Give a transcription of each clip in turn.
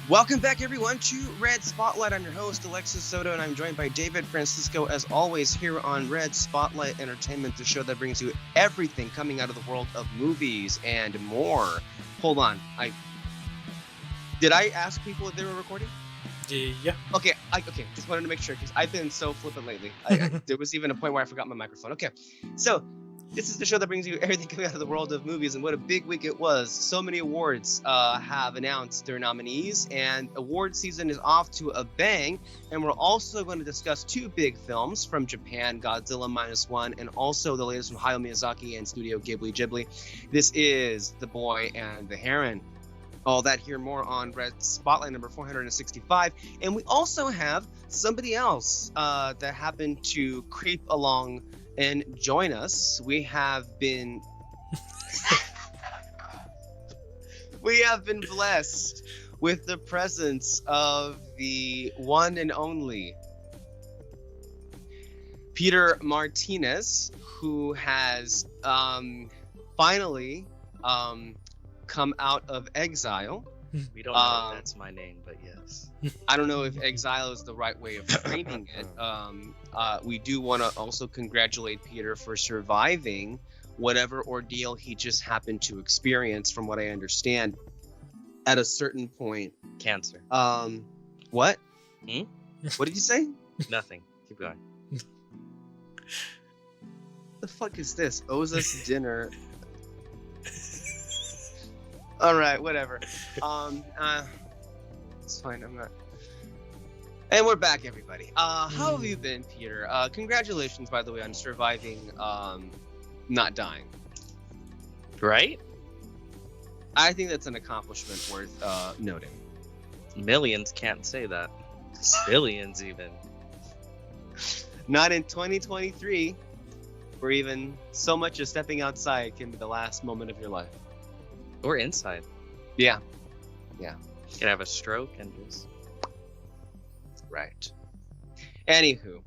Welcome back, everyone, to Red Spotlight. I'm your host, Alexis Soto, and I'm joined by David Francisco, as always, here on Red Spotlight Entertainment, the show that brings you everything coming out of the world of movies and more. Hold on. Did I ask people if they were recording? Yeah. Okay, just wanted to make sure, because I've been so flippant lately. There was even a point where I forgot my microphone. Okay, so this is the show that brings you everything coming out of the world of movies, and what a big week it was. So many awards have announced their nominees, and award season is off to a bang. And we're also going to discuss two big films from Japan, Godzilla Minus One, and also the latest from Hayao Miyazaki and Studio Ghibli. This is The Boy and the Heron. All that here more on Red Spotlight number 465. And we also have somebody else that happened to creep along and join us. We have been blessed with the presence of the one and only Peter Martinez, who has finally come out of exile. We don't know if that's my name, but yes. I don't know if exile is the right way of framing it. We do want to also congratulate Peter for surviving whatever ordeal he just happened to experience, from what I understand, at a certain point. Cancer. What? Hmm? What did you say? Nothing. Keep going. The fuck is this? Owes us dinner. All right, whatever. It's fine. I'm not. And we're back, everybody. How have you been, Peter? Congratulations, by the way, on surviving, not dying. Right? I think that's an accomplishment worth noting. Millions can't say that. Billions, even. Not in 2023, where even so much as stepping outside can be the last moment of your life. Or inside. Yeah. You can have a stroke and just... Right. Anywho,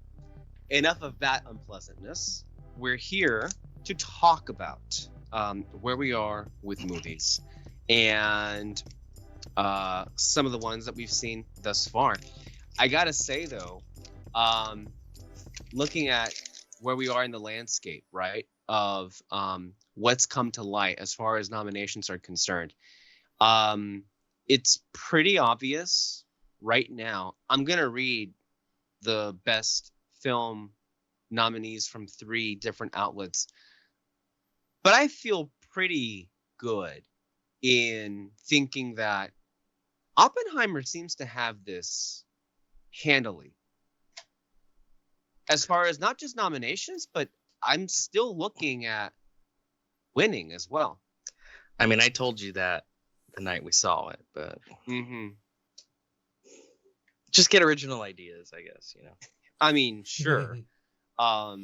enough of that unpleasantness. We're here to talk about where we are with movies and some of the ones that we've seen thus far. I gotta say, though, looking at where we are in the landscape, right, of what's come to light as far as nominations are concerned, it's pretty obvious right now. I'm gonna read the best film nominees from 3 different outlets, but I feel pretty good in thinking that Oppenheimer seems to have this handily, as far as not just nominations, but I'm still looking at winning as well. I mean, I told you that the night we saw it, but just get original ideas, I guess, you know. I mean, sure. But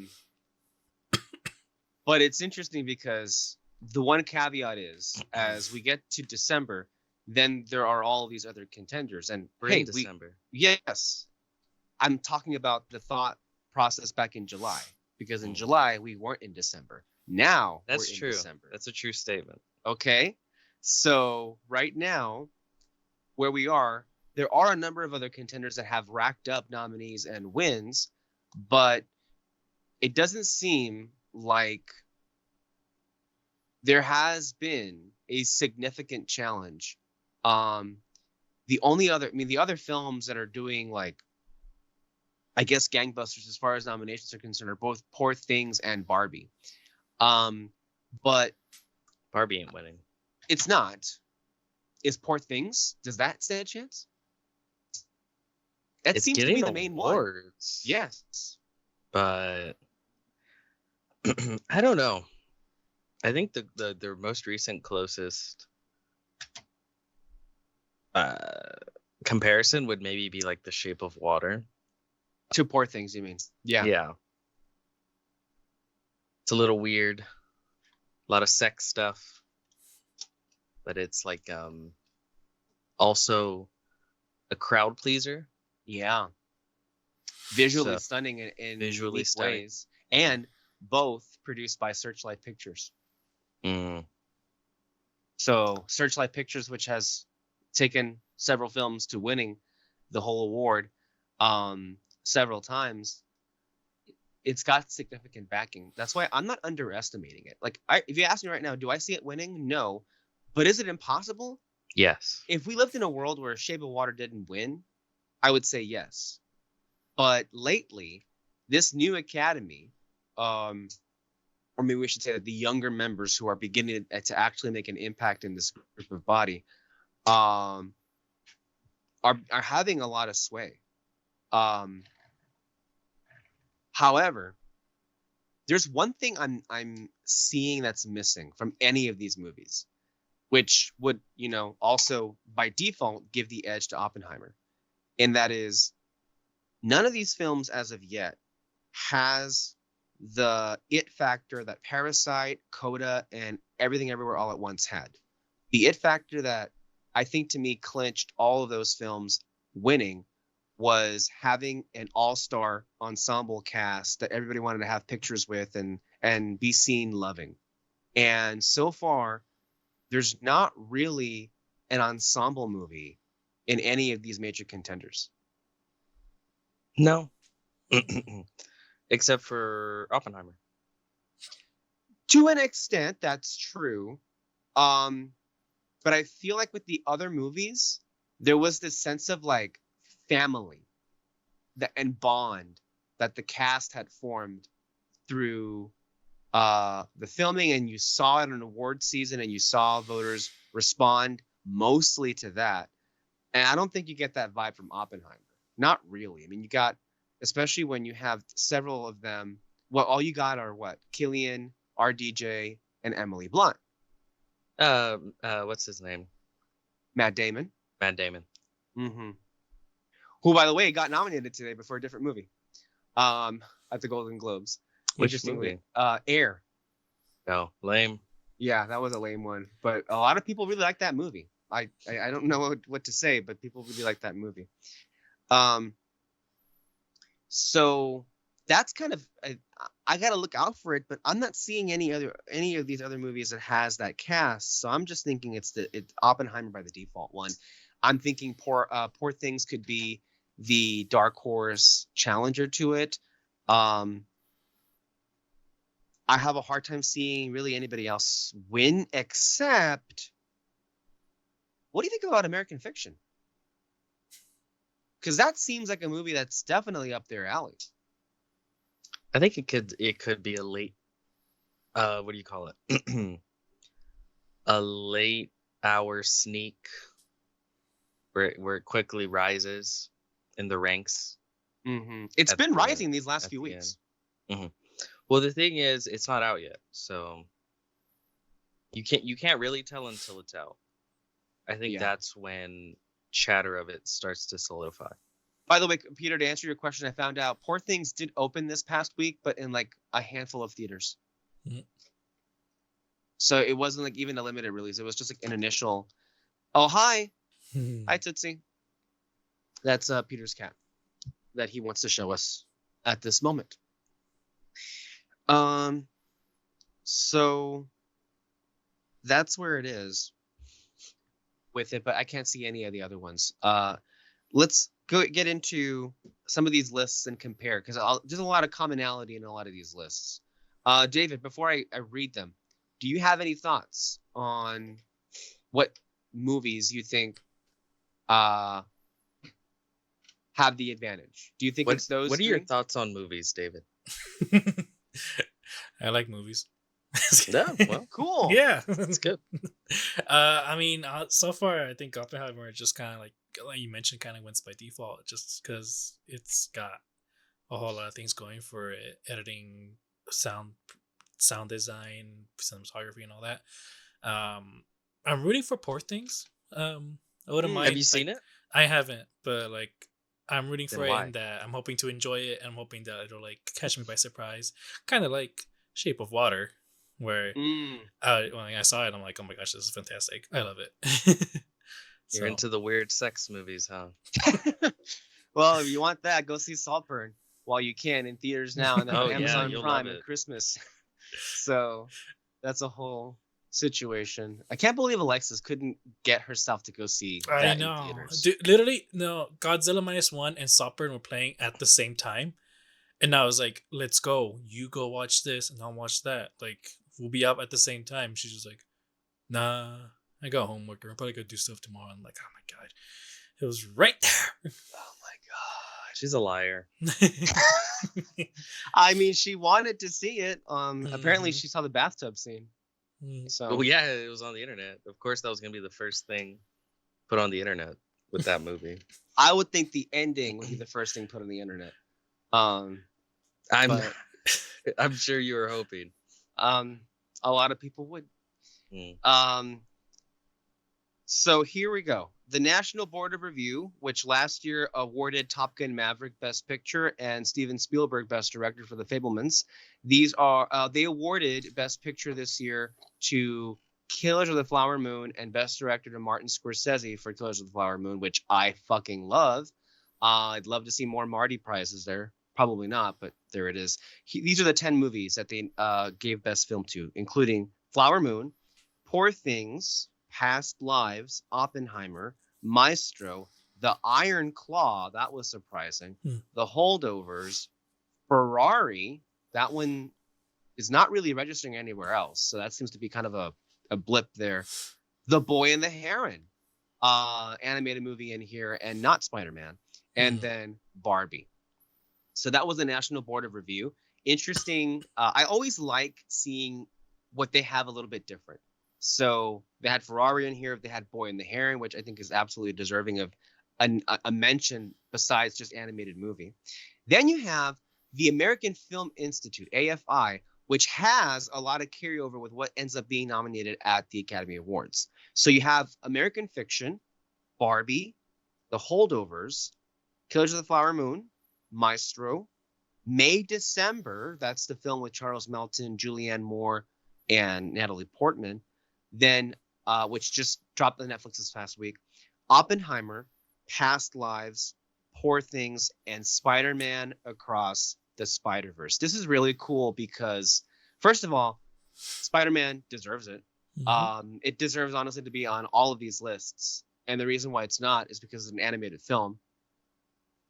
it's interesting because the one caveat is, as we get to December, then there are all these other contenders. And We're in December. Yes, I'm talking about the thought process back in July, because in July we weren't in December. Now That's we're true. in December. That's a true statement. Okay, so right now, where we are, there are a number of other contenders that have racked up nominees and wins, but it doesn't seem like there has been a significant challenge. The other films that are doing, like, I guess, gangbusters as far as nominations are concerned are both Poor Things and Barbie. But Barbie ain't winning. It's not. Is Poor Things? Does that stand a chance? That seems to be the main awards, one. Yes. But I don't know. I think the most recent closest comparison would maybe be like The Shape of Water. To Poor Things, you mean? Yeah. Yeah. It's a little weird. A lot of sex stuff. But it's like also a crowd pleaser. Yeah. Visually stunning in visually ways. And both produced by Searchlight Pictures. Mm. So Searchlight Pictures, which has taken several films to winning the whole award several times, it's got significant backing. That's why I'm not underestimating it. Like, if you ask me right now, do I see it winning? No. But is it impossible? Yes. If we lived in a world where Shape of Water didn't win, I would say yes. But lately, this new academy, or maybe we should say that the younger members who are beginning to actually make an impact in this group of body, are having a lot of sway. However, there's one thing I'm seeing that's missing from any of these movies, which would, also by default give the edge to Oppenheimer. And that is, none of these films as of yet has the it factor that Parasite, Coda, and Everything Everywhere All at Once had. The it factor that I think to me clinched all of those films winning was having an all-star ensemble cast that everybody wanted to have pictures with and be seen loving. And so far, there's not really an ensemble movie in any of these major contenders. No. Except for Oppenheimer. To an extent, that's true. But I feel like with the other movies, there was this sense of like family and bond that the cast had formed through the filming, and you saw it in an award season, and you saw voters respond mostly to that. And I don't think you get that vibe from Oppenheimer. Not really. I mean, you got, especially when you have several of them. Well, all you got are what? Killian, RDJ, and Emily Blunt. What's his name? Matt Damon. Matt Damon. Mm-hmm. Who, by the way, got nominated today but for a different movie, at the Golden Globes. Which movie? Air. Oh, lame. Yeah, that was a lame one, but a lot of people really like that movie. I don't know what to say, but people really like that movie. So that's kind of, I gotta look out for it, but I'm not seeing any of these other movies that has that cast. So I'm just thinking it's Oppenheimer by the default one. I'm thinking Poor Things could be the dark horse challenger to it. I have a hard time seeing really anybody else win, except, what do you think about American Fiction? Because that seems like a movie that's definitely up their alley. I think it could be a late, what do you call it? A late hour sneak where it quickly rises in the ranks. Mm-hmm. It's been rising these last few weeks. Mm-hmm. Well, the thing is, it's not out yet, so you can't really tell until it's out. I think that's when chatter of it starts to solidify. By the way, Peter, to answer your question, I found out Poor Things did open this past week, but in like a handful of theaters. Mm-hmm. So it wasn't like even a limited release. It was just like an initial, oh, hi. Hi, Tootsie. That's Peter's cat that he wants to show us at this moment. So that's where it is with it, but I can't see any of the other ones. Let's go get into some of these lists and compare, because there's a lot of commonality in a lot of these lists. David, before I read them, do you have any thoughts on what movies you think have the advantage? Do you think it's those? What are your thoughts on movies, David? I like movies. Yeah, well, cool. Yeah, that's good. I mean, so far, I think Oppenheimer just kind of like you mentioned, kind of wins by default, just because it's got a whole lot of things going for it: editing, sound design, cinematography, and all that. I'm rooting for Poor Things. I wouldn't mind. Have you seen it? I haven't, but like, I'm rooting for why? it, and that I'm hoping to enjoy it, and I'm hoping that it'll like catch me by surprise, kind of like Shape of Water, where when I saw it, I'm like, oh my gosh, this is fantastic. I love it. You're into the weird sex movies, huh? Well, if you want that, go see Saltburn while you can in theaters now, and then on Amazon Prime at Christmas. So that's a whole situation. I can't believe Alexis couldn't get herself to go see I that in know. theaters. Dude, literally, no. Godzilla Minus One and Stopper were playing at the same time, and I was like, "Let's go. You go watch this, and I'll watch that. Like, we'll be up at the same time." She's just like, "Nah, I got homework. I'm probably gonna do stuff tomorrow." I'm like, "Oh my god, it was right there." Oh my god. She's a liar. I mean, she wanted to see it. Apparently Mhm. she saw the bathtub scene. Mm. So Well, yeah, it was on the internet. Of course, that was gonna be the first thing put on the internet with that movie. I would think the ending would be the first thing put on the internet. I'm But I'm sure you were hoping. a lot of people would. Mm. So here we go. The National Board of Review, which last year awarded Top Gun Maverick Best Picture and Steven Spielberg Best Director for The Fabelmans. These are they awarded Best Picture this year to Killers of the Flower Moon and Best Director to Martin Scorsese for Killers of the Flower Moon, which I fucking love. I'd love to see more Marty prizes there. Probably not, but there it is. These are the 10 movies that they gave Best Film to, including Flower Moon, Poor Things, Past Lives, Oppenheimer, Maestro, The Iron Claw, that was surprising, The Holdovers, Ferrari, that one is not really registering anywhere else, so that seems to be kind of a blip there. The Boy and the Heron, animated movie in here, and not Spider-Man, and then Barbie. So that was the National Board of Review. Interesting. I always like seeing what they have a little bit different. So they had Ferrari in here. They had Boy and the Heron, which I think is absolutely deserving of a mention besides just animated movie. Then you have the American Film Institute, AFI, which has a lot of carryover with what ends up being nominated at the Academy Awards. So you have American Fiction, Barbie, The Holdovers, Killers of the Flower Moon, Maestro, May December, that's the film with Charles Melton, Julianne Moore, and Natalie Portman, then which just dropped on Netflix this past week, Oppenheimer, Past Lives, Poor Things, and Spider-Man Across the Spider-Verse. This is really cool because, first of all, Spider-Man deserves it. It deserves, honestly, to be on all of these lists. And the reason why it's not is because it's an animated film.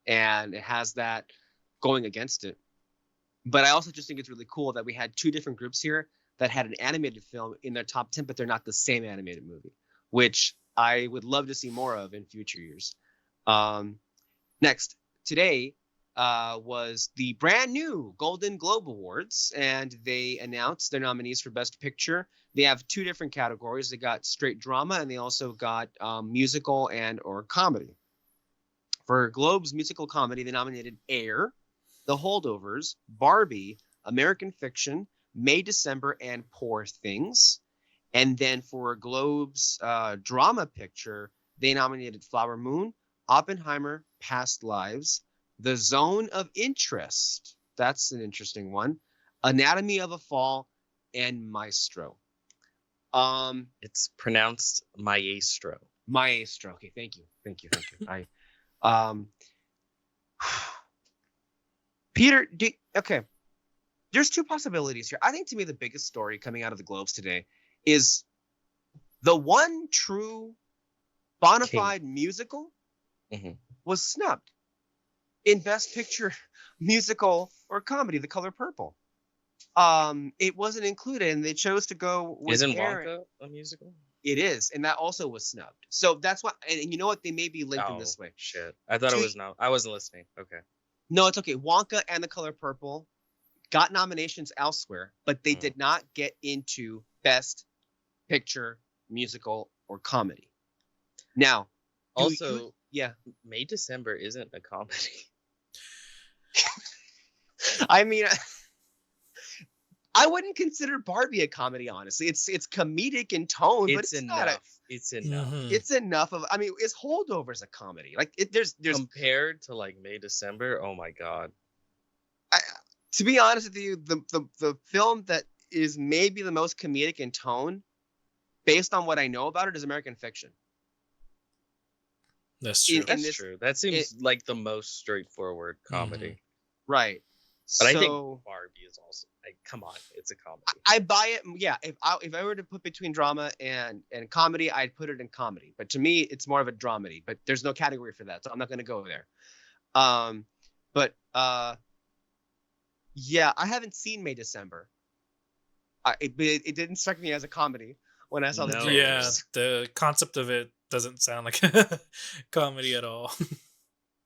And it has that going against it. But I also just think it's really cool that we had two different groups here that had an animated film in their top 10, but they're not the same animated movie, which I would love to see more of in future years. Next, today was the brand new Golden Globe Awards, and they announced their nominees for Best Picture. They have two different categories. They got straight drama, and they also got musical and or comedy. For Globe's musical comedy, they nominated Air, The Holdovers, Barbie, American Fiction, May December, and Poor Things. And then for Globe's drama picture, they nominated Flower Moon, Oppenheimer, Past Lives, The Zone of Interest. That's an interesting one. Anatomy of a Fall, and Maestro. It's pronounced Maestro. Maestro. Okay, thank you. Peter, okay. There's two possibilities here. I think to me the biggest story coming out of the Globes today is the one true bona fide musical was snubbed in Best Picture musical or comedy, The Color Purple. It wasn't included, and they chose to go with Isn't Heron. Wonka a musical? It is, and that also was snubbed. So that's why, and you know what? They may be linked in this way. Shit. I thought it was not. I wasn't listening. Okay. No, it's okay. Wonka and The Color Purple got nominations elsewhere, but they did not get into Best Picture, musical, or comedy. Now, also, yeah, May December isn't a comedy. I mean, I wouldn't consider Barbie a comedy, honestly. It's comedic in tone, but it's enough. not. It's enough. It's enough of. I mean, is Holdovers a comedy? Like, there's compared to like May December. Oh my god. To be honest with you, the film that is maybe the most comedic in tone, based on what I know about it, is American Fiction. That's true. That's true. That seems like the most straightforward comedy. Right. But I think So Barbie is also like, come on, it's a comedy. I buy it. Yeah, if I were to put between drama and comedy, I'd put it in comedy. But to me, it's more of a dramedy. But there's no category for that, so I'm not going to go there. But yeah, I haven't seen May December. It didn't strike me as a comedy when I saw the No. Yeah, trailers, the concept of it doesn't sound like a comedy at all.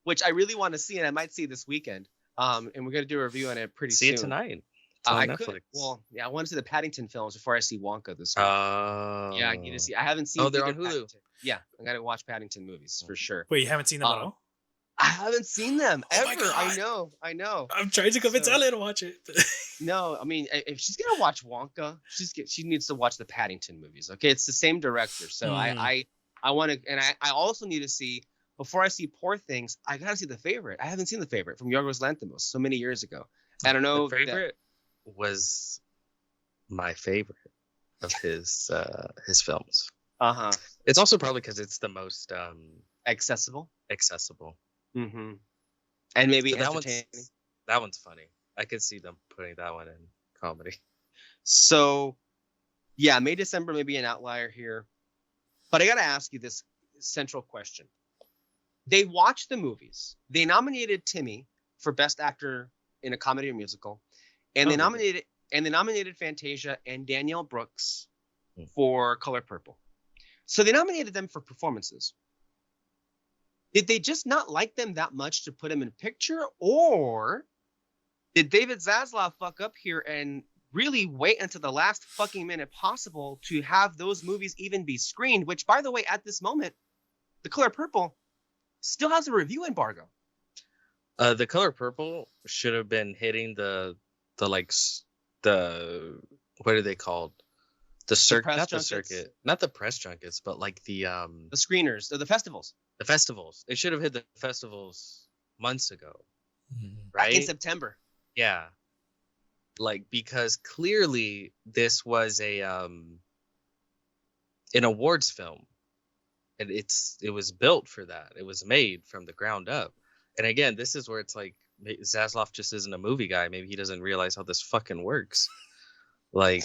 which I really want to see, and I might see this weekend. And we're gonna do a review on it pretty See soon. it tonight. It's on I Netflix. could. Well, yeah, I want to see the Paddington films before I see Wonka this week. Oh. Yeah, I need to see. I haven't seen. Oh, they're either on Hulu. Paddington. Yeah, I gotta watch Paddington movies for sure. Wait, you haven't seen them at Um, all? I haven't seen them Oh my ever. I God. know. I'm trying to convince so- Ellie to watch it. No, I mean, if she's gonna watch Wonka, she needs to watch the Paddington movies. Okay, it's the same director, so I want to, and I also need to see before I see Poor Things. I gotta see The Favorite. I haven't seen The Favorite from Yorgos Lanthimos so many years ago. I don't know. The Favorite was my favorite of his films. It's also probably because it's the most Accessible. accessible. Mm-hmm. And maybe But entertaining. that one's funny. I could see them putting that one in comedy. So, yeah, May December may be an outlier here, but I gotta ask you this central question. They watched the movies. They nominated Timmy for Best Actor in a Comedy or Musical, and they nominated Fantasia and Danielle Brooks for Color Purple. So they nominated them for performances. Did they just not like them that much to put them in picture, or did David Zaslav fuck up here and really wait until the last fucking minute possible to have those movies even be screened? Which, by the way, at this moment, The Color Purple still has a review embargo. The Color Purple should have been hitting the what are they called? The circuit, not the circuit, not the press junkets, but like the screeners, the festivals. The festivals. It should have hit the festivals months ago, right? In September. Yeah, like because clearly this was an awards film, and it was built for that. It was made from the ground up. And again, this is where it's like Zaslav just isn't a movie guy. Maybe he doesn't realize how this fucking works. Like,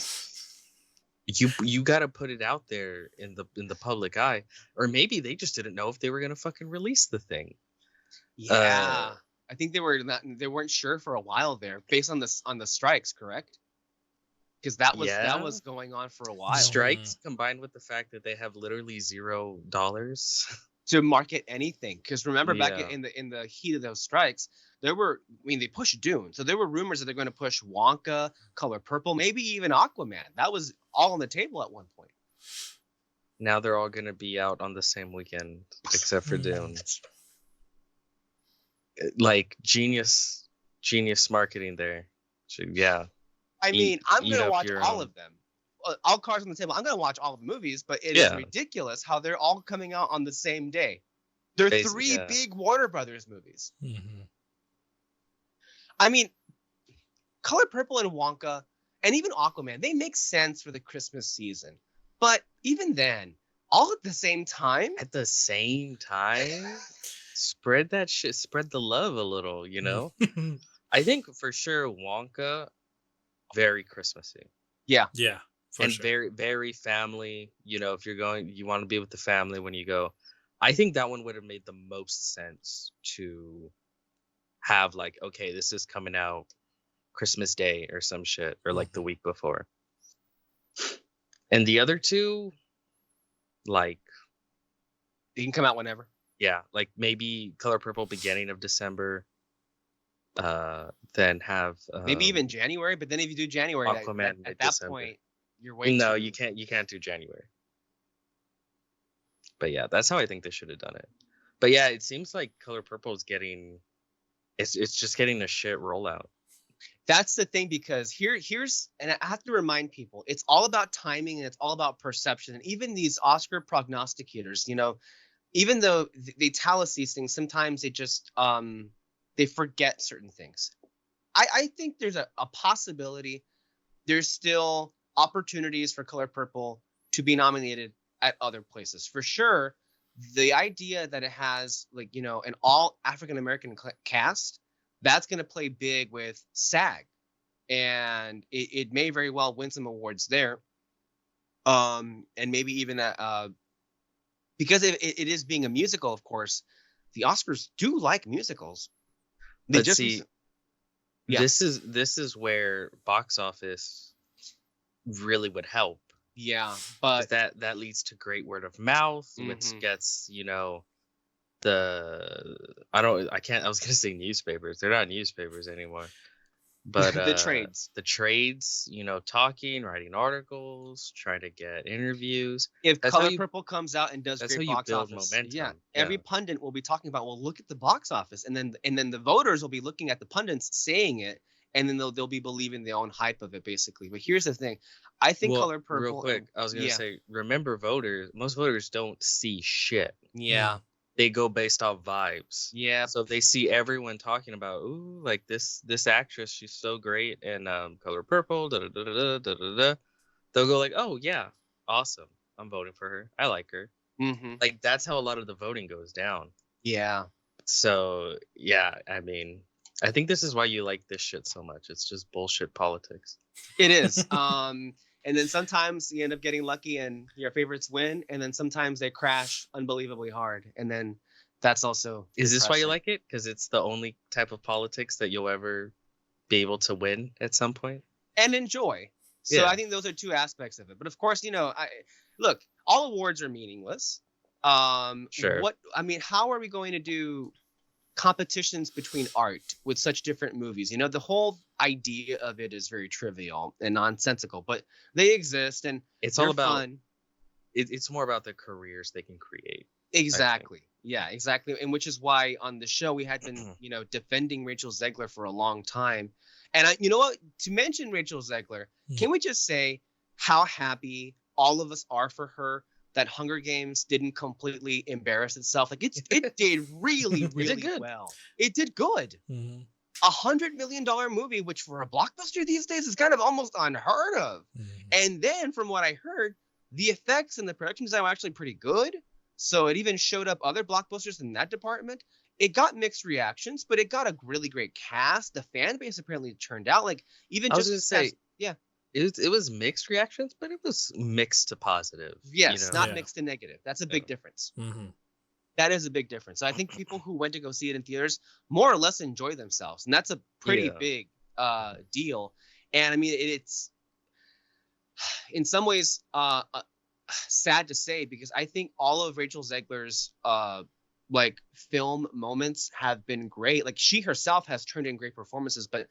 you got to put it out there in the public eye, or maybe they just didn't know if they were gonna fucking release the thing. Yeah, I think they weren't sure for a while there, based on the strikes, correct? Because that was going on for a while. Strikes combined with the fact that they have literally $0 to market anything. Because remember, back in the heat of those strikes, they pushed Dune, so there were rumors that they're going to push Wonka, Color Purple, maybe even Aquaman. That was all on the table at one point. Now they're all going to be out on the same weekend, except for Dune. Like genius marketing there. So, yeah. I mean, I'm going to watch all of them. All cards on the table. I'm going to watch all of the movies, but it is ridiculous how they're all coming out on the same day. They're three big Warner Brothers movies. Mm-hmm. I mean, Color Purple and Wonka, and even Aquaman, they make sense for the Christmas season. But even then, all at the same time? At the same time? Spread that shit. Spread the love a little, you know? I think for sure Wonka, very Christmassy. Yeah. Yeah. And very, very family. You know, if you want to be with the family when you go. I think that one would have made the most sense to have like, okay, this is coming out Christmas Day or some shit, or like the week before. And the other two, like, they can come out whenever. Yeah, like maybe Color Purple beginning of December. Then have maybe even January. But then if you do January, Aquaman at that point, you're waiting. No, you can't do January. But yeah, that's how I think they should have done it. But yeah, it seems like Color Purple is getting, it's just getting a shit rollout. That's the thing, because here's, and I have to remind people, it's all about timing and it's all about perception. And even these Oscar prognosticators, you know, even though they tell us these things, sometimes they just they forget certain things. I think there's a possibility. There's still opportunities for Color Purple to be nominated at other places. For sure, the idea that it has, like, you know, an all African-American cast, that's going to play big with SAG, and it may very well win some awards there. And maybe even because it is being a musical, of course, the Oscars do like musicals. They But just see, yeah. this is where box office really would help. Yeah, 'Cause but that leads to great word of mouth, which Mhm. gets, I was gonna say newspapers. They're not newspapers anymore. But the trades. the trades, talking, writing articles, trying to get interviews. If That's how Color you Purple comes out and does that's how great you box build office, momentum. every pundit will be talking about, well, look at the box office, and then the voters will be looking at the pundits saying it, and then they'll be believing their own hype of it, basically. But here's the thing, I think Well, Color Purple. real quick, I was gonna say, remember most voters don't see shit. Yeah, They go based off vibes. yeah. So if they see everyone talking about, ooh, like this actress, she's so great, and Color Purple, da da da da da da da, they'll go like, oh yeah, awesome, I'm voting for her. I like her. Mm-hmm. Like that's how a lot of the voting goes down. Yeah. So yeah, I mean, I think this is why you like this shit so much. It's just bullshit politics. It is. And then sometimes you end up getting lucky and your favorites win, and then sometimes they crash unbelievably hard, and then that's also. Is this why you depressing. like it? Because it's the only type of politics that you'll ever be able to win at some point and enjoy? So Yeah. I think those are two aspects of it. But of course, look, all awards are meaningless. Sure. How are we going to do competitions between art with such different movies? The whole idea of it is very trivial and nonsensical, but they exist, and It's they're all about fun. It's more about the careers they can create. Exactly. Yeah, exactly. And which is why on the show we had been, defending Rachel Zegler for a long time. And you know what? To mention Rachel Zegler, can we just say how happy all of us are for her that Hunger Games didn't completely embarrass itself? Like it did really, really good. well. It did good. Mm-hmm. $100 million movie, which for a blockbuster these days is kind of almost unheard of. Mm-hmm. And then from what I heard, the effects and the production design were actually pretty good. So it even showed up other blockbusters in that department. It got mixed reactions, but it got a really great cast. The fan base apparently turned out like even I was just gonna say, yeah. It was mixed reactions, but it was mixed to positive. Yes, not Yeah. mixed to negative. That's a big difference. Mm-hmm. That is a big difference. So I think people who went to go see it in theaters more or less enjoy themselves, and that's a pretty big deal. And I mean, it's in some ways sad to say, because I think all of Rachel Zegler's like film moments have been great. Like she herself has turned in great performances, but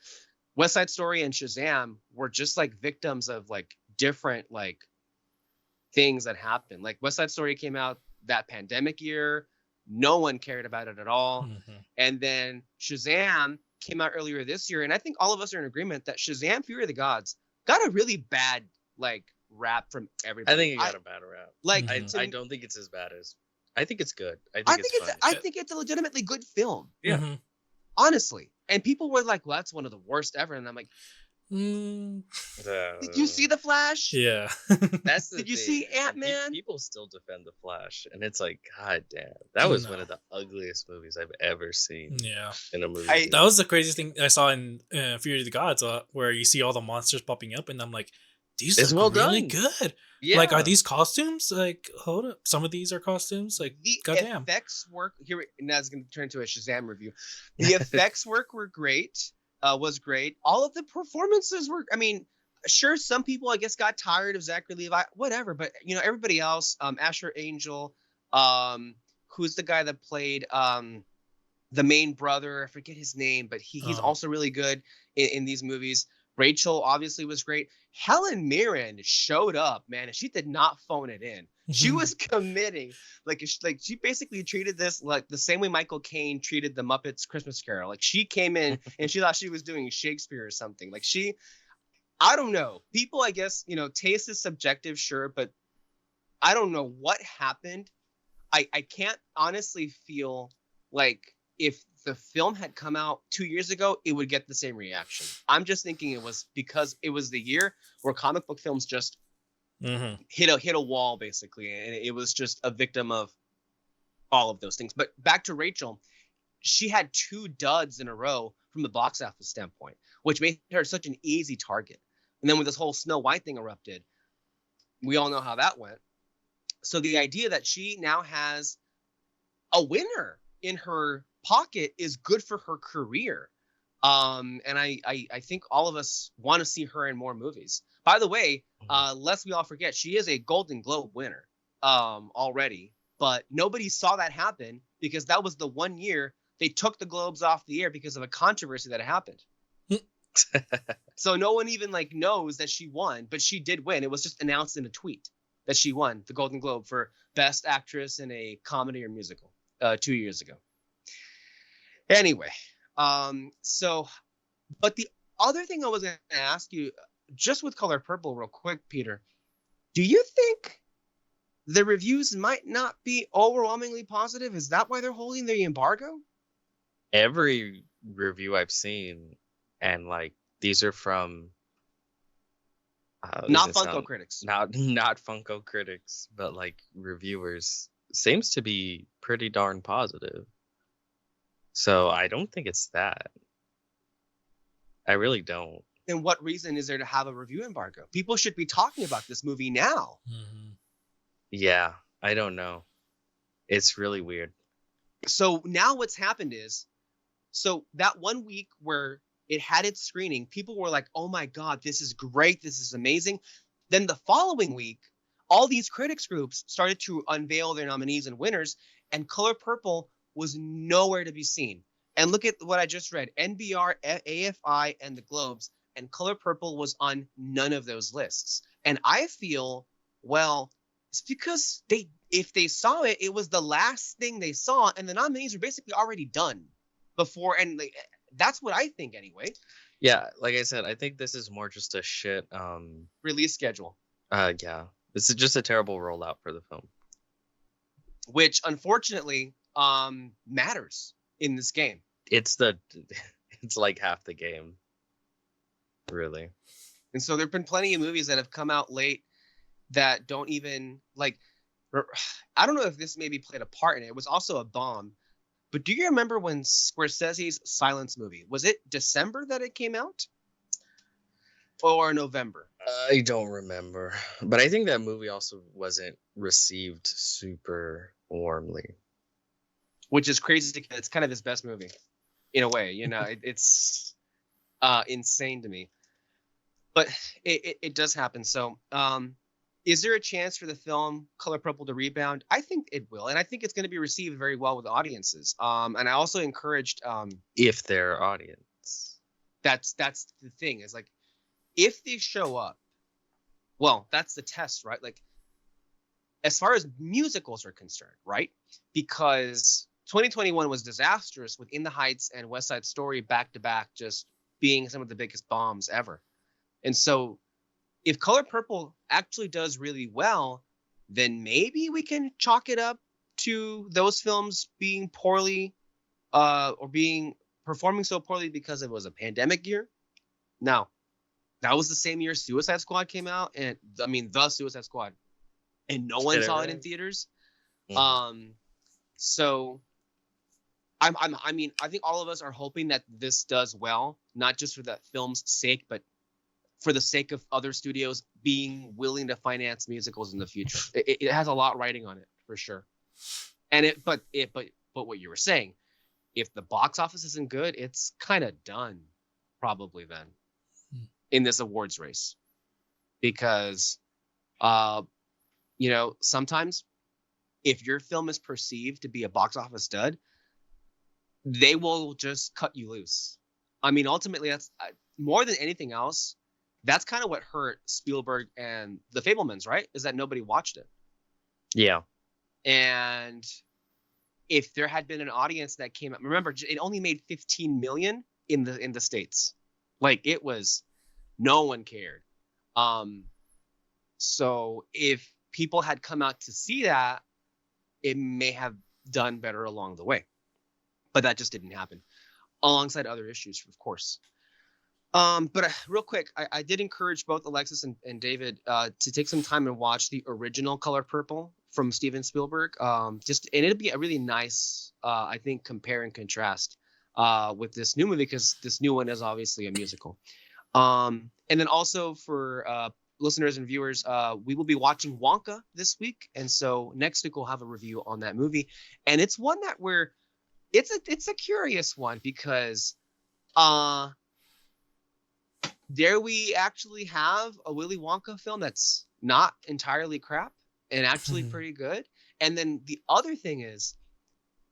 West Side Story and Shazam were just like victims of like different like things that happened. Like West Side Story came out that pandemic year. No one cared about it at all. Mm-hmm. And then Shazam came out earlier this year. And I think all of us are in agreement that Shazam Fury of the Gods got a really bad like rap from everybody. I think it got a bad rap. Like I don't think it's as bad as. I think it's good. I think I think it's a legitimately good film. Yeah. Mm-hmm. Honestly. And people were like, well, that's one of the worst ever. And I'm like, did you see The Flash? Yeah. That's the Did you thing. see Ant-Man? People still defend The Flash, and it's like, god damn, that was one of the ugliest movies I've ever seen. Yeah. In a movie. That was the craziest thing I saw in Fury of the Gods, where you see all the monsters popping up, and I'm like, these It's look well really done. good. Yeah. Like, are these costumes? Like, hold up. Some of these are costumes. Like, The goddamn. effects work here. Now it's going to turn into a Shazam review. The effects work were great. Was great. All of the performances were. I mean, sure, some people I guess got tired of Zachary Levi, whatever. But everybody else, Asher Angel, who's the guy that played the main brother? I forget his name, but he's also really good in these movies. Rachel obviously was great. Helen Mirren showed up, man, and she did not phone it in. She was committing. Like she basically treated this like the same way Michael Caine treated the Muppets Christmas Carol. Like she came in and she thought she was doing Shakespeare or something. Like I don't know. People, I guess, taste is subjective, sure, but I don't know what happened. I can't honestly feel like if the film had come out 2 years ago, it would get the same reaction. I'm just thinking it was because it was the year where comic book films just hit a wall, basically, and it was just a victim of all of those things. But back to Rachel, she had 2 duds in a row from the box office standpoint, which made her such an easy target. And then when this whole Snow White thing erupted, we all know how that went. So the idea that she now has a winner in her pocket is good for her career. And I think all of us want to see her in more movies. By the way, lest we all forget, she is a Golden Globe winner already, but nobody saw that happen because that was the one year they took the Globes off the air because of a controversy that happened. So no one even like knows that she won, but she did win. It was just announced in a tweet that she won the Golden Globe for Best Actress in a Comedy or Musical 2 years ago. Anyway, so, but the other thing I was going to ask you, just with Color Purple real quick, Peter, do you think the reviews might not be overwhelmingly positive? Is that why they're holding the embargo? Every review I've seen, and like these are from not Funko critics, not Funko critics, but like reviewers, seems to be pretty darn positive. So I don't think it's that. I really don't. And what reason is there to have a review embargo? People should be talking about this movie now. Mm-hmm. Yeah, I don't know. It's really weird. So now what's happened is, so that 1 week where it had its screening, people were like, oh my God, this is great. This is amazing. Then the following week, all these critics groups started to unveil their nominees and winners, and Color Purple was nowhere to be seen. And look at what I just read. NBR, AFI, and the Globes, and Color Purple was on none of those lists. And I feel, well, it's because if they saw it, it was the last thing they saw, and the nominees were basically already done before. And that's what I think anyway. Yeah, like I said, I think this is more just a shit release schedule. Yeah. This is just a terrible rollout for the film. Which unfortunately matters in this game. It's like half the game. Really. And so there've been plenty of movies that have come out late that don't even like, I don't know if this maybe played a part in it. It was also a bomb. But do you remember when Scorsese's Silence movie, was it December that it came out? Or November? I don't remember. But I think that movie also wasn't received super warmly. Which is crazy because it's kind of his best movie. In a way, you know, it's insane to me. But it does happen. So is there a chance for the film Color Purple to rebound? I think it will. And I think it's going to be received very well with audiences. And I also encouraged... if their audience. That's the thing. Is like, if they show up, well, that's the test, right? Like, as far as musicals are concerned, right? Because 2021 was disastrous with In the Heights and West Side Story back-to-back just being some of the biggest bombs ever. And so if Color Purple actually does really well, then maybe we can chalk it up to those films being poorly or performing so poorly because it was a pandemic year. Now, that was the same year Suicide Squad came out, and I mean the Suicide Squad, and no one saw it in theaters. Mm-hmm. So I mean, I think all of us are hoping that this does well, not just for that film's sake, but for the sake of other studios being willing to finance musicals in the future. It has a lot riding on it for sure. And but what you were saying, if the box office isn't good, it's kind of done probably then in this awards race, because you know, sometimes if your film is perceived to be a box office dud, they will just cut you loose. I mean, ultimately, that's more than anything else. That's kind of what hurt Spielberg and The Fabelmans, right? Is that nobody watched it. Yeah. And if there had been an audience that came out, remember, it only made 15 million in the States. Like, it was, no one cared. So if people had come out to see that, it may have done better along the way. But that just didn't happen, alongside other issues, of course. But real quick, I did encourage both Alexis and David to take some time and watch the original Color Purple from Steven Spielberg. And it'd be a really nice, I think, compare and contrast. with this new movie, because this new one is obviously a musical. And then also for listeners and viewers, we will be watching Wonka this week, and so next week we'll have a review on that movie. And it's one that it's a curious one, because there we actually have a Willy Wonka film that's not entirely crap and actually pretty good. And then the other thing is,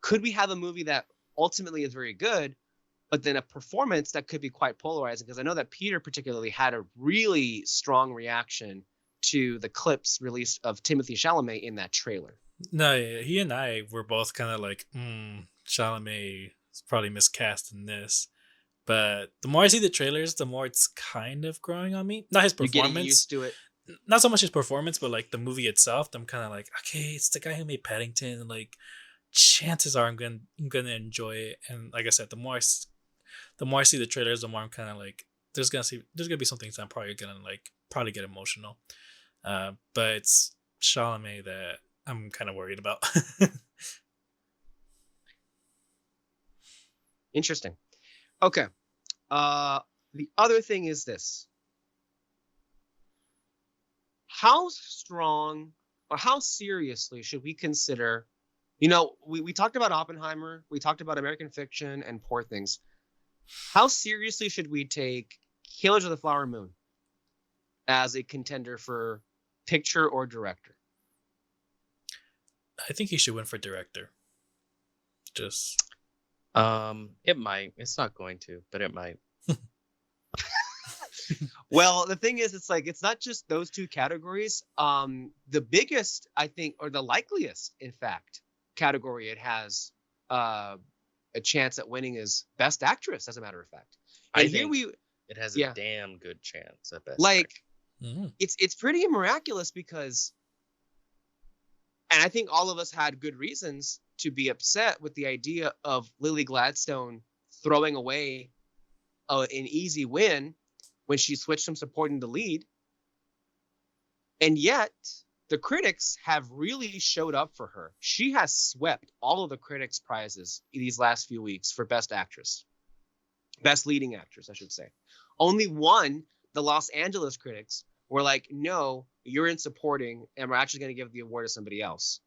could we have a movie that ultimately is very good, but then a performance that could be quite polarizing? Because I know that Peter particularly had a really strong reaction to the clips released of Timothée Chalamet in that trailer. No, yeah, he and I were both kind of like, Chalamet is probably miscast in this. But the more I see the trailers, the more it's kind of growing on me. Not his You're performance. getting used to it. Not so much his performance, but like the movie itself. I'm kind of like, okay, it's the guy who made Paddington. Like, chances are I'm gonna enjoy it. And like I said, the more I see the trailers, the more I'm kind of like, there's gonna be some things I'm probably gonna like get emotional. But it's Chalamet that I'm kind of worried about. Interesting. Okay. The other thing is this. How strong or how seriously should we consider, we talked about Oppenheimer, we talked about American Fiction and Poor Things. How seriously should we take Killers of the Flower Moon as a contender for picture or director? I think he should win for director. Just it might. It's not going to, but it might. Well, the thing is, it's not just those two categories. The biggest, I think, or the likeliest, in fact, category it has a chance at winning is Best Actress, as a matter of fact. And it has a damn good chance at Best Actress. It's pretty miraculous, because, and I think all of us had good reasons to be upset with the idea of Lily Gladstone throwing away an easy win when she switched from supporting to lead. And yet, the critics have really showed up for her. She has swept all of the critics' prizes these last few weeks for Best Actress. Best Leading Actress, I should say. Only one, the Los Angeles critics, were like, no, you're in supporting, and we're actually going to give the award to somebody else.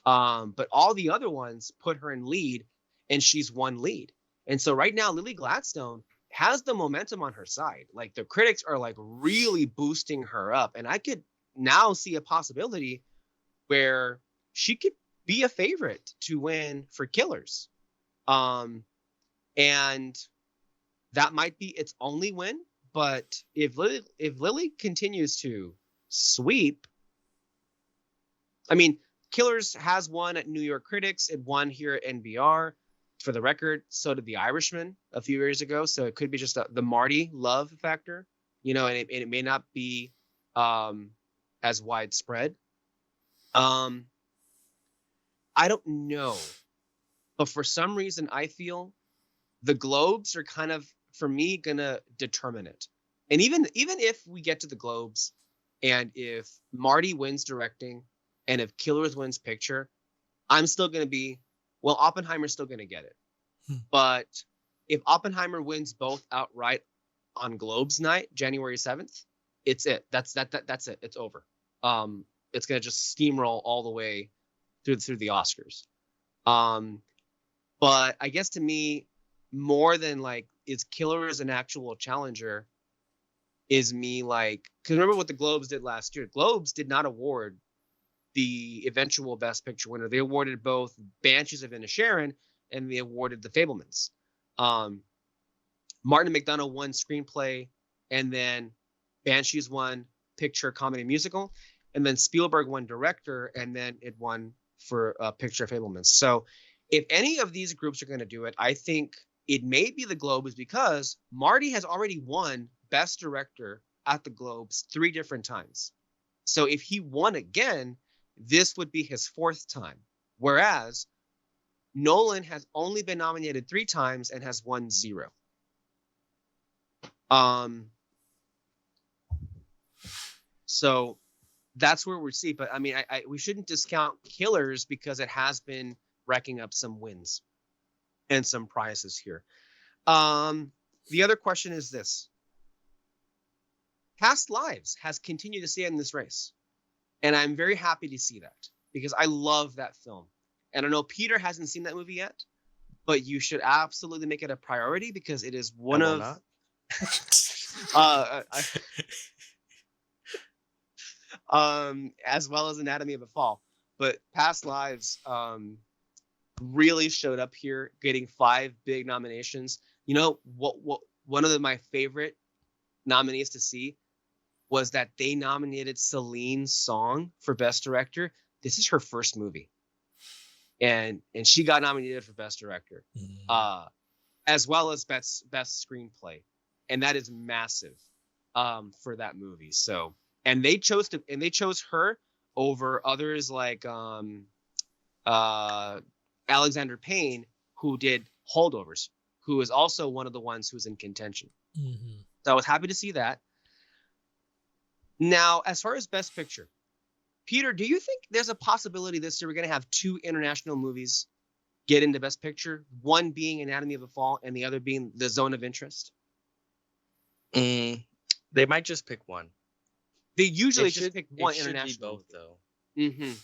But all the other ones put her in lead, and she's won lead. And so right now, Lily Gladstone has the momentum on her side. Like, the critics are like really boosting her up. And I could now see a possibility where she could be a favorite to win for Killers. And that might be its only win. But if Lily continues to sweep, I mean, Killers has won at New York Critics. It won here at NBR. For the record, so did The Irishman a few years ago. So it could be just the Marty love factor, and it may not be as widespread. I don't know. But for some reason, I feel the Globes are kind of, for me, going to determine it. And even if we get to the Globes, and if Marty wins directing, and if Killers wins picture, I'm still going to be, well, Oppenheimer's still going to get it. But if Oppenheimer wins both outright on Globes night, January 7th, it's it. That's it. It's over. It's going to just steamroll all the way through the Oscars. But I guess to me, more than like, is Killers an actual challenger, is me like, because remember what the Globes did last year. Globes did not award the eventual Best Picture winner. They awarded both Banshees of Inisherin and they awarded The Fabelmans. Martin McDonagh won Screenplay, and then Banshees won Picture, Comedy, Musical, and then Spielberg won Director, and then it won for Picture, Fabelmans. So if any of these groups are going to do it, I think it may be the Globes, because Marty has already won Best Director at the Globes 3 different times. So if he won again, this would be his 4th time. Whereas Nolan has only been nominated 3 times and has won 0. So that's where we see. But I mean, we shouldn't discount Killers because it has been racking up some wins. and some prizes here. The other question is this. Past Lives has continued to stay in this race. And I'm very happy to see that because I love that film. And I know Peter hasn't seen that movie yet, but you should absolutely make it a priority because it is one of not. As well as Anatomy of a Fall. But Past Lives really showed up here, getting 5 big nominations. You know what one of my favorite nominees to see was that they nominated Celine Song for Best Director. This is her first movie. And she got nominated for Best Director. As well as best screenplay. And that is massive for that movie. So, and they chose her over others like Alexander Payne, who did Holdovers, who is also one of the ones who's in contention. So I was happy to see that. Now, as far as Best Picture, Peter, do you think there's a possibility this year we're going to have 2 international movies get into Best Picture? One being Anatomy of a Fall and the other being The Zone of Interest? They might just pick one. They usually just pick one international. It should be both, though.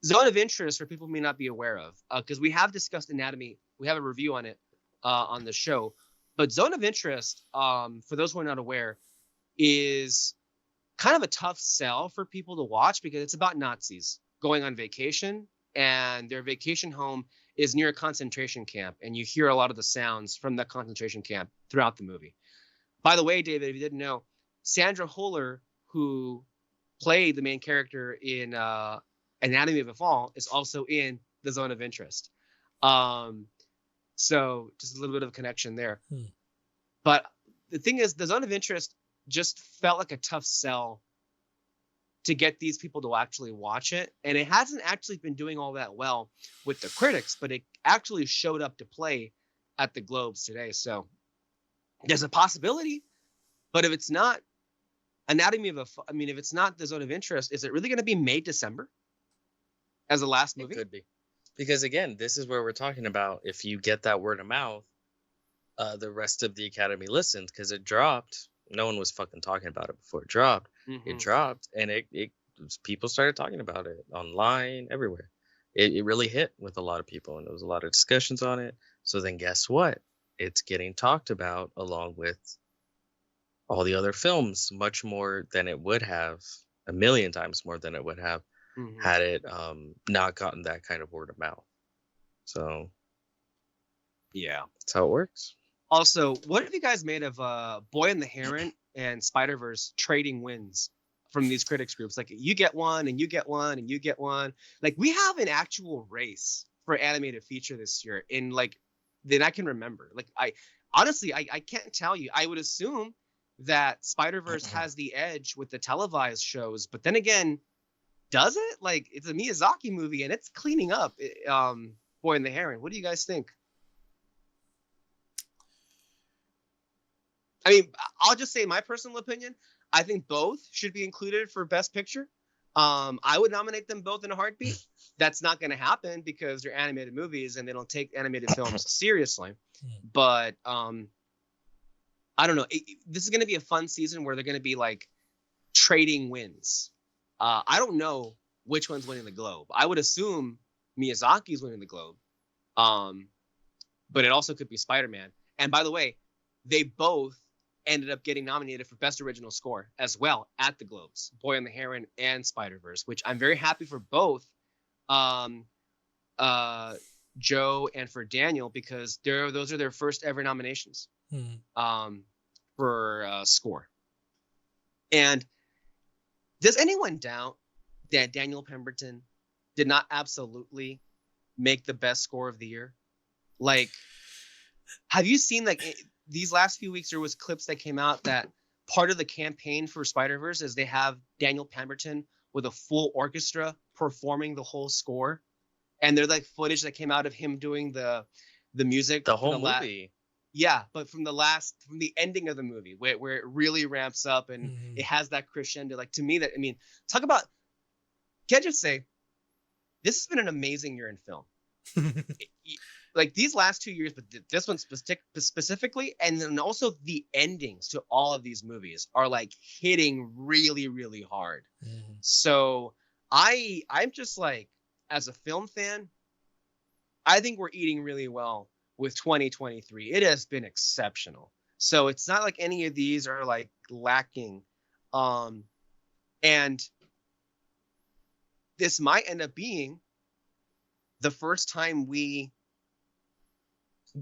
Zone of Interest, for people who may not be aware of, because we have discussed Anatomy. We have a review on it on the show. But Zone of Interest, for those who are not aware, is kind of a tough sell for people to watch because it's about Nazis going on vacation, and their vacation home is near a concentration camp, and you hear a lot of the sounds from that concentration camp throughout the movie. By the way, David, if you didn't know, Sandra Huller, who played the main character in Anatomy of a Fall, is also in The Zone of Interest. So just a little bit of a connection there. But the thing is, The Zone of Interest just felt like a tough sell to get these people to actually watch it. And it hasn't actually been doing all that well with the critics, but it actually showed up to play at the Globes today. So there's a possibility, but if it's not if it's not The Zone of Interest, is it really going to be May, December as a last movie? It could be. Because again, this is where we're talking about if you get that word of mouth, the rest of the Academy listens because it dropped. No one was fucking talking about it before it dropped. It dropped, and it people started talking about it online, everywhere. It really hit with a lot of people, and there was a lot of discussions on it. So then guess what? It's getting talked about along with all the other films much more than it would have, a million times more than it would have had it not gotten that kind of word of mouth. So yeah, that's how it works. Also, what have you guys made of Boy and the Heron and Spider-Verse trading wins from these critics groups? Like, you get one and you get one and you get one. Like, we have an actual race for animated feature this year in that I can remember. Like, I can't tell you. I would assume that Spider-Verse has the edge with the televised shows, but then again, does it? Like, it's a Miyazaki movie and it's cleaning up Boy and the Heron. What do you guys think? I mean, I'll just say my personal opinion. I think both should be included for Best Picture. I would nominate them both in a heartbeat. That's not going to happen because they're animated movies and they don't take animated films seriously. But I don't know. This is going to be a fun season where they're going to be like trading wins. I don't know which one's winning the Globe. I would assume Miyazaki's winning the Globe. But it also could be Spider-Man. And by the way, they both ended up getting nominated for Best Original Score as well at the Globes, Boy and the Heron and Spider-Verse, which I'm very happy for both Joe and for Daniel because those are their first ever nominations for score. And does anyone doubt that Daniel Pemberton did not absolutely make the best score of the year? Like, have you seen these last few weeks, there was clips that came out that part of the campaign for Spider-Verse is they have Daniel Pemberton with a full orchestra performing the whole score. And they're like footage that came out of him doing the music. The whole movie. Yeah, but from the ending of the movie where it really ramps up and it has that crescendo. Like, to me, talk about, can I just say, this has been an amazing year in film. like these last 2 years, but this one specifically, and then also the endings to all of these movies are like hitting really, really hard. Mhm. So I'm just like, as a film fan, I think we're eating really well with 2023. It has been exceptional. So it's not like any of these are like lacking. And this might end up being the first time we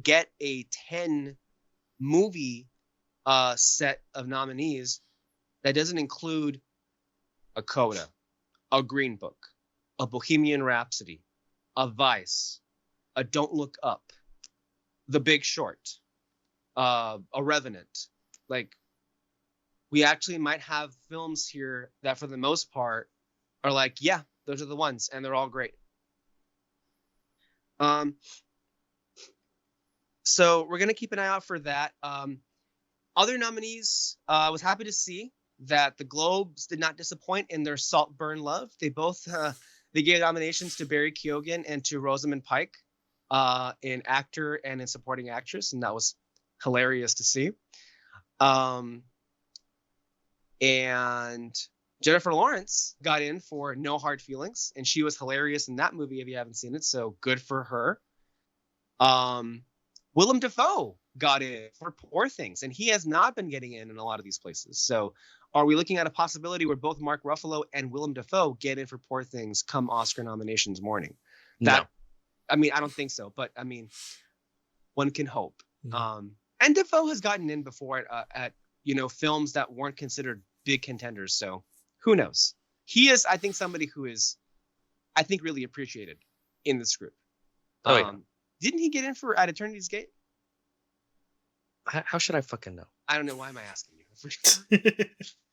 get a 10 movie set of nominees that doesn't include a Coda, a Green Book, a Bohemian Rhapsody, a Vice, a Don't Look Up, The Big Short, a Revenant. Like, we actually might have films here that for the most part are like, yeah, those are the ones, and they're all great. So we're gonna keep an eye out for that. Other nominees, I was happy to see that the Globes did not disappoint in their Saltburn love. They both they gave nominations to Barry Keoghan and to Rosamund Pike in actor and in supporting actress, and that was hilarious to see. And Jennifer Lawrence got in for No Hard Feelings, and she was hilarious in that movie if you haven't seen it, so good for her. Willem Dafoe got in for Poor Things, and he has not been getting in a lot of these places. So are we looking at a possibility where both Mark Ruffalo and Willem Dafoe get in for Poor Things come Oscar nominations morning? No. I mean, I don't think so, but I mean, one can hope. Mm. And Dafoe has gotten in before at films that weren't considered big contenders. So who knows? He is, I think, somebody who is, I think, really appreciated in this group. Oh, yeah. Didn't he get in for At Eternity's Gate? How should I fucking know? I don't know. Why am I asking you?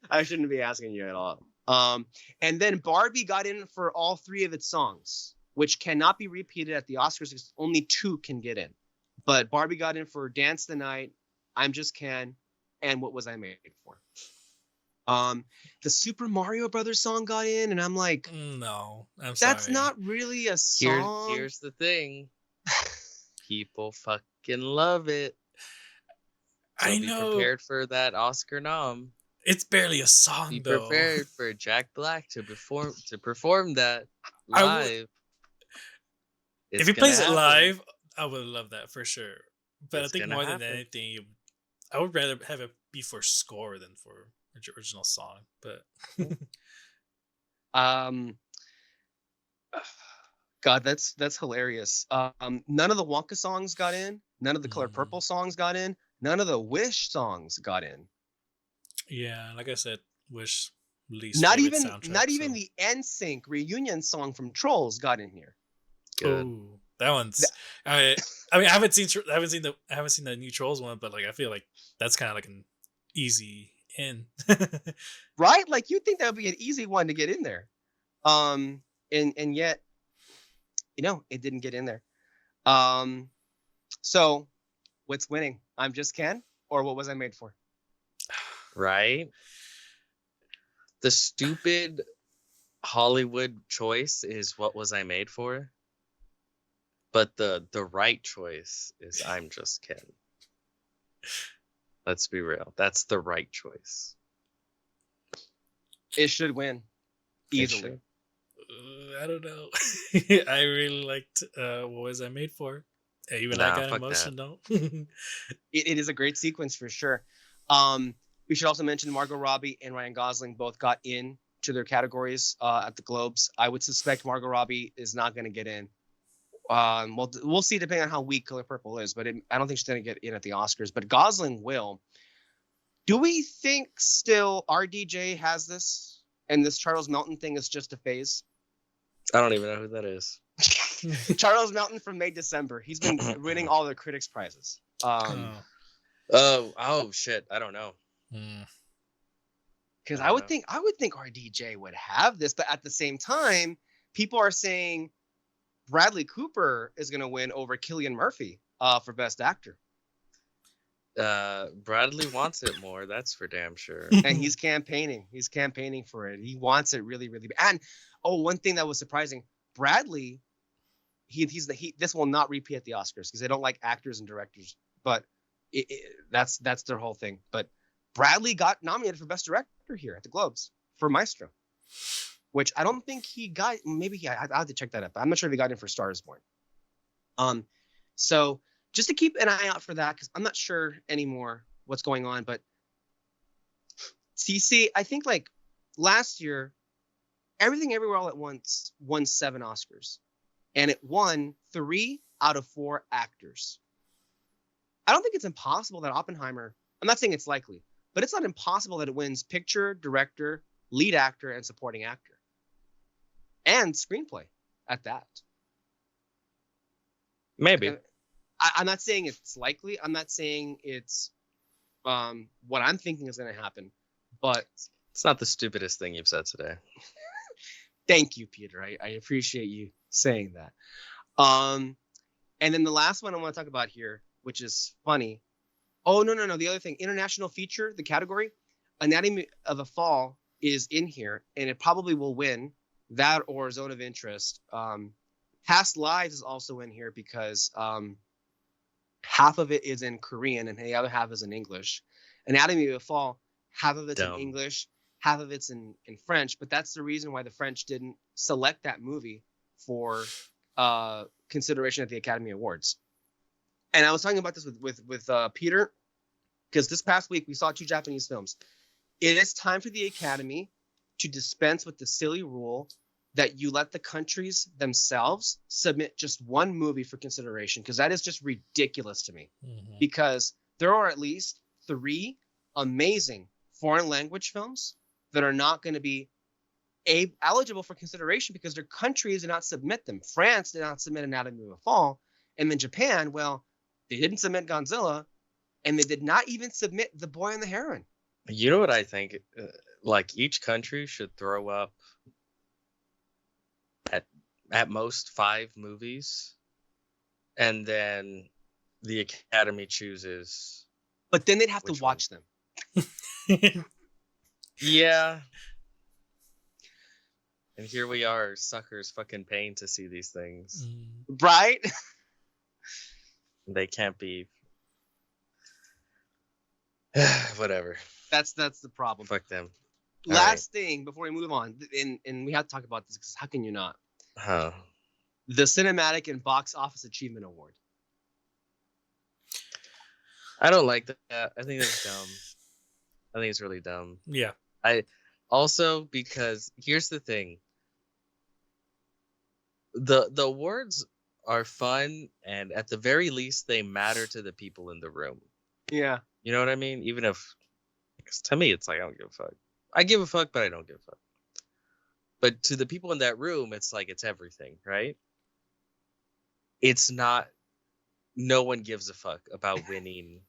I shouldn't be asking you at all. And then Barbie got in for all 3 of its songs, which cannot be repeated at the Oscars because only 2 can get in. But Barbie got in for Dance the Night, I'm Just Ken, and What Was I Made For? The Super Mario Brothers song got in, and I'm like, no, I'm that's sorry. not really a song. Here's the thing. People fucking love it. So I be know. prepared for that Oscar nom. It's barely a song, Be though. prepared for Jack Black to perform that live. If he plays it live, I would love that for sure. But It's I think gonna more happen. than anything, I would rather have it be for score than for original song. But God, that's hilarious. None of the Wonka songs got in. None of the Color Purple songs got in. None of the Wish songs got in. Yeah, like I said, Wish least not favorite even soundtrack, the NSYNC reunion song from Trolls got in here. Good. Oh, that one's. I mean, I haven't seen the new Trolls one, but like I feel like that's kind of like an easy in. Right? Like you'd think that would be an easy one to get in there. And yet, it didn't get in there. So what's winning? I'm Just Ken, or What Was I Made For? Right? The stupid Hollywood choice is What Was I Made For? But the right choice is I'm Just Ken. Let's be real. That's the right choice. It should win easily. I don't know. I really liked What Was I Made For? Even I got emotional. It is a great sequence for sure. We should also mention Margot Robbie and Ryan Gosling both got in to their categories at the Globes. I would suspect Margot Robbie is not going to get in. We'll see depending on how weak Color Purple is, but I don't think she's going to get in at the Oscars. But Gosling will. Do we think still RDJ has this, and this Charles Melton thing is just a phase? I don't even know who that is. Charles Melton from May December. He's been winning all the critics prizes. Oh shit! I don't know. Because I would think RDJ would have this, but at the same time, people are saying Bradley Cooper is going to win over Cillian Murphy for Best Actor. Bradley wants it more. That's for damn sure. And he's campaigning. He's campaigning for it. He wants it really, really bad. And one thing that was surprising, Bradley, this will not repeat at the Oscars because they don't like actors and directors. But that's their whole thing. But Bradley got nominated for Best Director here at the Globes for Maestro, which I don't think he got. Maybe I have to check that up. I'm not sure if he got in for Star is Born. So just to keep an eye out for that, because I'm not sure anymore what's going on. But CC, I think like last year, Everything Everywhere All at Once won 7 Oscars, and it won 3 out of 4 actors. I don't think it's impossible that Oppenheimer, I'm not saying it's likely, but it's not impossible that it wins picture, director, lead actor, and supporting actor. And screenplay at that. Maybe. I'm not saying it's likely. I'm not saying it's what I'm thinking is going to happen. But it's not the stupidest thing you've said today. Thank you, Peter. I appreciate you saying that. And then the last one I want to talk about here, which is funny. Oh, no. The other thing, international feature, the category, Anatomy of a Fall is in here, and it probably will win that or Zone of Interest. Past Lives is also in here because half of it is in Korean and the other half is in English. Anatomy of a Fall, half of it's in English, half of it's in French, but that's the reason why the French didn't select that movie for consideration at the Academy Awards. And I was talking about this with Peter, because this past week we saw 2 Japanese films. It is time for the Academy to dispense with the silly rule that you let the countries themselves submit just one movie for consideration, because that is just ridiculous to me. Mm-hmm. Because there are at least 3 amazing foreign language films that are not going to be eligible for consideration because their countries did not submit them. France did not submit Anatomy of a Fall. And then Japan, well, they didn't submit Godzilla, and they did not even submit The Boy and the Heron. You know what I think? Like, each country should throw up at most 5 movies, and then the Academy chooses. But then they'd have to watch them. Yeah. And here we are, suckers fucking paying to see these things. Right? They can't be. Whatever. That's the problem. Fuck them. Last thing before we move on, and we have to talk about this because how can you not? Huh. The Cinematic and Box Office Achievement Award. I don't like that. I think that's dumb. I think it's really dumb. Yeah. I also, because here's the thing. The awards are fun, and at the very least they matter to the people in the room. Yeah. You know what I mean? Even if, because to me it's like I don't give a fuck. I give a fuck, but I don't give a fuck. But to the people in that room, it's like it's everything, right? It's not. No one gives a fuck about winning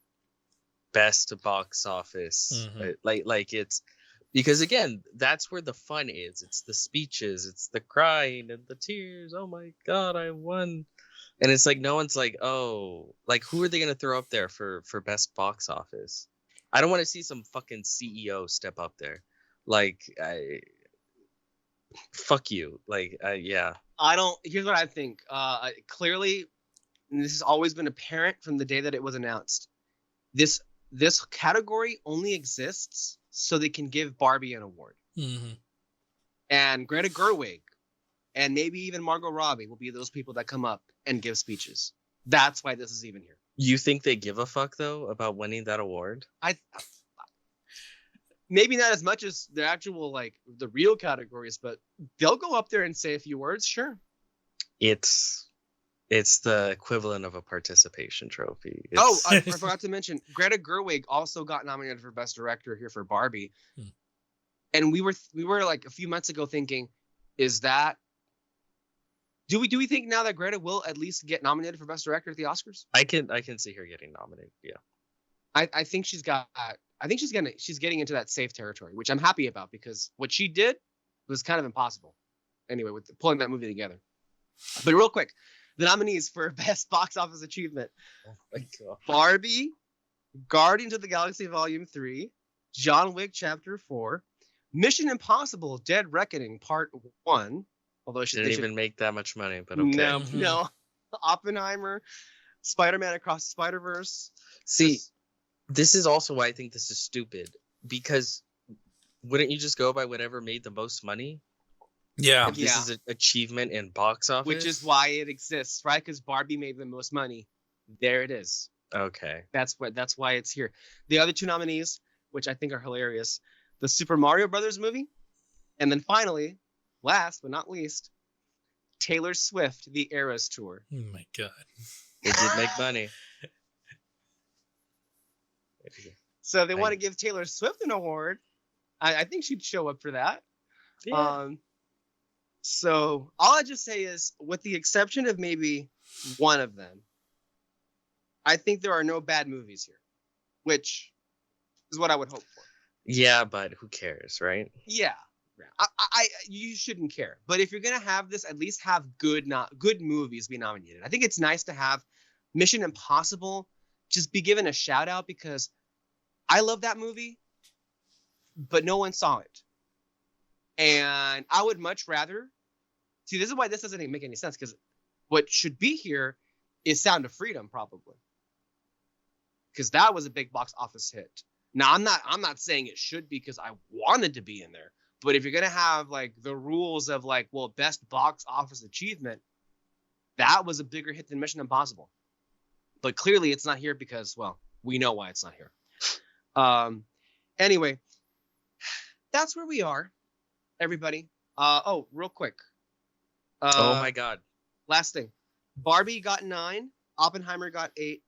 best box office. Mm-hmm. Like it's because again, that's where the fun is. It's the speeches, it's the crying and the tears. Oh my god, I won! And it's like no one's like, oh, like who are they gonna throw up there for best box office? I don't want to see some fucking CEO step up there. Like fuck you. Like yeah. I don't. Here's what I think. Clearly, and this has always been apparent from the day that it was announced. This category only exists so they can give Barbie an award. Mm-hmm. And Greta Gerwig and maybe even Margot Robbie will be those people that come up and give speeches. That's why this is even here. You think they give a fuck though about winning that award? Maybe not as much as the actual like the real categories, but they'll go up there and say a few words. Sure. It's the equivalent of a participation trophy. I forgot to mention Greta Gerwig also got nominated for Best Director here for Barbie. And we were like a few months ago thinking, is that do we think now that Greta will at least get nominated for Best Director at the Oscars? I can see her getting nominated. Yeah. I think she's getting into that safe territory, which I'm happy about because what she did was kind of impossible. Anyway, with pulling that movie together. But real quick, the nominees for Best Box Office Achievement: oh my God. Barbie, Guardians of the Galaxy Volume 3, John Wick Chapter 4, Mission Impossible: Dead Reckoning Part 1, Although Didn't they should even make that much money, but okay. no, Mhm. no. Oppenheimer, Spider-Man Across the Spider-Verse. See, Just- this is also why I think this is stupid. Because wouldn't you just go by whatever made the most money? Yeah. If this is an achievement in box office? which is why it exists, right? Because Barbie made the most money. There it is. Okay. That's why it's here. The other two nominees, which I think are hilarious, the Super Mario Brothers movie, and then finally, last but not least, Taylor Swift, the Eras Tour. Oh my god. It did make money. So if they I- want to give Taylor Swift an award, I think she'd show up for that. Yeah. So all I just say is, with the exception of maybe one of them, I think there are no bad movies here, which is what I would hope for. Yeah, but who cares, right? Yeah, you shouldn't care. But if you're gonna have this, at least have good movies be nominated. I think it's nice to have Mission Impossible just be given a shout out, because I love that movie, but no one saw it. And I would much rather see. This is why this doesn't even make any sense, because what should be here is Sound of Freedom, probably, because that was a big box office hit. Now I'm not saying it should be, because I wanted to be in there. But if you're gonna have like the rules of like, well, best box office achievement, that was a bigger hit than Mission Impossible. But clearly it's not here because, well, we know why it's not here. Anyway, that's where we are, everybody. Oh, real quick. Oh my god. Last thing. Barbie got 9, Oppenheimer got 8,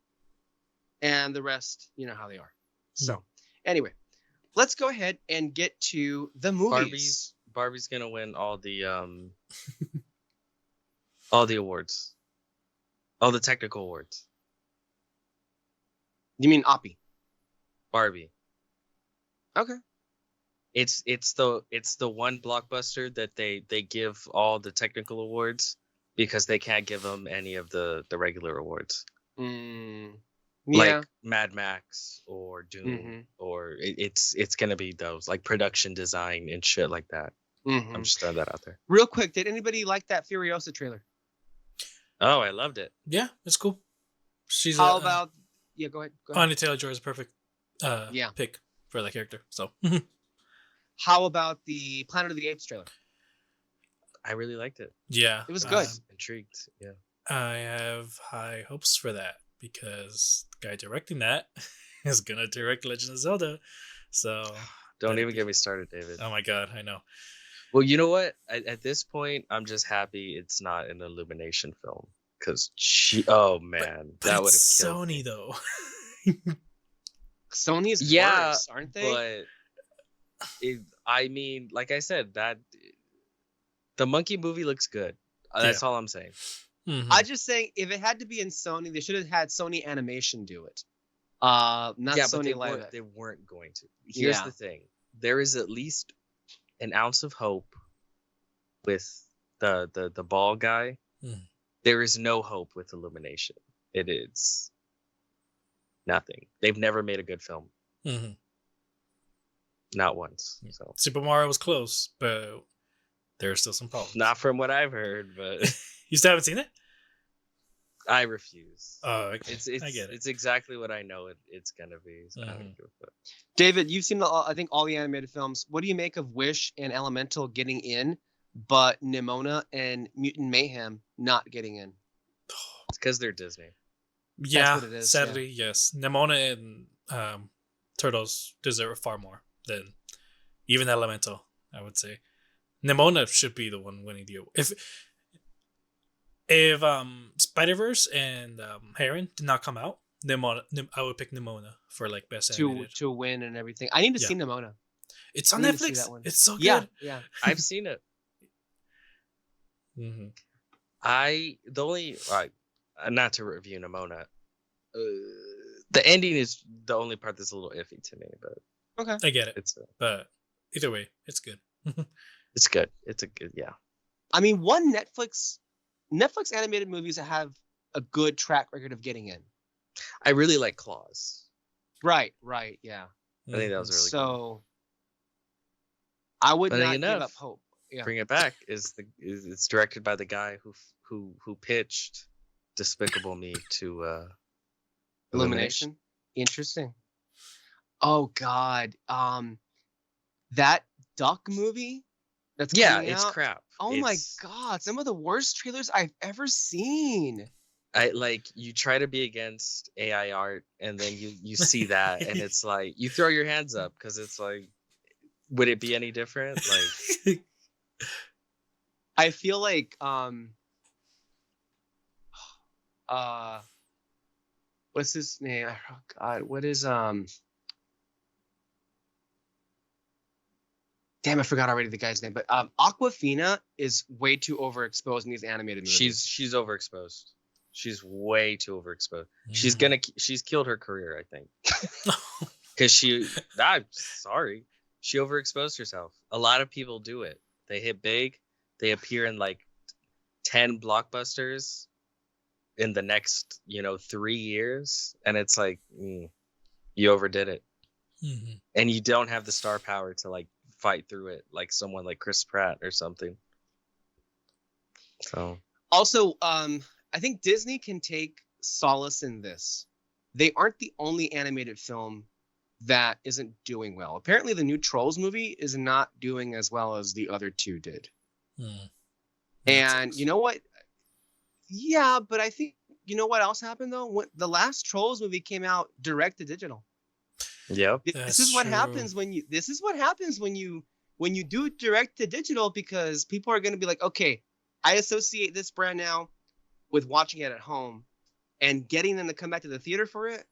and the rest, you know how they are. So, anyway, let's go ahead and get to the movies. Barbie's gonna win all the awards. All the technical awards. You mean Oppie? Barbie. Okay. It's the one blockbuster that they give all the technical awards, because they can't give them any of the regular awards. Yeah. Like Mad Max or Doom, Mhm. or it's gonna be those, like production design and shit like that. Mhm. I'm just throwing that out there. Real quick, did anybody like that Furiosa trailer? Oh, I loved it. Yeah, it's cool. She's How about? Yeah, go ahead. Anya Taylor-Joy is a perfect Yeah. pick for that character. So How about the Planet of the Apes trailer? I really liked it. yeah, It was good. Intrigued. Yeah. I have high hopes for that, because the guy directing that is gonna direct Legend of Zelda. So Don't even get me started, David. oh my god, I know. Well, you know what? At this point, I'm just happy it's not an Illumination film, because oh man, But that would have it's killed Sony me. though. Sony's Yeah, worse, aren't they? But I mean, like I said, that the monkey movie looks good. That's all I'm saying. Mhm. I'm just saying, if it had to be in Sony, they should have had Sony Animation do it. Not Yeah, but Sony Live. they weren't going to. Here's Yeah. the thing: there is at least an ounce of hope with the ball guy. Mm. There is no hope with Illumination. It is nothing. They've never made a good film, Mhm. not once. So Super Mario was close, but there's still some problems. not from what I've heard, but You still haven't seen it? I refuse. Oh, okay. It's I get it. it's exactly what I know it's gonna be. So I don't Mhm. give a fuck. David, you've seen I think all the animated films. What do you make of Wish and Elemental getting in, but Nimona and Mutant Mayhem not getting in? It's because they're Disney. Yeah, what it is, sadly, yes. Nemona and Turtles deserve far more than even Elemental, I would say. Nemona should be the one winning the award. If Spider-Verse and Heron did not come out, I would pick Nimona for like best animated. to win and everything. I need to Yeah. see Nimona. It's on I need to see Netflix. that one. It's so Yeah, good. yeah. I've seen it. Mm-hmm. Not to review Nimona. The ending is the only part that's a little iffy to me, but Okay. I get it, it's but either way, it's good. it's good. It's a good, yeah. I mean, Netflix animated movies that have a good track record of getting in. I really like Claws. Right, yeah. I think that was really good. So I would But not enough. give up hope. Yeah. Bring It Back it's directed by the guy who pitched Despicable Me to Illumination. Interesting. Oh God. That duck movie that's Yeah, coming it's out. crap. Oh my God! Some of the worst trailers I've ever seen. You try to be against AI art, and then you see that, and it's like you throw your hands up because it's like, would it be any different? Like, I feel like what's his name? Oh God, what is Damn, I forgot already the guy's name. But Aquafina is way too overexposed in these animated movies. she's overexposed. She's way too overexposed. She's killed her career, I think, because I'm sorry, she overexposed herself. A lot of people do it. They hit big. They appear in like 10 blockbusters in the next 3 years, and it's like you overdid it. Mm-hmm. And you don't have the star power to like fight through it like someone like Chris Pratt or something. So also, I think Disney can take solace in this. They aren't the only animated film that isn't doing well. Apparently, the new Trolls movie is not doing as well as the other two did. And you know what? Yeah, but I think you know what else happened though? When the last Trolls movie came out direct to digital. yep. This is what happens when you do direct to digital, because people are going to be like, okay, I associate this brand now with watching it at home, and getting them to come back to the theater for it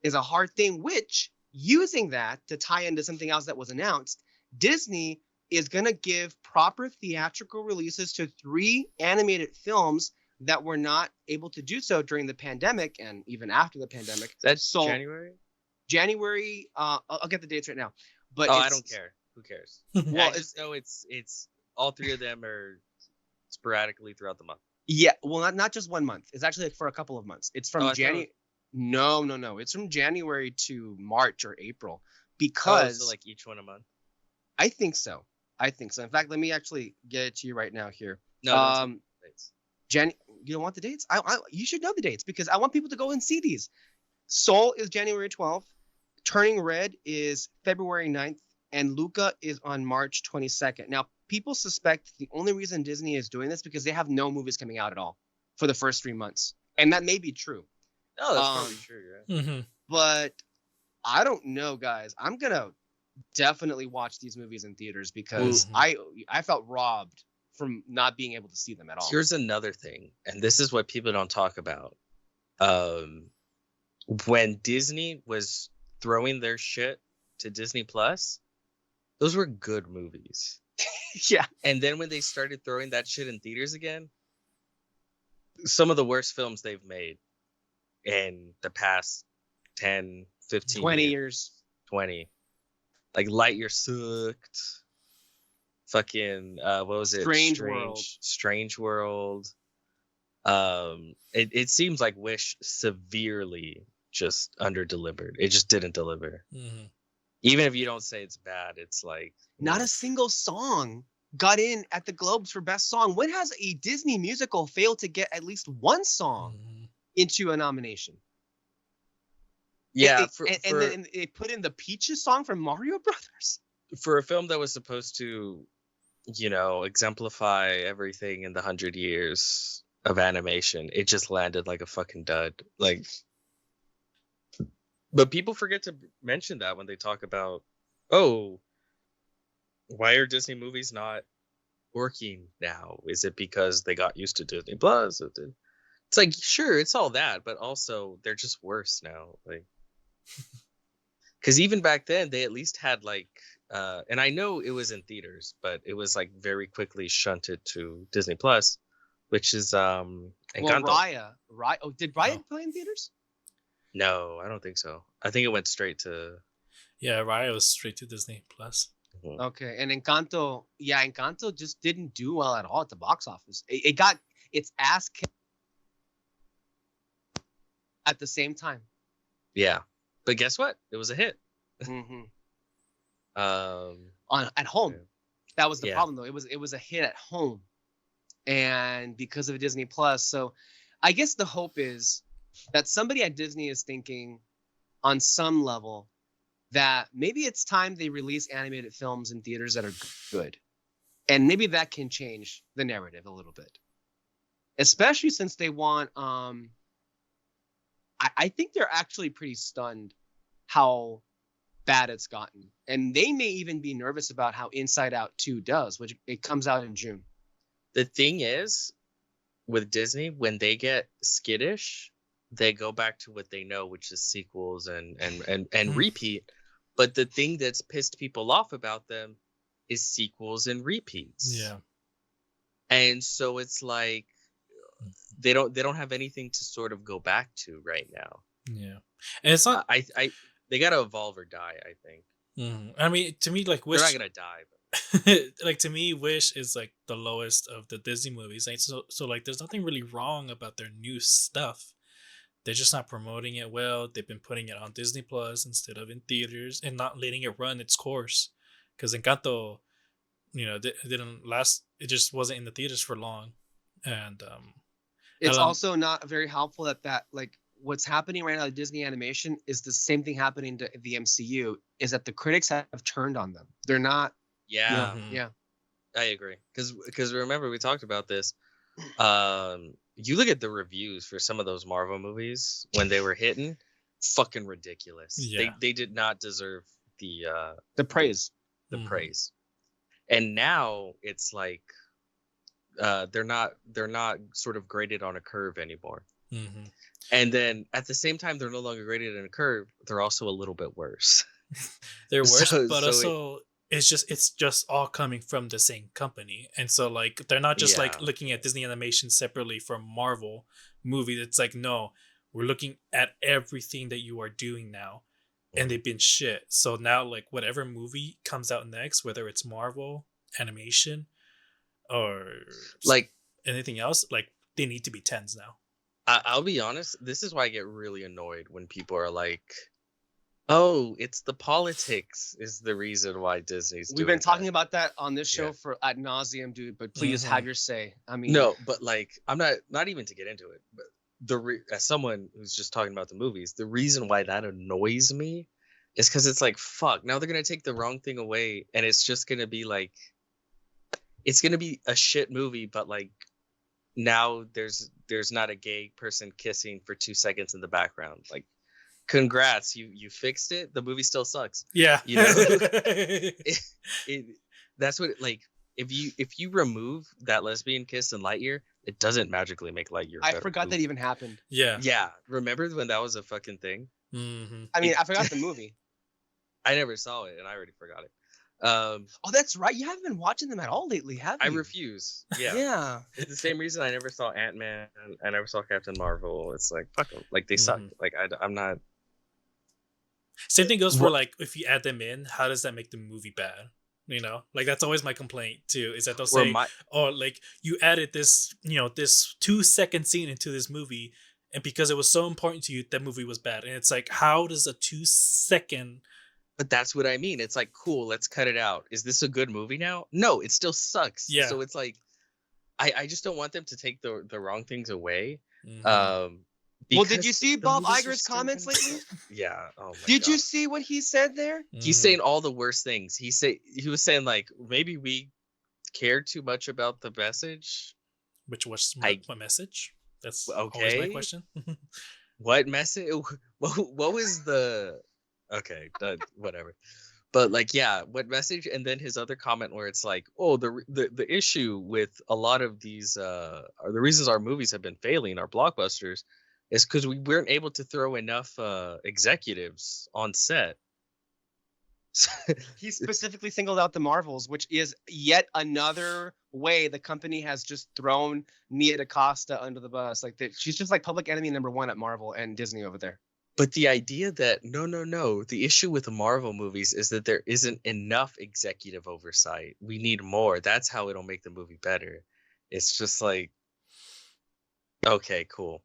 is a hard thing, which using that to tie into something else that was announced, Disney is going to give proper theatrical releases to 3 animated films that were not able to do so during the pandemic and even after the pandemic. That's January. I'll get the dates right now. But I don't care. Who cares? Well, I just know it's all 3 of them are sporadically throughout the month. Yeah, well, not just 1 month. It's actually like for a couple of months. It's from January. No. It's from January to March or April, because so like each one a month. I think so. In fact, let me actually get it to you right now here. No, dates. You don't want the dates? You should know the dates, because I want people to go and see these. Soul is January 12th. Turning Red is February 9th. And Luca is on March 22nd. Now, people suspect the only reason Disney is doing this because they have no movies coming out at all for the first 3 months. And that may be true. Oh, that's probably true, yeah. Mm-hmm. But I don't know, guys. I'm going to definitely watch these movies in theaters, because I felt robbed from not being able to see them at all. Here's another thing, and this is what people don't talk about. When Disney was throwing their shit to Disney Plus, those were good movies. Yeah. And then when they started throwing that shit in theaters again, some of the worst films they've made in the past 10, 15 20 years. 20. Like Lightyear sucked. Fucking what was it? Strange World. It seems like Wish severely just under-delivered. It just didn't deliver. Mm-hmm. Even if you don't say it's bad, it's like not a single song got in at the Globes for Best Song. When has a Disney musical failed to get at least one song into a nomination? Yeah, and then they put in the Peaches song from Mario Brothers. For a film that was supposed to, exemplify everything in the 100 years of animation, it just landed like a fucking dud. Like, but people forget to mention that when they talk about, why are Disney movies not working now? Is it because they got used to Disney Plus? It's like, sure, it's all that, but also they're just worse now. Like, because even back then they at least had like, and I know it was in theaters, but it was like very quickly shunted to Disney Plus, which is Encanto. Raya. Did Raya play in theaters? No, I don't think so. I think it went straight to. Yeah, Raya was straight to Disney Plus. Mm-hmm. Okay, and Encanto just didn't do well at all at the box office. It got its ass kicked at the same time. Yeah, but guess what? It was a hit. Mm-hmm. At At home. That was the Yeah. problem, though. It was a hit at home, and because of Disney Plus. So I guess the hope is that somebody at Disney is thinking on some level that maybe it's time they release animated films in theaters that are good. And maybe that can change the narrative a little bit. Especially since they want I think they're actually pretty stunned how bad it's gotten. And they may even be nervous about how Inside Out 2 does, which it comes out in June. The thing is, with Disney, when they get skittish, they go back to what they know, which is sequels and repeat. But the thing that's pissed people off about them is sequels and repeats. Yeah. And so it's like they don't have anything to sort of go back to right now. Yeah. And it's not they gotta evolve or die, I think. I mean, to me, like Wish, they're not gonna die, but like to me, Wish is like the lowest of the Disney movies. Like, so like there's nothing really wrong about their new stuff. They're just not promoting it well. They've been putting it on Disney Plus instead of in theaters and not letting it run its course. Because Encanto, didn't last. It just wasn't in the theaters for long, and it's also not very helpful that like what's happening right now at Disney Animation is the same thing happening to the MCU. Is that the critics have turned on them? They're not. Yeah. I agree. Because remember we talked about this. You look at the reviews for some of those Marvel movies when they were hitting, fucking ridiculous. Yeah. They did not deserve the praise. The praise. And now it's like they're not sort of graded on a curve anymore. And then at the same time they're no longer graded on a curve, they're also a little bit worse. They're worse, but also it's just all coming from the same company, and so like they're not just like looking at Disney Animation separately from Marvel movies. It's like, no, we're looking at everything that you are doing now, and they've been shit. So now like whatever movie comes out next, whether it's Marvel animation or like anything else, like they need to be 10s now. I'll be honest, this is why I get really annoyed when people are like, oh, it's the politics is the reason why Disney's doing We've been talking that. about that on this show for ad nauseum, dude, but please have your say. I mean, no, but like, I'm not even to get into it, but as someone who's just talking about the movies, the reason why that annoys me is because it's like, fuck, now they're going to take the wrong thing away and it's just going to be like, it's going to be a shit movie, but like, now there's not a gay person kissing for 2 seconds in the background. Like, congrats, you fixed it. The movie still sucks. Yeah, that's what like if you remove that lesbian kiss in Lightyear, it doesn't magically make Lightyear. I forgot that even happened. Yeah. Remember when that was a fucking thing? I mean, I forgot the movie. I never saw it, and I already forgot it. Oh, that's right. You haven't been watching them at all lately, have you? I refuse. Yeah. It's the same reason I never saw Ant-Man. I never saw Captain Marvel. It's like, fuck them. Like, they suck. Like, I'm not. Same thing goes for like if you add them in, how does that make the movie bad? Like that's always my complaint too. Is that they'll say, "Oh, like you added this, this 2-second scene into this movie, and because it was so important to you, that movie was bad." And it's like, how does a 2-second? But that's what I mean. It's like, cool, let's cut it out. Is this a good movie now? No, it still sucks. Yeah. So it's like, I just don't want them to take the wrong things away. Well, did you see Bob Iger's comments lately? Yeah. Oh my Did God. you see what he said there? He's saying all the worst things. He was saying like maybe we cared too much about the message. Which was what message? That's okay. Always my question. What message? What was the? Okay, whatever. But like, yeah, what message? And then his other comment where it's like, oh, the issue with a lot of these are the reasons our movies have been failing, our blockbusters, is because we weren't able to throw enough executives on set. He specifically singled out the Marvels, which is yet another way the company has just thrown Nia DaCosta under the bus. Like she's just like public enemy #1 at Marvel and Disney over there. But the idea that no, the issue with the Marvel movies is that there isn't enough executive oversight. We need more. That's how it'll make the movie better. It's just like, okay, cool.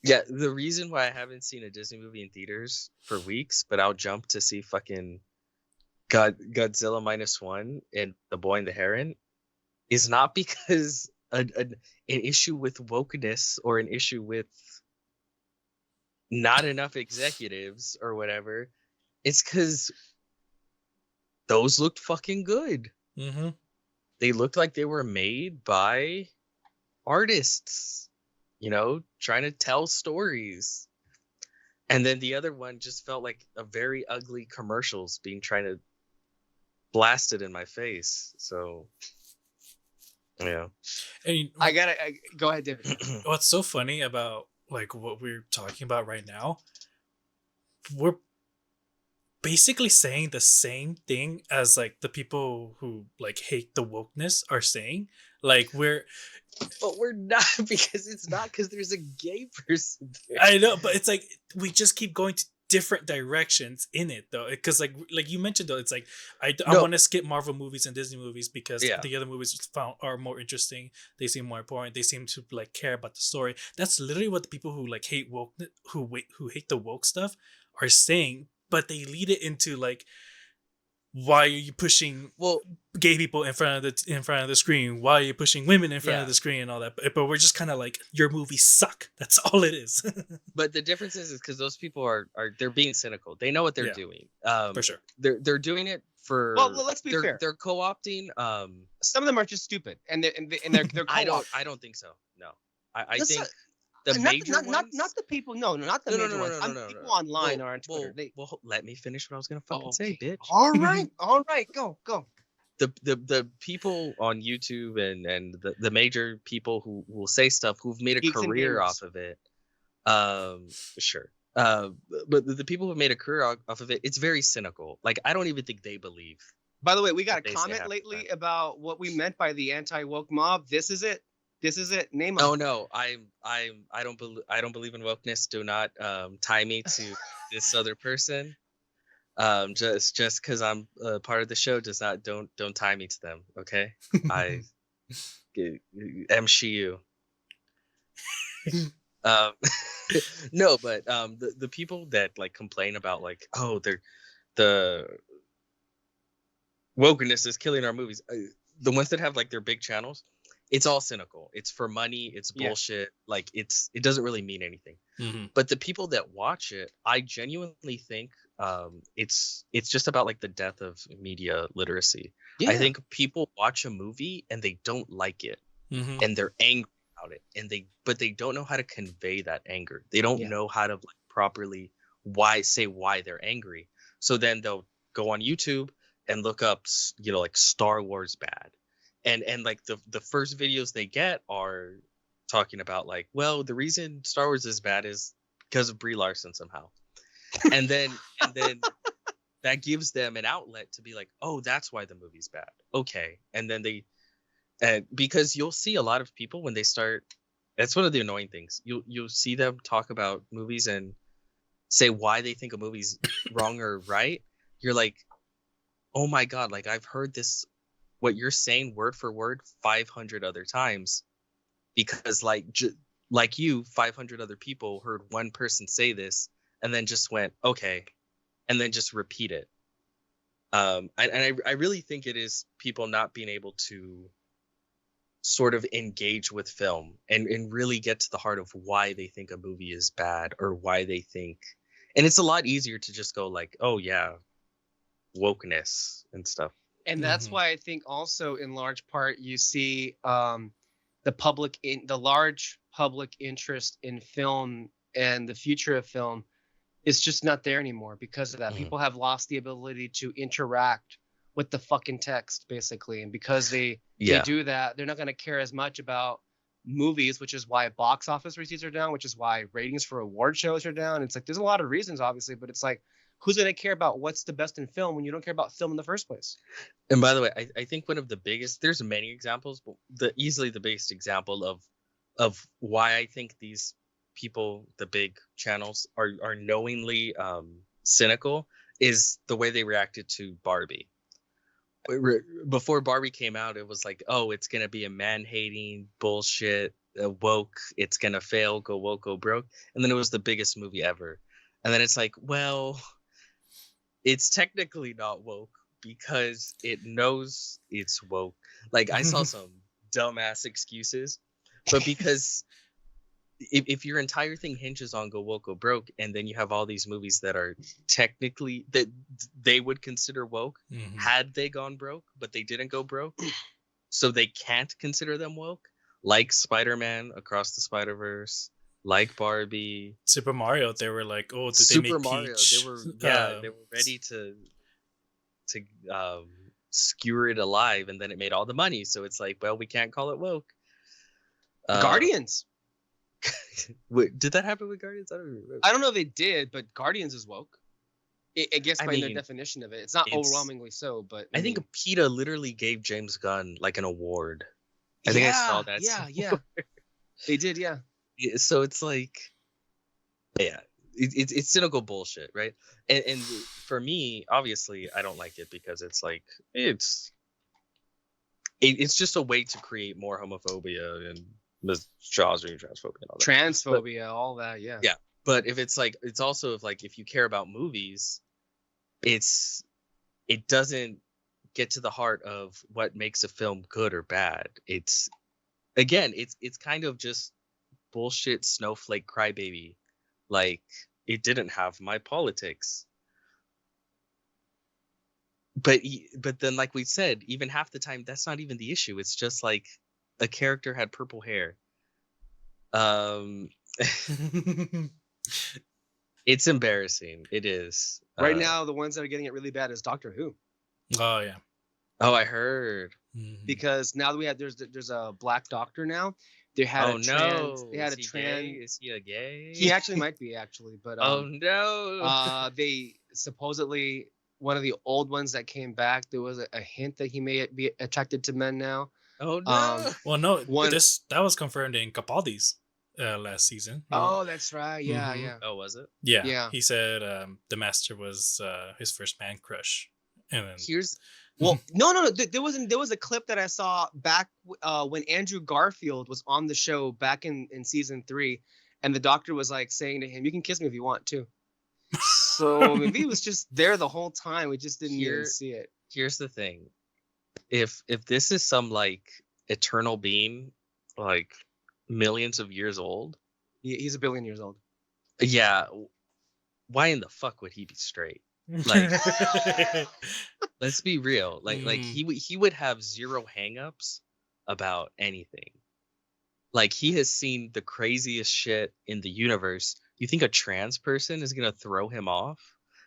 Yeah, the reason why I haven't seen a Disney movie in theaters for weeks, but I'll jump to see fucking Godzilla Minus One and The Boy and the Heron is not because an issue with wokeness or an issue with not enough executives or whatever. It's because those looked fucking good. Mm-hmm. They looked like they were made by artists, trying to tell stories. And then the other one just felt like a very ugly commercials being trying to blast it in my face. So, yeah. And go ahead, David. what's so funny about like what we're talking about right now, we're basically saying the same thing as like the people who like hate the wokeness are saying. Like But we're not, because it's not because there's a gay person there. I know, but it's like we just keep going to different directions in it though, because like you mentioned though, it's like I want to skip Marvel movies and Disney movies because the other movies are more interesting. They seem more important. They seem to like care about the story. That's literally what the people who like hate woke who hate the woke stuff are saying, but they lead it into like, why are you pushing gay people in front of the screen? Why are you pushing women in front of the screen and all that? But we're just kind of like, your movies suck. That's all it is. But the difference is because those people are they're being cynical. They know what they're doing. For sure. They're doing it for. Well, let's be fair. They're co-opting. Some of them are just stupid, and they're co-op. I don't think so. No, I Listen, think. The major ones? Not the people. No, not the major ones. People online are on Twitter. Well, let me finish what I was gonna fucking say, bitch. All right, go. The people on YouTube and the major people who will say stuff, who've made a Geeks career off of it, sure. But the people who've made a career off of it, it's very cynical. Like, I don't even think they believe. By the way, we got a comment lately about what we meant by the anti-woke mob. This is it. Name them. Oh no, I don't believe in wokeness. Do not tie me to this other person. Just because I'm part of the show does not don't tie me to them. Okay, I MCU. No, but the people that like complain about like, oh, the wokeness is killing our movies. The ones that have like their big channels, it's all cynical. It's for money. It's bullshit. Like it doesn't really mean anything. Mm-hmm. But the people that watch it, I genuinely think it's just about like the death of media literacy. I think people watch a movie and they don't like it, and they're angry about it, and they don't know how to convey that anger. They don't know how to like properly why they're angry. So then they'll go on YouTube and look up, like Star Wars bad. And like the first videos they get are talking about like, well, the reason Star Wars is bad is because of Brie Larson somehow. And then that gives them an outlet to be like, oh, that's why the movie's bad. Okay. And then because you'll see a lot of people when they start, that's one of the annoying things. You'll see them talk about movies and say why they think a movie's wrong or right. You're like, oh my God, like I've heard this, what you're saying word for word 500 other times, because like 500 other people heard one person say this and then just went okay, and then just repeat it. And I really think it is people not being able to sort of engage with film and really get to the heart of why they think a movie is bad, or why they think, and it's a lot easier to just go like, oh yeah, wokeness and stuff. And that's why I think also in large part you see the large public interest in film and the future of film is just not there anymore because of that. People have lost the ability to interact with the fucking text, basically. And because they do that, they're not going to care as much about movies, which is why box office receipts are down, which is why ratings for award shows are down. It's like, there's a lot of reasons, obviously, but it's like, who's going to care about what's the best in film when you don't care about film in the first place? And by the way, I think one of the biggest, there's many examples, but easily the biggest example of why I think these people, the big channels, are knowingly cynical is the way they reacted to Barbie. Before Barbie came out, it was like, oh, it's going to be a man-hating bullshit, woke, it's going to fail, go woke, go broke. And then it was the biggest movie ever. And then it's like, well, it's technically not woke, because it knows it's woke. Like, I saw some dumbass excuses, but because if your entire thing hinges on go woke, go broke, and then you have all these movies that are technically that they would consider woke had they gone broke, but they didn't go broke, so they can't consider them woke, like Spider-Man Across the Spider-Verse, like Barbie, Super Mario. They were like, oh, did Super they make Mario. Peach? They were ready to skewer it alive, and then it made all the money. So it's like, well, we can't call it woke. Guardians. Wait, did that happen with Guardians? I don't remember. I don't know if they did, but Guardians is woke. I guess by their definition of it, it's not overwhelmingly so. But I think PETA literally gave James Gunn like an award. I think I saw that. Yeah. They did, yeah. So it's like, yeah, it's cynical bullshit, right? And for me, obviously, I don't like it because it's like it's just a way to create more homophobia and misogyny, transphobia, and all that. Transphobia, all that, yeah. Yeah, but if it's like, it's also if you care about movies, it doesn't get to the heart of what makes a film good or bad. It's kind of just bullshit snowflake crybaby. Like, it didn't have my politics. But then, like we said, even half the time, that's not even the issue. It's just like a character had purple hair. It's embarrassing. It is. Right now, the ones that are getting it really bad is Doctor Who. Oh, yeah. Oh, I heard. Because now that we have, there's a black doctor now. They had Is he a gay? He actually might be, but oh no. They supposedly, one of the old ones that came back, there was a hint that he may be attracted to men now. Oh no. Well, no, that was confirmed in Capaldi's last season. Oh, that's right. Yeah, yeah. Oh, was it? Yeah. He said the Master was his first man crush. And then no. There was a clip that I saw back when Andrew Garfield was on the show back in season 3, and the doctor was like saying to him, "You can kiss me if you want to." So maybe he was just there the whole time. We just didn't even see it. Here's the thing: if this is some like eternal being, like millions of years old, he's a billion years old. Yeah, why in the fuck would he be straight? Like, let's be real. Like he would have zero hangups about anything. Like, he has seen the craziest shit in the universe. You think a trans person is gonna throw him off?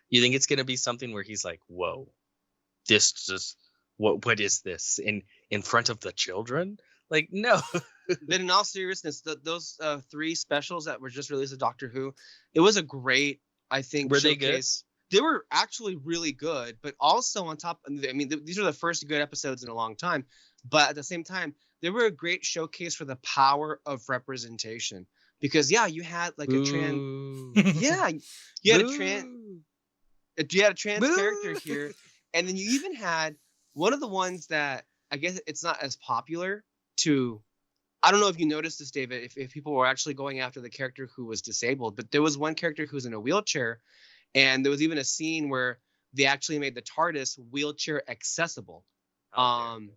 You think it's gonna be something where he's like, "Whoa, this just what is this in front of the children?" Like, no. But in all seriousness, those 3 specials that were just released of Doctor Who, it was a great, I think, were showcase. They good? They were actually really good, but also on top, I mean, these are the first good episodes in a long time, but at the same time, they were a great showcase for the power of representation. Because you had like a trans, you had a trans character here, and then you even had one of the ones that I guess it's not as popular to. I don't know if you noticed this, David, if people were actually going after the character who was disabled, but there was one character who's in a wheelchair. And there was even a scene where they actually made the TARDIS wheelchair accessible. And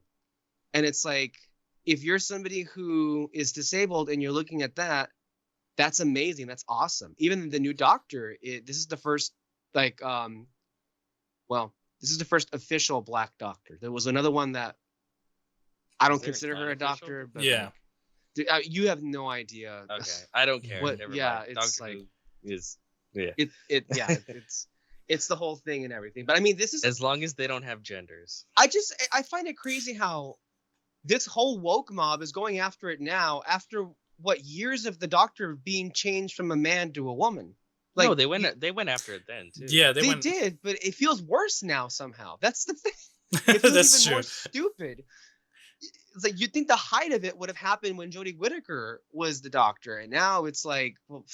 it's like, if you're somebody who is disabled and you're looking at that, that's amazing. That's awesome. Even the new Doctor, this is the first, this is the first official Black Doctor. There was another one that I don't consider her a doctor, but you have no idea. Okay, I don't care. It's Doctor like is. Yeah. It's the whole thing and everything. But I mean, this is, as long as they don't have genders. I find it crazy how this whole woke mob is going after it now, after what, years of the Doctor being changed from a man to a woman. Like, no, they went after it then too. Yeah, they did, but it feels worse now somehow. That's the thing. It feels That's even true. more stupid. It's like, you'd think the height of it would have happened when Jodie Whittaker was the Doctor, and now it's like, well,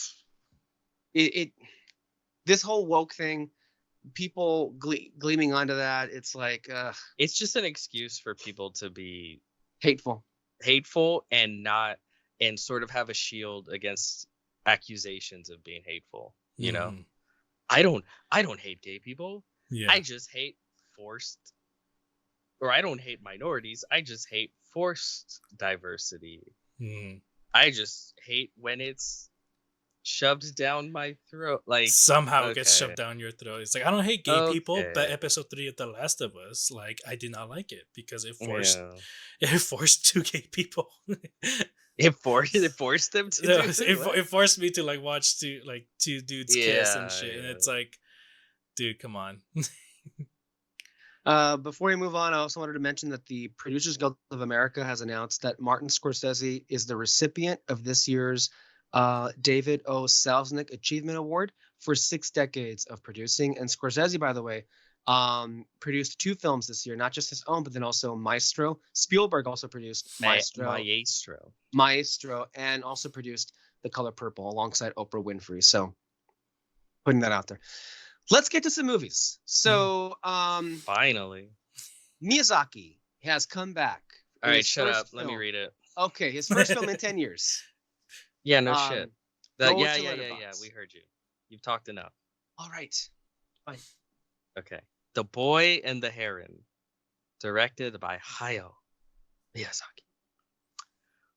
this whole woke thing, people gleaming onto that, it's like, it's just an excuse for people to be hateful and sort of have a shield against accusations of being hateful. You know, I don't hate gay people. Yeah. I just hate forced, or I don't hate minorities. I just hate forced diversity. I just hate when it's shoved down my throat. Like somehow it gets shoved down your throat. It's like, I don't hate gay people, but Okay. episode 3 of The Last of Us, like, I did not like it because it forced Yeah. it forced two gay people. It forced them to No, do it forced me to like watch two dudes kiss and shit, and Yeah. it's like, dude, come on. Before we move on, I also wanted to mention that the Producers Guild of America has announced that Martin Scorsese is the recipient of this year's David O. Selznick Achievement Award for 6 decades of producing. And Scorsese, by the way, produced 2 films this year, not just his own, but then also Maestro. Spielberg also produced Maestro, and also produced The Color Purple alongside Oprah Winfrey. So putting that out there. Let's get to some movies. So, finally, Miyazaki has come back. All right, shut up. Let me read it. Okay, his first film in 10 years. Yeah, no shit. Go Yeah. to Letterboxd. We heard you. You've talked enough. All right. Fine. Okay. The Boy and the Heron, directed by Hayao Miyazaki.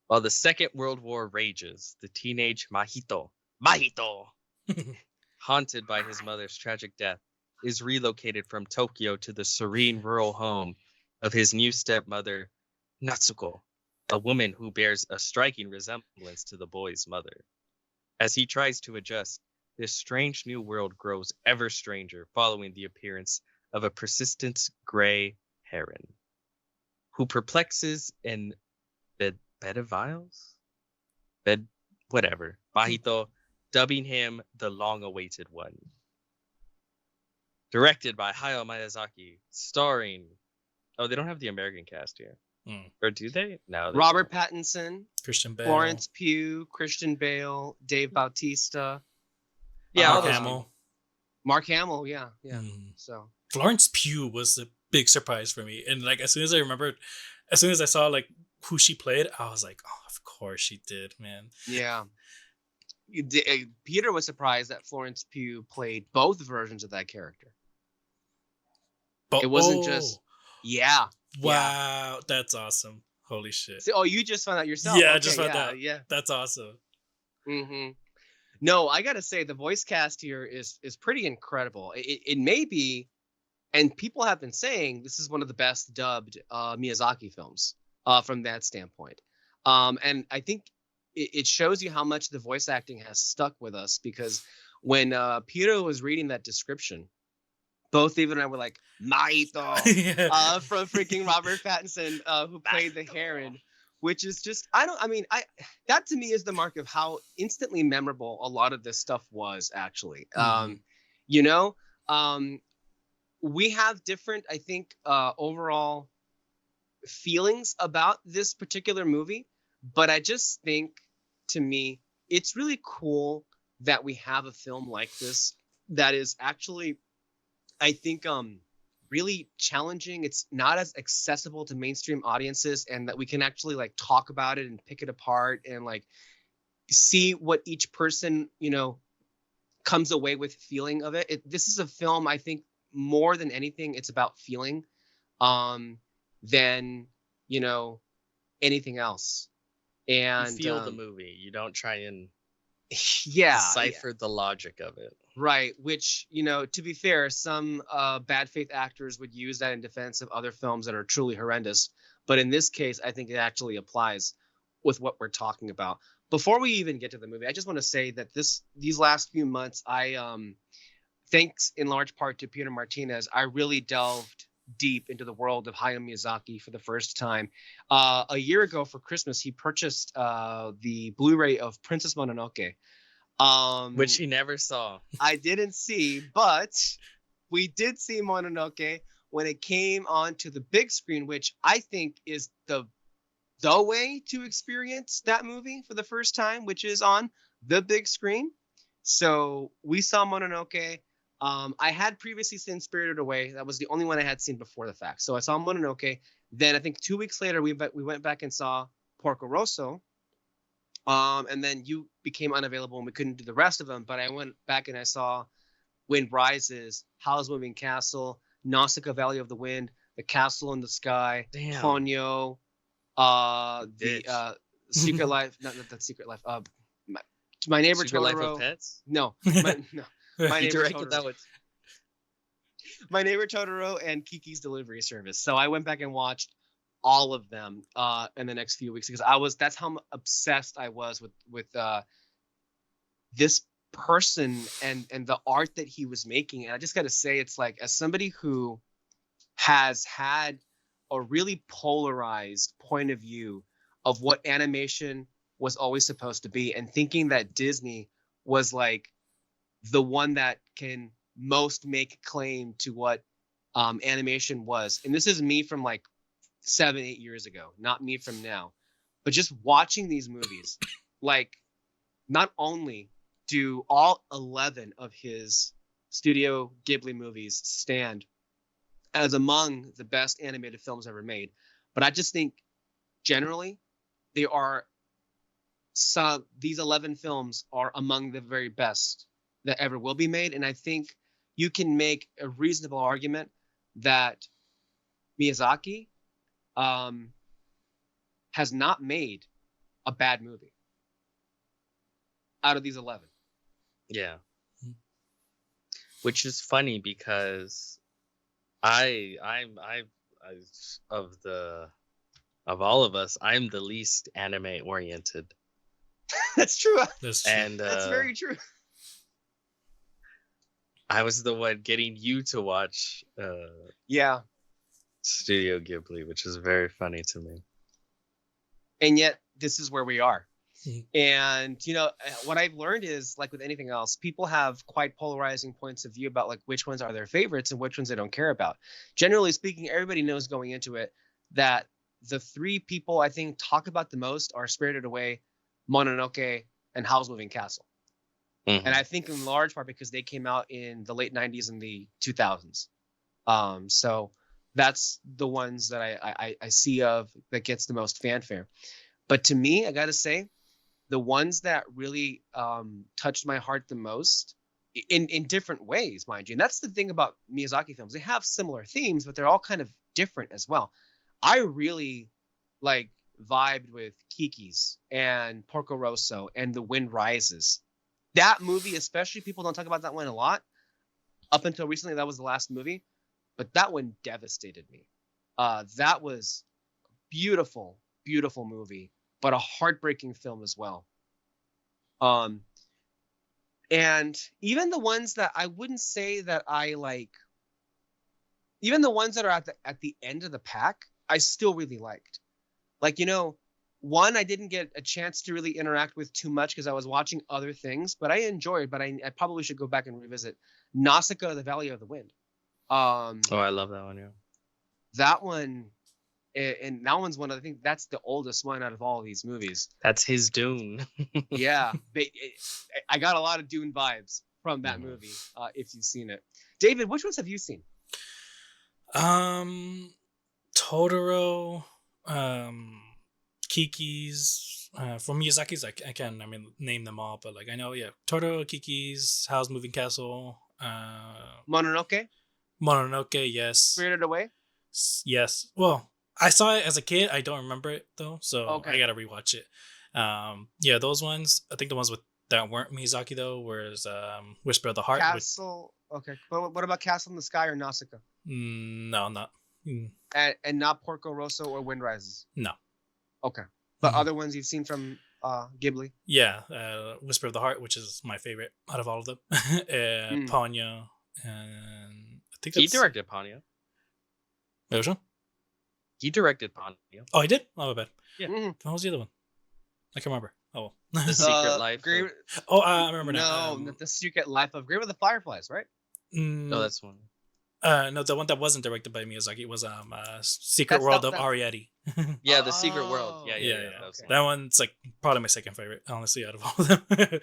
While the Second World War rages, the teenage Mahito, haunted by his mother's tragic death, is relocated from Tokyo to the serene rural home of his new stepmother, Natsuko, a woman who bears a striking resemblance to the boy's mother. As he tries to adjust, this strange new world grows ever stranger following the appearance of a persistent gray heron, who perplexes and Mahito, dubbing him the long-awaited one. Directed by Hayao Miyazaki, starring... Oh, they don't have the American cast here. Or do they? No. Robert Pattinson, Christian Bale, Florence Pugh, Christian Bale, Dave Bautista. Yeah, Mark Hamill, yeah. So Florence Pugh was a big surprise for me, and like as soon as I saw like who she played, I was like, oh, of course she did, man. Yeah. Peter was surprised that Florence Pugh played both versions of that character. It wasn't just... Yeah. Wow, that's awesome. Holy shit. So, you just found out yourself. Yeah, I just found out. Yeah. That's awesome. Mm-hmm. No, I gotta say the voice cast here is pretty incredible. It may be, and people have been saying this is one of the best dubbed Miyazaki films from that standpoint. And I think it shows you how much the voice acting has stuck with us, because when Peter was reading that description, both David and I were like, Maito, from freaking Robert Pattinson, who played the Heron, which is just, that to me is the mark of how instantly memorable a lot of this stuff was, actually. We have different, I think, overall feelings about this particular movie, but I just think, to me, it's really cool that we have a film like this that is actually, I think, really challenging. It's not as accessible to mainstream audiences, and that we can actually like talk about it and pick it apart and like see what each person, comes away with feeling of it. This is a film, I think, more than anything, it's about feeling than, anything else. And you feel the movie. You don't try and decipher the logic of it. Right, which, to be fair, some bad faith actors would use that in defense of other films that are truly horrendous. But in this case, I think it actually applies with what we're talking about. Before we even get to the movie, I just want to say that these last few months, thanks in large part to Peter Martinez, I really delved deep into the world of Hayao Miyazaki for the first time. A year ago for Christmas, he purchased the Blu-ray of Princess Mononoke. Which he never saw. I didn't see, but we did see Mononoke when it came onto the big screen, which I think is the way to experience that movie for the first time, which is on the big screen. So we saw Mononoke. I had previously seen Spirited Away. That was the only one I had seen before the fact. So I saw Mononoke. Then I think 2 weeks later, we went back and saw Porco Rosso. And then you became unavailable and we couldn't do the rest of them. But I went back and I saw Wind Rises, Howl's Moving Castle, Nausicaa Valley of the Wind, The Castle in the Sky, Damn. Ponyo, Bitch. the Secret Life, not the Secret Life. My Neighbor Secret Life Totoro. of Pets. No, my He Neighbor directed Totoro. that with. My Neighbor Totoro and Kiki's Delivery Service. So I went back and watched all of them in the next few weeks because that's how obsessed I was with this person and the art that he was making. And I just got to say, it's like, as somebody who has had a really polarized point of view of what animation was always supposed to be, and thinking that Disney was like the one that can most make claim to what animation was. And this is me from like 7-8 years ago, not me from now. But just watching these movies, like, not only do all 11 of his Studio Ghibli movies stand as among the best animated films ever made, but I just think generally these 11 films are among the very best that ever will be made. And I think you can make a reasonable argument that Miyazaki has not made a bad movie out of these 11. Yeah. Which is funny because I'm of all of us, I'm the least anime oriented. That's true. That's true. And That's very true. I was the one getting you to watch Yeah. Studio Ghibli, which is very funny to me. And yet this is where we are. Mhm. And, you know, what I've learned is, like with anything else, people have quite polarizing points of view about like which ones are their favorites and which ones they don't care about. Generally speaking, everybody knows going into it that the three people I think talk about the most are Spirited Away, Mononoke, and Howl's Moving Castle. Mhm. And I think in large part because they came out in the late 90s and the 2000s. So that's the ones that I see of that gets the most fanfare. But to me, I got to say, the ones that really touched my heart the most in different ways, mind you. And that's the thing about Miyazaki films. They have similar themes, but they're all kind of different as well. I really like vibed with Kiki's and Porco Rosso and The Wind Rises. That movie, especially, people don't talk about that one a lot. Up until recently, that was the last movie. But that one devastated me. That was beautiful, beautiful movie, but a heartbreaking film as well. And even the ones that I wouldn't say that I like, even the ones that are at the end of the pack, I still really liked. Like, you know, one I didn't get a chance to really interact with too much because I was watching other things, but I enjoyed. But I probably should go back and revisit Nausicaa, The Valley of the Wind. Oh, I love that one. Yeah. That one, and that one's one. I think that's the oldest one out of all of these movies. That's his Dune. Yeah, I got a lot of Dune vibes from that Mhm. movie. If you've seen it, David, which ones have you seen? Totoro, Kiki's, from Miyazaki's, I can't, name them all, but like I know, yeah, Totoro, Kiki's, Howl's Moving Castle, Mononoke, Mononoke, yes, Spirited Away. yes. Well, I saw it as a kid. I don't remember it though, so Okay. I gotta rewatch it. Yeah, those ones. I think the ones that weren't Miyazaki though, was Whisper of the Heart. Castle. Okay, but what about Castle in the Sky or Nausicaa? No, not. And not Porco Rosso or Wind Rises. No. Okay, but Mhm. other ones you've seen from Ghibli. Yeah, Whisper of the Heart, which is my favorite out of all of them. Ponyo, and I think He that's directed Ponyo. Wait, which one? He directed Ponyo. Oh, he did. Oh, my bad. Yeah. Mhm. What was the other one? I can't remember. Oh, The well. Secret Life. Grave, Oh, I remember now. no, not the Secret Life of Grave of the Fireflies, right? No, that's one. No, the one that wasn't directed by Miyazaki was Secret That's World not- of that- Ariadne. Yeah, the Secret World. Oh, Yeah. Yeah. That was the That one's like probably my second favorite, honestly, out of all of them.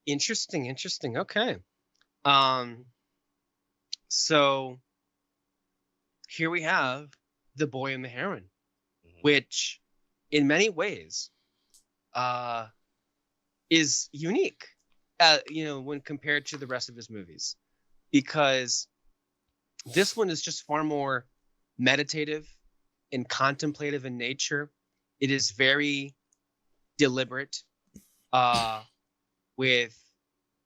Interesting. Okay. So here we have The Boy and the Heron, Mhm. which in many ways is unique, when compared to the rest of his movies, because This one is just far more meditative and contemplative in nature. It is very deliberate with,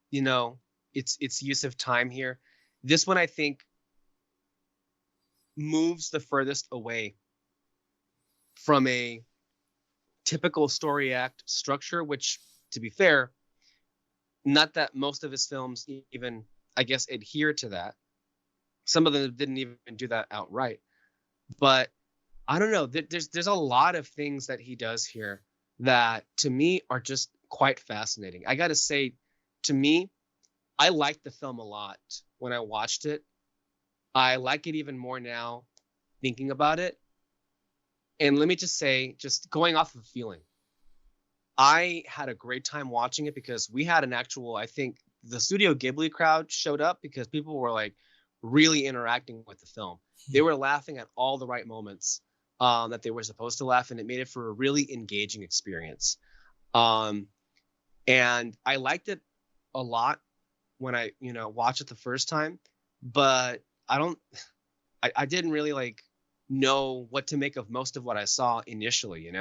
you know, its use of time here. This one, I think, moves the furthest away from a typical story act structure, which, to be fair, not that most of his films even, I guess, adhere to that. Some of them didn't even do that outright. But I don't know. There's a lot of things that he does here that, to me, are just quite fascinating. I got to say, to me, I liked the film a lot when I watched it. I like it even more now thinking about it. And let me just say, just going off of feeling, I had a great time watching it because we had an actual, I think the Studio Ghibli crowd showed up because people were like really interacting with the film. They were laughing at all the right moments that they were supposed to laugh, and it made it for a really engaging experience. And I liked it a lot when I, watched it the first time, but I didn't really like know what to make of most of what I saw initially,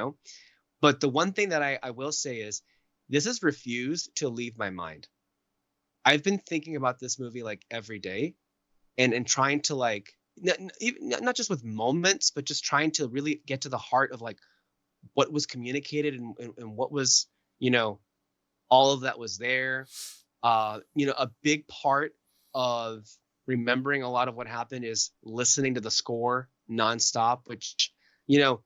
But the one thing that I will say is this has refused to leave my mind. I've been thinking about this movie like every day and trying to like, not just with moments, but just trying to really get to the heart of like what was communicated and what was, all of that was there. A big part of remembering a lot of what happened is listening to the score nonstop, which, Joe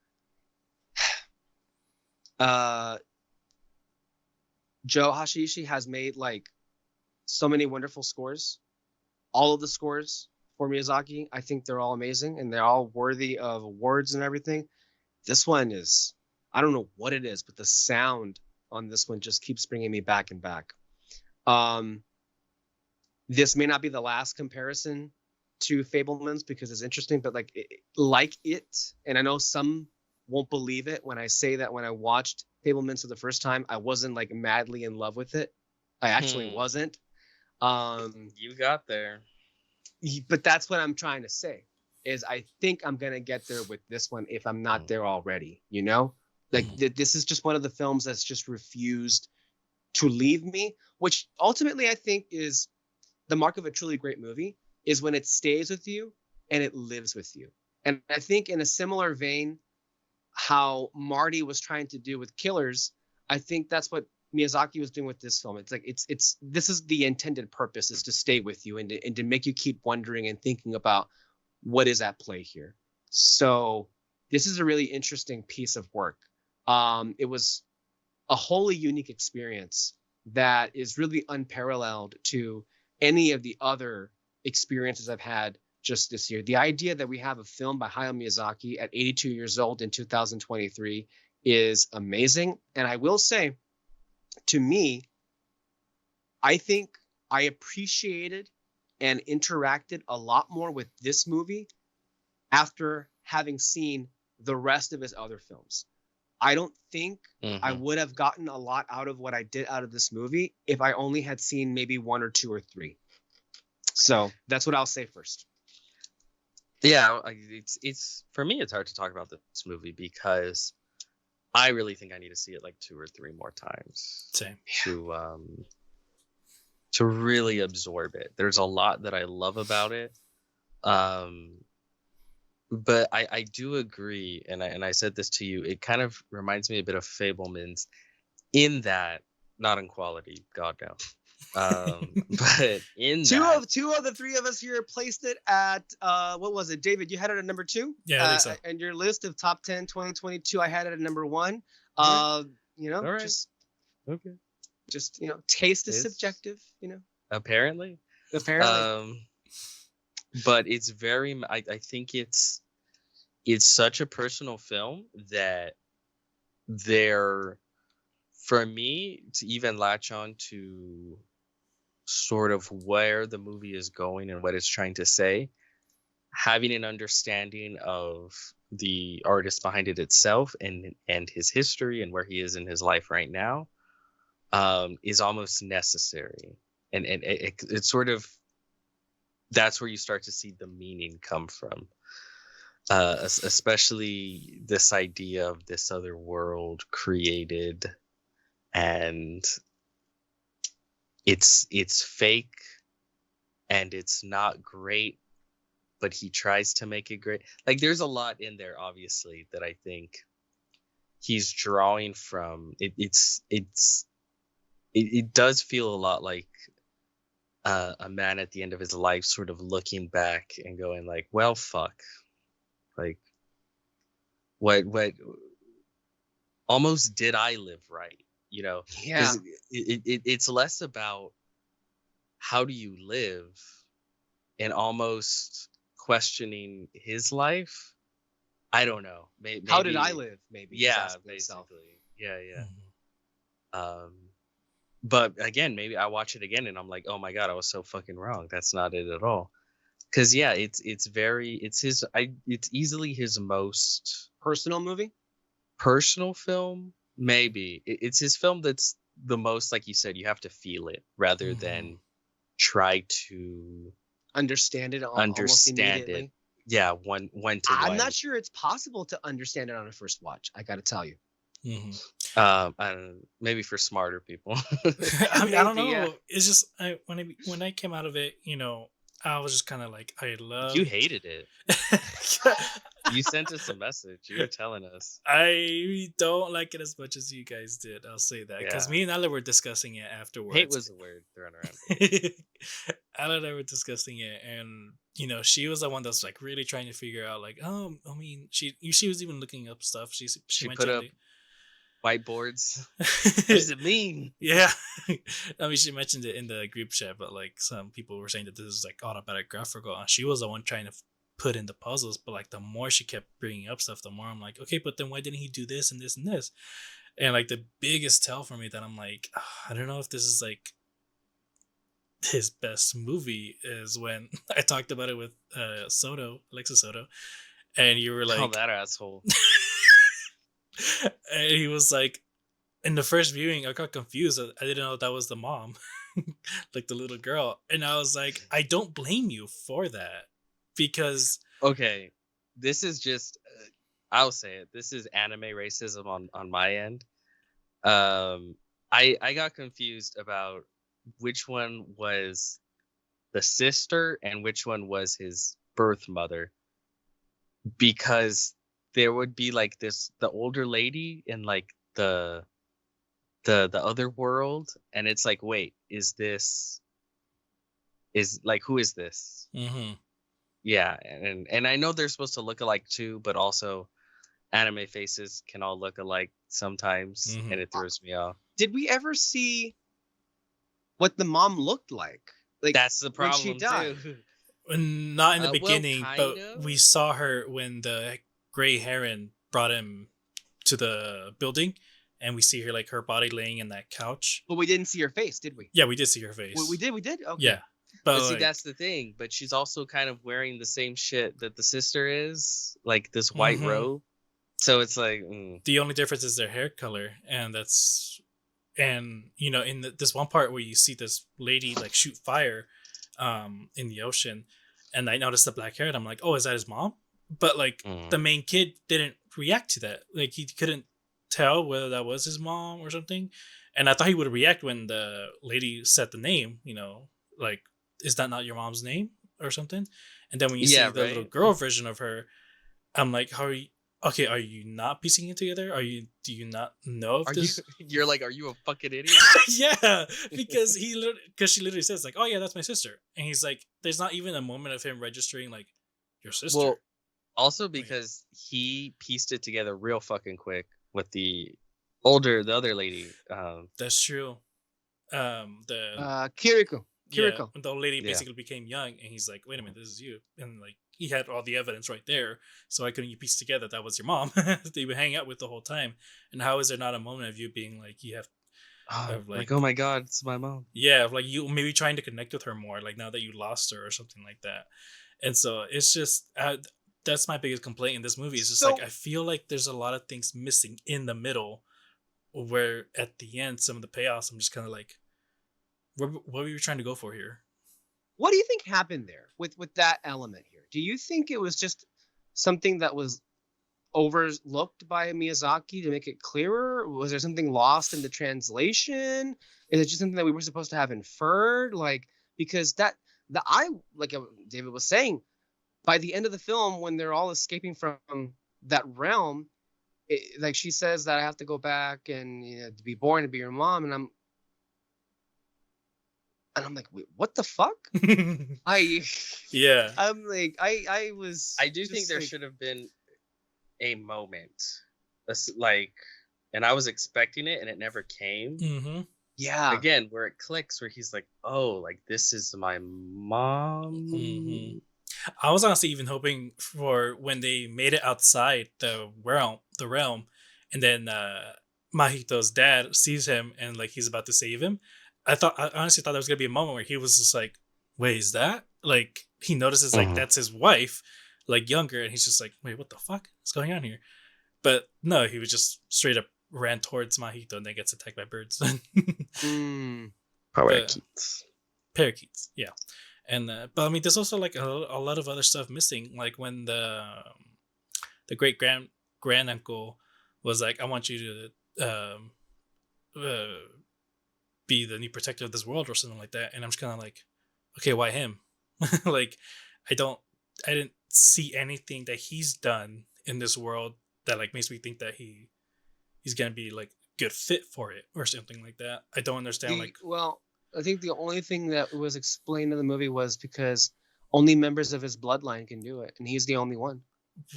Hisaishi has made like so many wonderful scores. All of the scores for Miyazaki, I think they're all amazing and they're all worthy of awards and everything. This one is, I don't know what it is, but the sound on this one just keeps bringing me back and back. This may not be the last comparison to Fabelmans because it's interesting, but like it, and I know some won't believe it when I say that when I watched Fabelmans for the first time, I wasn't like madly in love with it. I actually wasn't. You got there. But that's what I'm trying to say is I think I'm going to get there with this one if I'm not there already, Like this is just one of the films that's just refused to leave me, which ultimately I think is the mark of a truly great movie is when it stays with you and it lives with you. And I think in a similar vein, how Marty was trying to do with Killers, I think that's what Miyazaki was doing with this film. It's like this is the intended purpose, is to stay with you and to make you keep wondering and thinking about what is at play here. So this is a really interesting piece of work. It was a wholly unique experience that is really unparalleled to any of the other experiences I've had just this year. The idea that we have a film by Hayao Miyazaki at 82 years old in 2023 is amazing. And I will say, to me, I think I appreciated and interacted a lot more with this movie after having seen the rest of his other films. I don't think I would have gotten a lot out of what I did out of this movie if I only had seen maybe one or two or three. So that's what I'll say first. Yeah, it's for me, it's hard to talk about this movie because I really think I need to see it like 2 or 3 more times. Same. To really absorb it. There's a lot that I love about it. But I do agree, and I said this to you, it kind of reminds me a bit of Fabelmans in that, not in quality, God no. But in two of the three of us here placed it at what was it, David? You had it at number 2. Yeah, I think so. And your list of top 10 2022, I had it at number 1. All right. Just okay. Just taste is subjective. Apparently. But it's very. I think it's such a personal film that for me to even latch on to sort of where the movie is going and what it's trying to say, having an understanding of the artist behind it itself and his history and where he is in his life right now, is almost necessary. And it sort of that's where you start to see the meaning come from. Especially this idea of this other world created, and it's fake and it's not great, but he tries to make it great. Like, there's a lot in there, obviously, that I think he's drawing from. It does feel a lot like a man at the end of his life sort of looking back and going like, well, fuck, like, what almost did I live right, you know? Yeah. Because it's less about how do you live and almost questioning his life. I don't know. Maybe, How did I live? Maybe. he's Yeah, asking himself. basically. Yeah. Mhm. But again, maybe I watch it again and I'm like, oh my god, I was so fucking wrong. That's not it at all. Because yeah, it's easily his most Personal movie? personal film. Maybe it's his film that's the most, like you said, you have to feel it rather than try to Understand it almost understand immediately. it. Yeah, one to I'm one. not sure it's possible to understand it on a first watch. I got to tell you. I don't know, maybe for smarter people. I mean, I don't know. Maybe, yeah. It's just when I came out of it, I was just kind of like, I love. You hated it. You sent us a message. You were telling us. I don't like it as much as you guys did. I'll say that because Yeah. me and Ella were discussing it afterwards. Hate was a word thrown around. Ella and I were discussing it, and she was the one that's like really trying to figure out, like, oh, I mean, she was even looking up stuff. She Put up mentioned whiteboards. What does it mean? Yeah, I mean, she mentioned it in the group chat, but like some people were saying that this is like autobiographical, and she was the one trying to put in the puzzles. But like the more she kept bringing up stuff, the more I'm like, okay, but then why didn't he do this and this and this? And like the biggest tell for me that I'm like, I don't know if this is like his best movie is when I talked about it with Alexis Soto, and you were like, Oh, that asshole. and he was like, in the first viewing, I got confused. I didn't know that was the mom, like the little girl. And I was like, I don't blame you for that because. Okay, this is just, I'll say it. This is anime racism on my end. I got confused about which one was the sister and which one was his birth mother, because there would be like the older lady in like the other world, and it's like, wait, who is this? Mm-hmm. Yeah, and I know they're supposed to look alike too, but also anime faces can all look alike sometimes, and it throws me off. Did we ever see what the mom looked like? Like, that's the problem when she died. too. Not in the Well, beginning, kind but of. we saw her when the gray Heron brought him to the building, and we see her like her body laying in that couch. But we didn't see her face, did we? Yeah, we did see her face. We did. Okay. Yeah, but see, like, that's the thing. But she's also kind of wearing the same shit that the sister is, like this white robe. So it's like the only difference is their hair color, and in this one part where you see this lady like shoot fire, in the ocean, and I noticed the black hair, and I'm like, oh, is that his mom? But like the main kid didn't react to that. Like he couldn't tell whether that was his mom or something, and I thought he would react when the lady said the name. Like, is that not your mom's name or something? And then when you see the little girl version of her, I'm like, how are you? Okay, are you not piecing it together? Do you not know if this? You're like, are you a fucking idiot? Yeah, because she literally says like, oh yeah, that's my sister, and he's like, there's not even a moment of him registering like, your sister. Well, also because he pieced it together real fucking quick with the other lady. That's true. Kiriko. Yeah, the old lady basically became young, and he's like, wait a minute, this is you, and like he had all the evidence right there, so why couldn't you piece together that was your mom that you would hang out with the whole time? And how is there not a moment of you being like, you have like, oh my god, it's my mom? Yeah, like you maybe trying to connect with her more, like now that you lost her or something like that. And so it's just that's my biggest complaint in this movie. It's just like, I feel like there's a lot of things missing in the middle, where at the end some of the payoffs I'm just kind of like, what were you trying to go for here? What do you think happened there with that element here? Do you think it was just something that was overlooked by Miyazaki to make it clearer? Was there something lost in the translation? Is it just something that we were supposed to have inferred? Like, because David was saying, by the end of the film, when they're all escaping from that realm, like she says that I have to go back and to be born to be your mom, and I'm like, wait, what the fuck? Yeah. I'm like, I was. I do think there should have been a moment, like, and I was expecting it, and it never came. Mm-hmm. Yeah. Again, where it clicks, where he's like, "Oh, like this is my mom." Mm-hmm. I was honestly even hoping for when they made it outside the realm, and then Mahito's dad sees him and like he's about to save him. I honestly thought there was gonna be a moment where he was just like, "Wait, is that?" Like he notices like that's his wife, like younger, and he's just like, "Wait, what the fuck is going on here?" But no, he was just straight up ran towards Mahito and then gets attacked by birds. Parakeets, yeah. And but I mean, there's also like a lot of other stuff missing, like when the great grand uncle was like, "I want you to be the new protector of this world" or something like that, and I'm just kind of like, okay, why him? Like, I didn't see anything that he's done in this world that like makes me think that he's gonna be like good fit for it or something like that. I don't understand. Well, I think the only thing that was explained in the movie was because only members of his bloodline can do it, and he's the only one.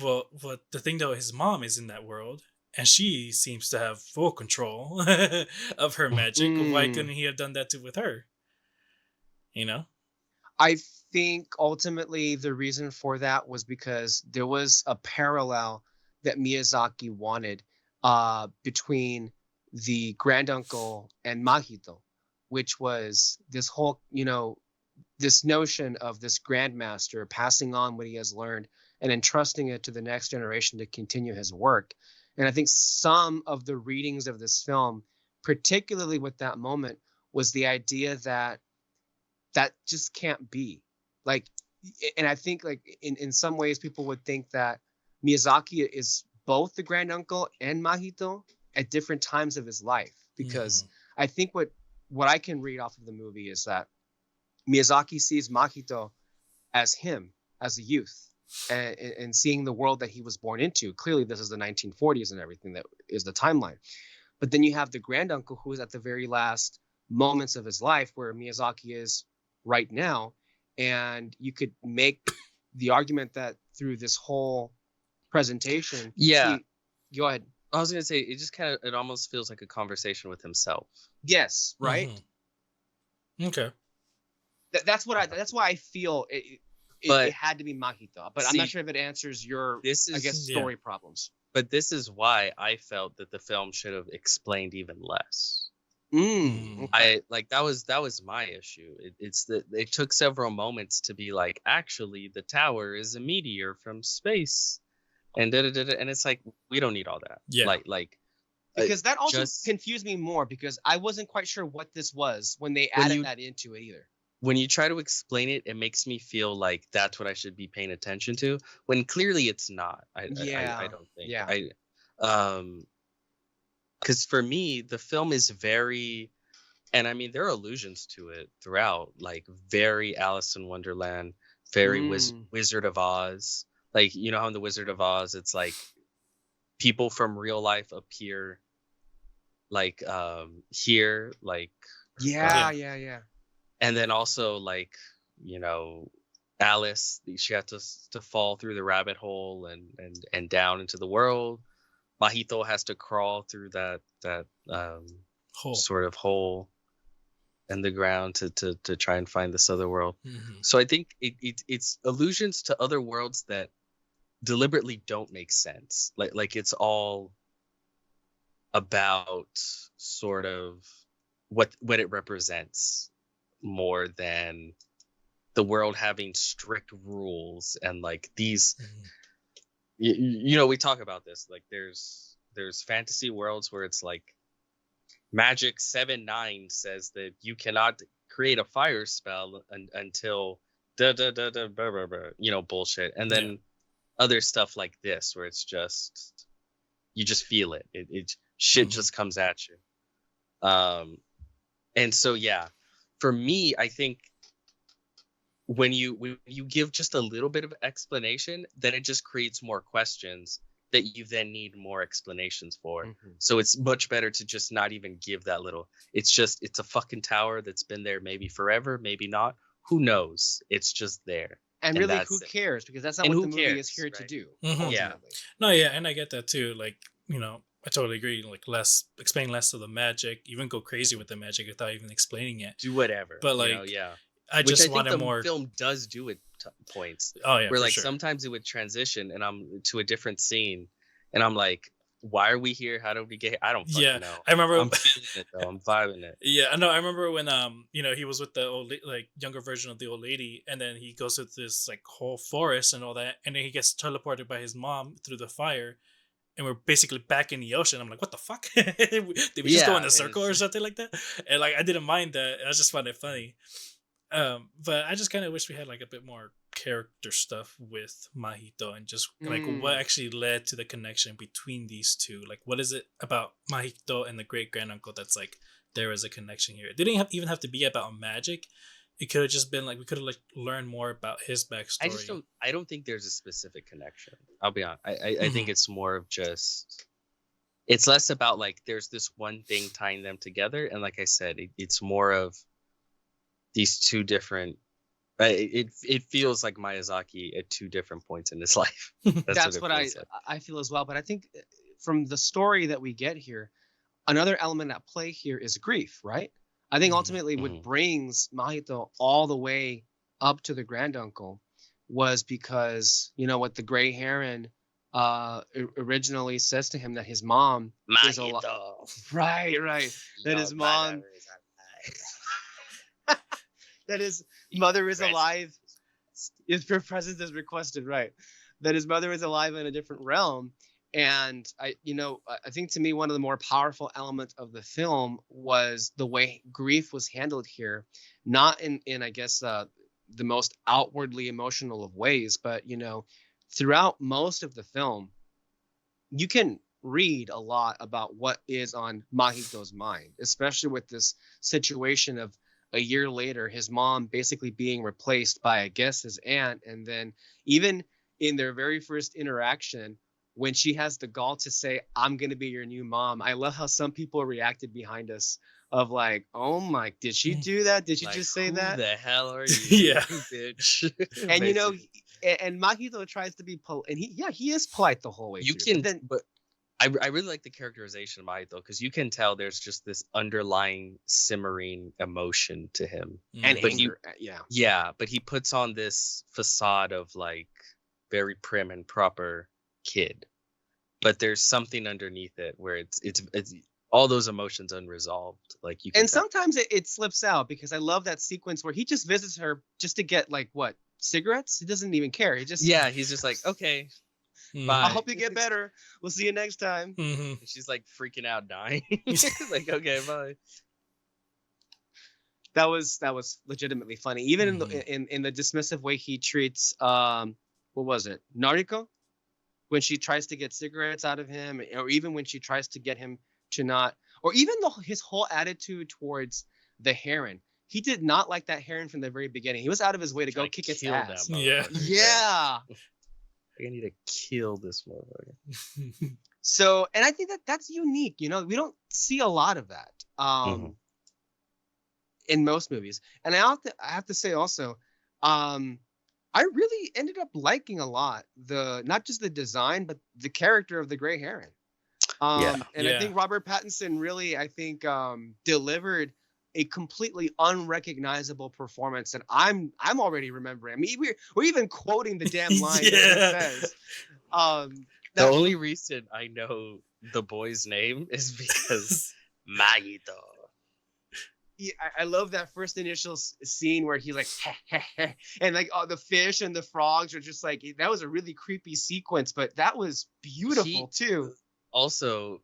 Well, the thing though, his mom is in that world, and she seems to have full control of her magic. Why couldn't he have done that with her? You know? I think ultimately the reason for that was because there was a parallel that Miyazaki wanted between the granduncle and Mahito, which was this whole, this notion of this grandmaster passing on what he has learned and entrusting it to the next generation to continue his work. And I think some of the readings of this film, particularly with that moment, was the idea that just can't be. Like, and I think like in some ways people would think that Miyazaki is both the granduncle and Mahito at different times of his life, because I think what I can read off of the movie is that Miyazaki sees Mahito as him, as a youth, and seeing the world that he was born into. Clearly, this is the 1940s and everything that is the timeline. But then you have the granduncle who is at the very last moments of his life, where Miyazaki is right now. And you could make the argument that through this whole presentation. Yeah. Go ahead. I was going to say, it almost feels like a conversation with himself. Yes. Right. Okay. That's why I feel it had to be Mahito, but I'm not sure if it answers your, story problems. But this is why I felt that the film should have explained even less. Okay. That was my issue. It's that it took several moments to be like, actually, the tower is a meteor from space, and and it's like, we don't need all that. Yeah. Because that also confused me more, because I wasn't quite sure what this was when they added that into it either. When you try to explain it, it makes me feel like that's what I should be paying attention to, when clearly it's not. I don't think. Yeah. Because for me, the film is very, and I mean, there are allusions to it throughout, like very Alice in Wonderland, very Wizard of Oz. Like, you know how in the Wizard of Oz, it's like people from real life appear, like here, like yeah. And then also, like, Alice, she had to fall through the rabbit hole and down into the world. Mahito has to crawl through that hole. Sort of hole in the ground to try and find this other world. So I think it's allusions to other worlds that deliberately don't make sense. Like it's all about sort of what it represents, more than the world having strict rules and like these. We talk about this, like there's fantasy worlds where it's like Magic 7-9 says that you cannot create a fire spell until bullshit. And then other stuff like this where it's just you just feel it. It shit just comes at you. And so for me, I think when you give just a little bit of explanation, then it just creates more questions that you then need more explanations for. So it's much better to just not even give that little. It's a fucking tower that's been there maybe forever, maybe not. Who knows? It's just there. And really, who cares? Because that's not what the movie is here to do. Yeah. No, yeah, and I get that too. Like, I totally agree. Like, explain less of the magic, even go crazy with the magic without even explaining it. Do whatever. But like, I just wanted more. The film does do at points. Oh yeah, where like sometimes it would transition and I'm to a different scene, and I'm like, why are we here? How did we get here? I don't fucking know. I remember. I'm feeling it though. I'm vibing it. Yeah, I know. I remember when he was with the old younger version of the old lady, and then he goes to this like whole forest and all that, and then he gets teleported by his mom through the fire. And we're basically back in the ocean. I'm like, what the fuck? Did we just go in a circle or something like that? And like, I didn't mind that. I just found it funny. But I just kind of wish we had like a bit more character stuff with Mahito and just like what actually led to the connection between these two. Like, what is it about Mahito and the great granduncle that's like there is a connection here? It didn't even have to be about magic. It could have just been like we could have like learned more about his backstory. I don't think there's a specific connection. I'll be honest. I think it's more of just. It's less about like there's this one thing tying them together, and like I said, it's more of these two different. It feels like Miyazaki at two different points in his life. That's what I feel as well. But I think from the story that we get here, another element at play here is grief, right? I think ultimately what brings Mahito all the way up to the granduncle was because, what the gray heron originally says to him that his mom is alive. Right. That his mom that his mother is alive. If your presence is requested, right. That his mother is alive in a different realm. And I think to me, one of the more powerful elements of the film was the way grief was handled here, not in I guess, the most outwardly emotional of ways, but, throughout most of the film, you can read a lot about what is on Mahito's mind, especially with this situation of a year later, his mom basically being replaced by, I guess, his aunt. And then even in their very first interaction, when she has the gall to say, I'm going to be your new mom. I love how some people reacted behind us of like, oh my, did she do that? Did she just say that? Who the hell are you? Yeah. Bitch. And and Mahito tries to be polite, and he is polite the whole way. But I really like the characterization of Mahito because you can tell there's just this underlying simmering emotion to him. And but anger, but he puts on this facade of like very prim and proper kid, but there's something underneath it where it's all those emotions unresolved. Like you can sometimes it slips out because I love that sequence where he just visits her just to get like what, cigarettes? He doesn't even care. He's just like, okay, bye. I hope you get better. We'll see you next time. And she's like freaking out, dying. Like, okay, bye. That was legitimately funny. Even in the dismissive way he treats what was it, Nariko? When she tries to get cigarettes out of him, or even when she tries to get him to not, or even his whole attitude towards the heron. He did not like that heron from the very beginning. He was out of his way to go kick its ass. Yeah. I need to kill this motherfucker. So, and I think that's unique. We don't see a lot of that in most movies. And I have to say also, I really ended up liking a lot not just the design, but the character of the gray heron. I think Robert Pattinson really, delivered a completely unrecognizable performance that I'm already remembering. I mean, we're even quoting the damn line that it says. The only reason I know the boy's name is because Mahito. I love that first initial scene where he like, and like the fish and the frogs are just like, that was a really creepy sequence, but that was beautiful too. Also,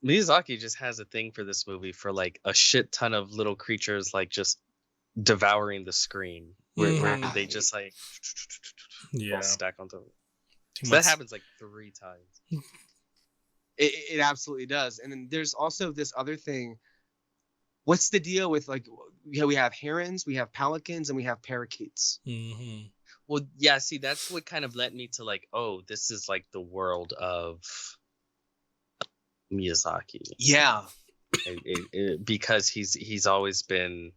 Miyazaki just has a thing for this movie for like a shit ton of little creatures like just devouring the screen where they just like all stack on top. So that happens like 3 times. It absolutely does. And then there's also this other thing. What's the deal with like we have herons, we have pelicans, and we have parakeets. Mm-hmm. Well, yeah. See, that's what kind of led me to like, oh, this is like the world of Miyazaki. Yeah, because he's always been,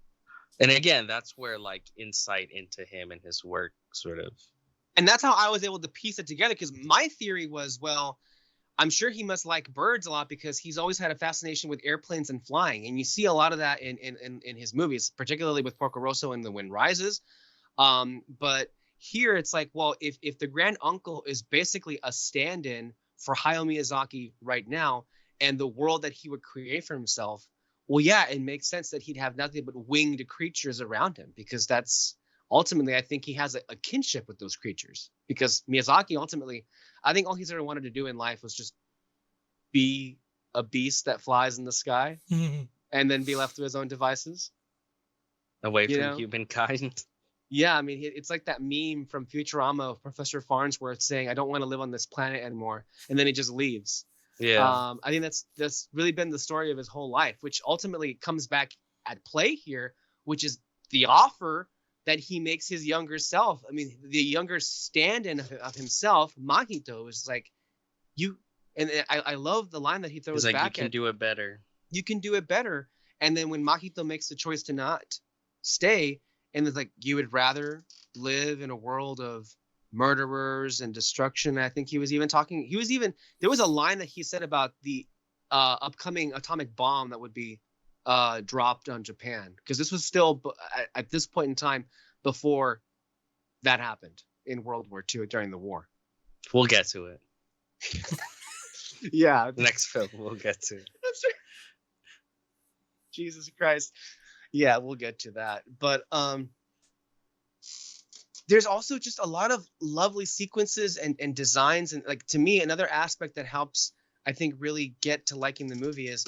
and again, that's where like insight into him and his work sort of. And that's how I was able to piece it together, because my theory was, well, I'm sure he must like birds a lot because he's always had a fascination with airplanes and flying. And you see a lot of that in his movies, particularly with Porco Rosso and The Wind Rises. But here it's like, well, if the grand uncle is basically a stand-in for Hayao Miyazaki right now and the world that he would create for himself, well, yeah, it makes sense that he'd have nothing but winged creatures around him, because that's ultimately, I think he has a kinship with those creatures, because Miyazaki ultimately, I think all he's ever wanted to do in life was just be a beast that flies in the sky and then be left to his own devices. Away from humankind. Yeah, I mean, it's like that meme from Futurama of Professor Farnsworth saying, I don't want to live on this planet anymore. And then he just leaves. Yeah. I think that's really been the story of his whole life, which ultimately comes back at play here, which is the offer that he makes his younger self. I mean, the younger stand-in of himself, Mahito, is like, I love the line that he throws back at. You can do it better. You can do it better. And then when Mahito makes the choice to not stay, and it's like, you would rather live in a world of murderers and destruction. I think there was a line that he said about the upcoming atomic bomb that would be dropped on Japan, because this was still at this point in time before that happened in World War II during the war. We'll get to it. Yeah, next film we'll get to. Jesus Christ. Yeah, we'll get to that. But there's also just a lot of lovely sequences and designs, and like, to me, another aspect that helps, I think, really get to liking the movie is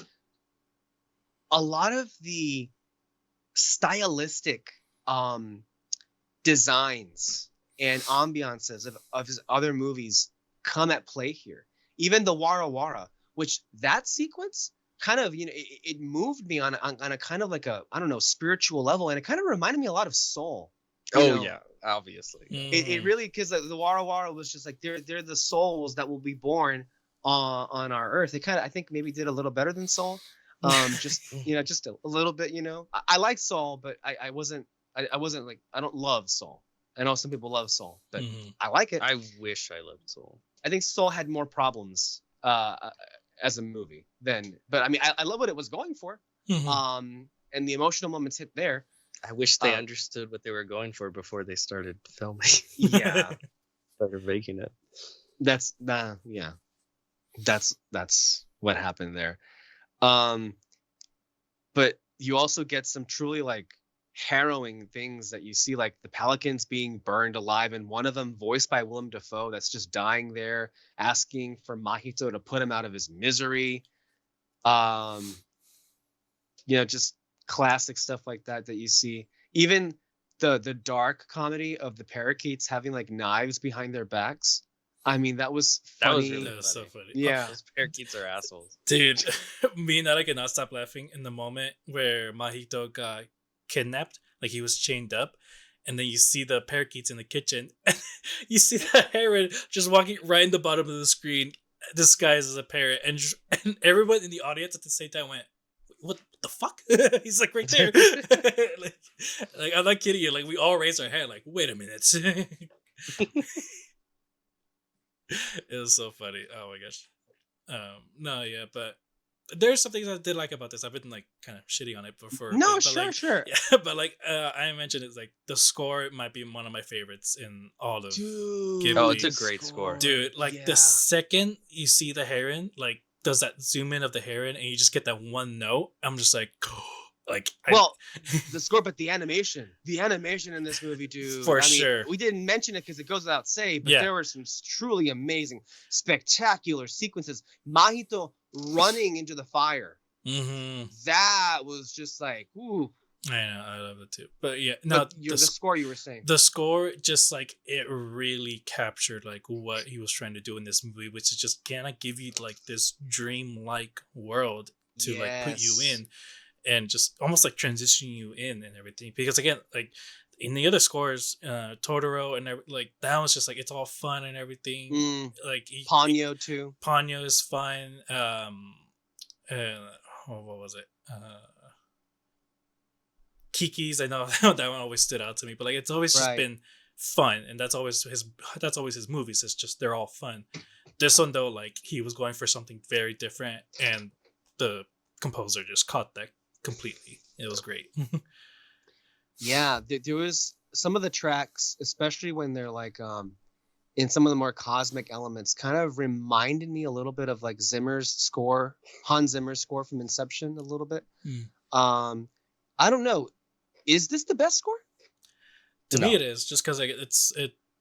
a lot of the stylistic designs and ambiances of his other movies come at play here. Even the Wara Wara, which that sequence kind of, it moved me on a kind of like a, I don't know, spiritual level, and it kind of reminded me a lot of Soul. Yeah, obviously. It really, because the Wara Wara was just like, they're the souls that will be born on our earth. They kind of, I think, maybe did a little better than Soul. Just just a little bit. I like Soul, but I wasn't like, I don't love Soul. I know some people love Soul, but I like it. I wish I loved Soul. I think Soul had more problems as a movie but I mean, I love what it was going for. And the emotional moments hit there. I wish they understood what they were going for before they started filming. Yeah. Started making it. That's what happened there. But you also get some truly like harrowing things that you see, like the pelicans being burned alive, and one of them voiced by Willem Dafoe that's just dying there, asking for Mahito to put him out of his misery. Just classic stuff like that you see. Even the dark comedy of the parakeets having like knives behind their backs. I mean, that was funny. That was so funny. Yeah. Those parakeets are assholes. Dude, me and I could not stop laughing in the moment where Mahito got kidnapped, like he was chained up, and then you see the parakeets in the kitchen, and you see the heron just walking right in the bottom of the screen, disguised as a parrot, and everyone in the audience at the same time went, what the fuck? He's like right there. like I'm not kidding you, like we all raised our hand like, wait a minute. It was so funny. Oh my gosh. No, yeah, but there's some things I did like about this. I've been like kind of shitting on it before. No, but sure, like, sure. Yeah, but like I mentioned, it's like the score might be one of my favorites in all of Ghibli. Oh, it's a great score. Dude, like the second you see the heron, like does that zoom in of the heron and you just get that one note, I'm just like, the score, but the animation in this movie, dude, sure. We didn't mention it because it goes without saying, but there were some truly amazing, spectacular sequences. Mahito running into the fire. Mm-hmm. That was just like, ooh. I know, I love it too. But yeah, no, the score you were saying. The score just like it really captured like what he was trying to do in this movie, which is just kind of give you like this dream-like world to like put you in, and just almost like transition you in and everything. Because again, like in the other scores, Totoro and like that was just like it's all fun and everything. Like Ponyo too. Ponyo is fun. What was it? Kiki's, I know that one always stood out to me, but like it's always just been fun, and that's always his movies. It's just they're all fun. This one though, like he was going for something very different, and the composer just caught that completely. It was great. Yeah, there was some of the tracks, especially when they're like in some of the more cosmic elements, kind of reminded me a little bit of like Hans Zimmer's score from Inception a little bit. I don't know. Is this the best score? To me, it is, just because like,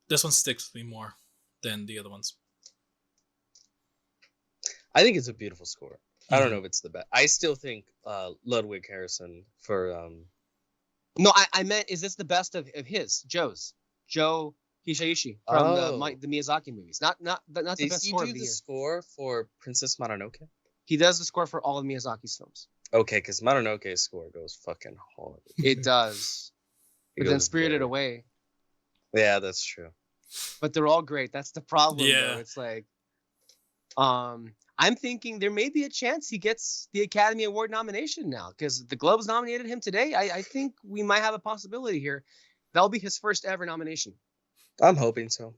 this one sticks with me more than the other ones. I think it's a beautiful score. I don't know if it's the best. I still think Ludwig Harrison for. No, I meant, is this the best of his? Joe Hisaishi from the Miyazaki movies. Not the best score of the year. Does he do the score for Princess Mononoke? He does the score for all of Miyazaki's films. Okay, because Mononoke's score goes fucking hard. It does. But then Spirited Away. Yeah, that's true. But they're all great. That's the problem, though. It's like, I'm thinking there may be a chance he gets the Academy Award nomination now, because the Globes nominated him today. I think we might have a possibility here. That'll be his first ever nomination. I'm hoping so.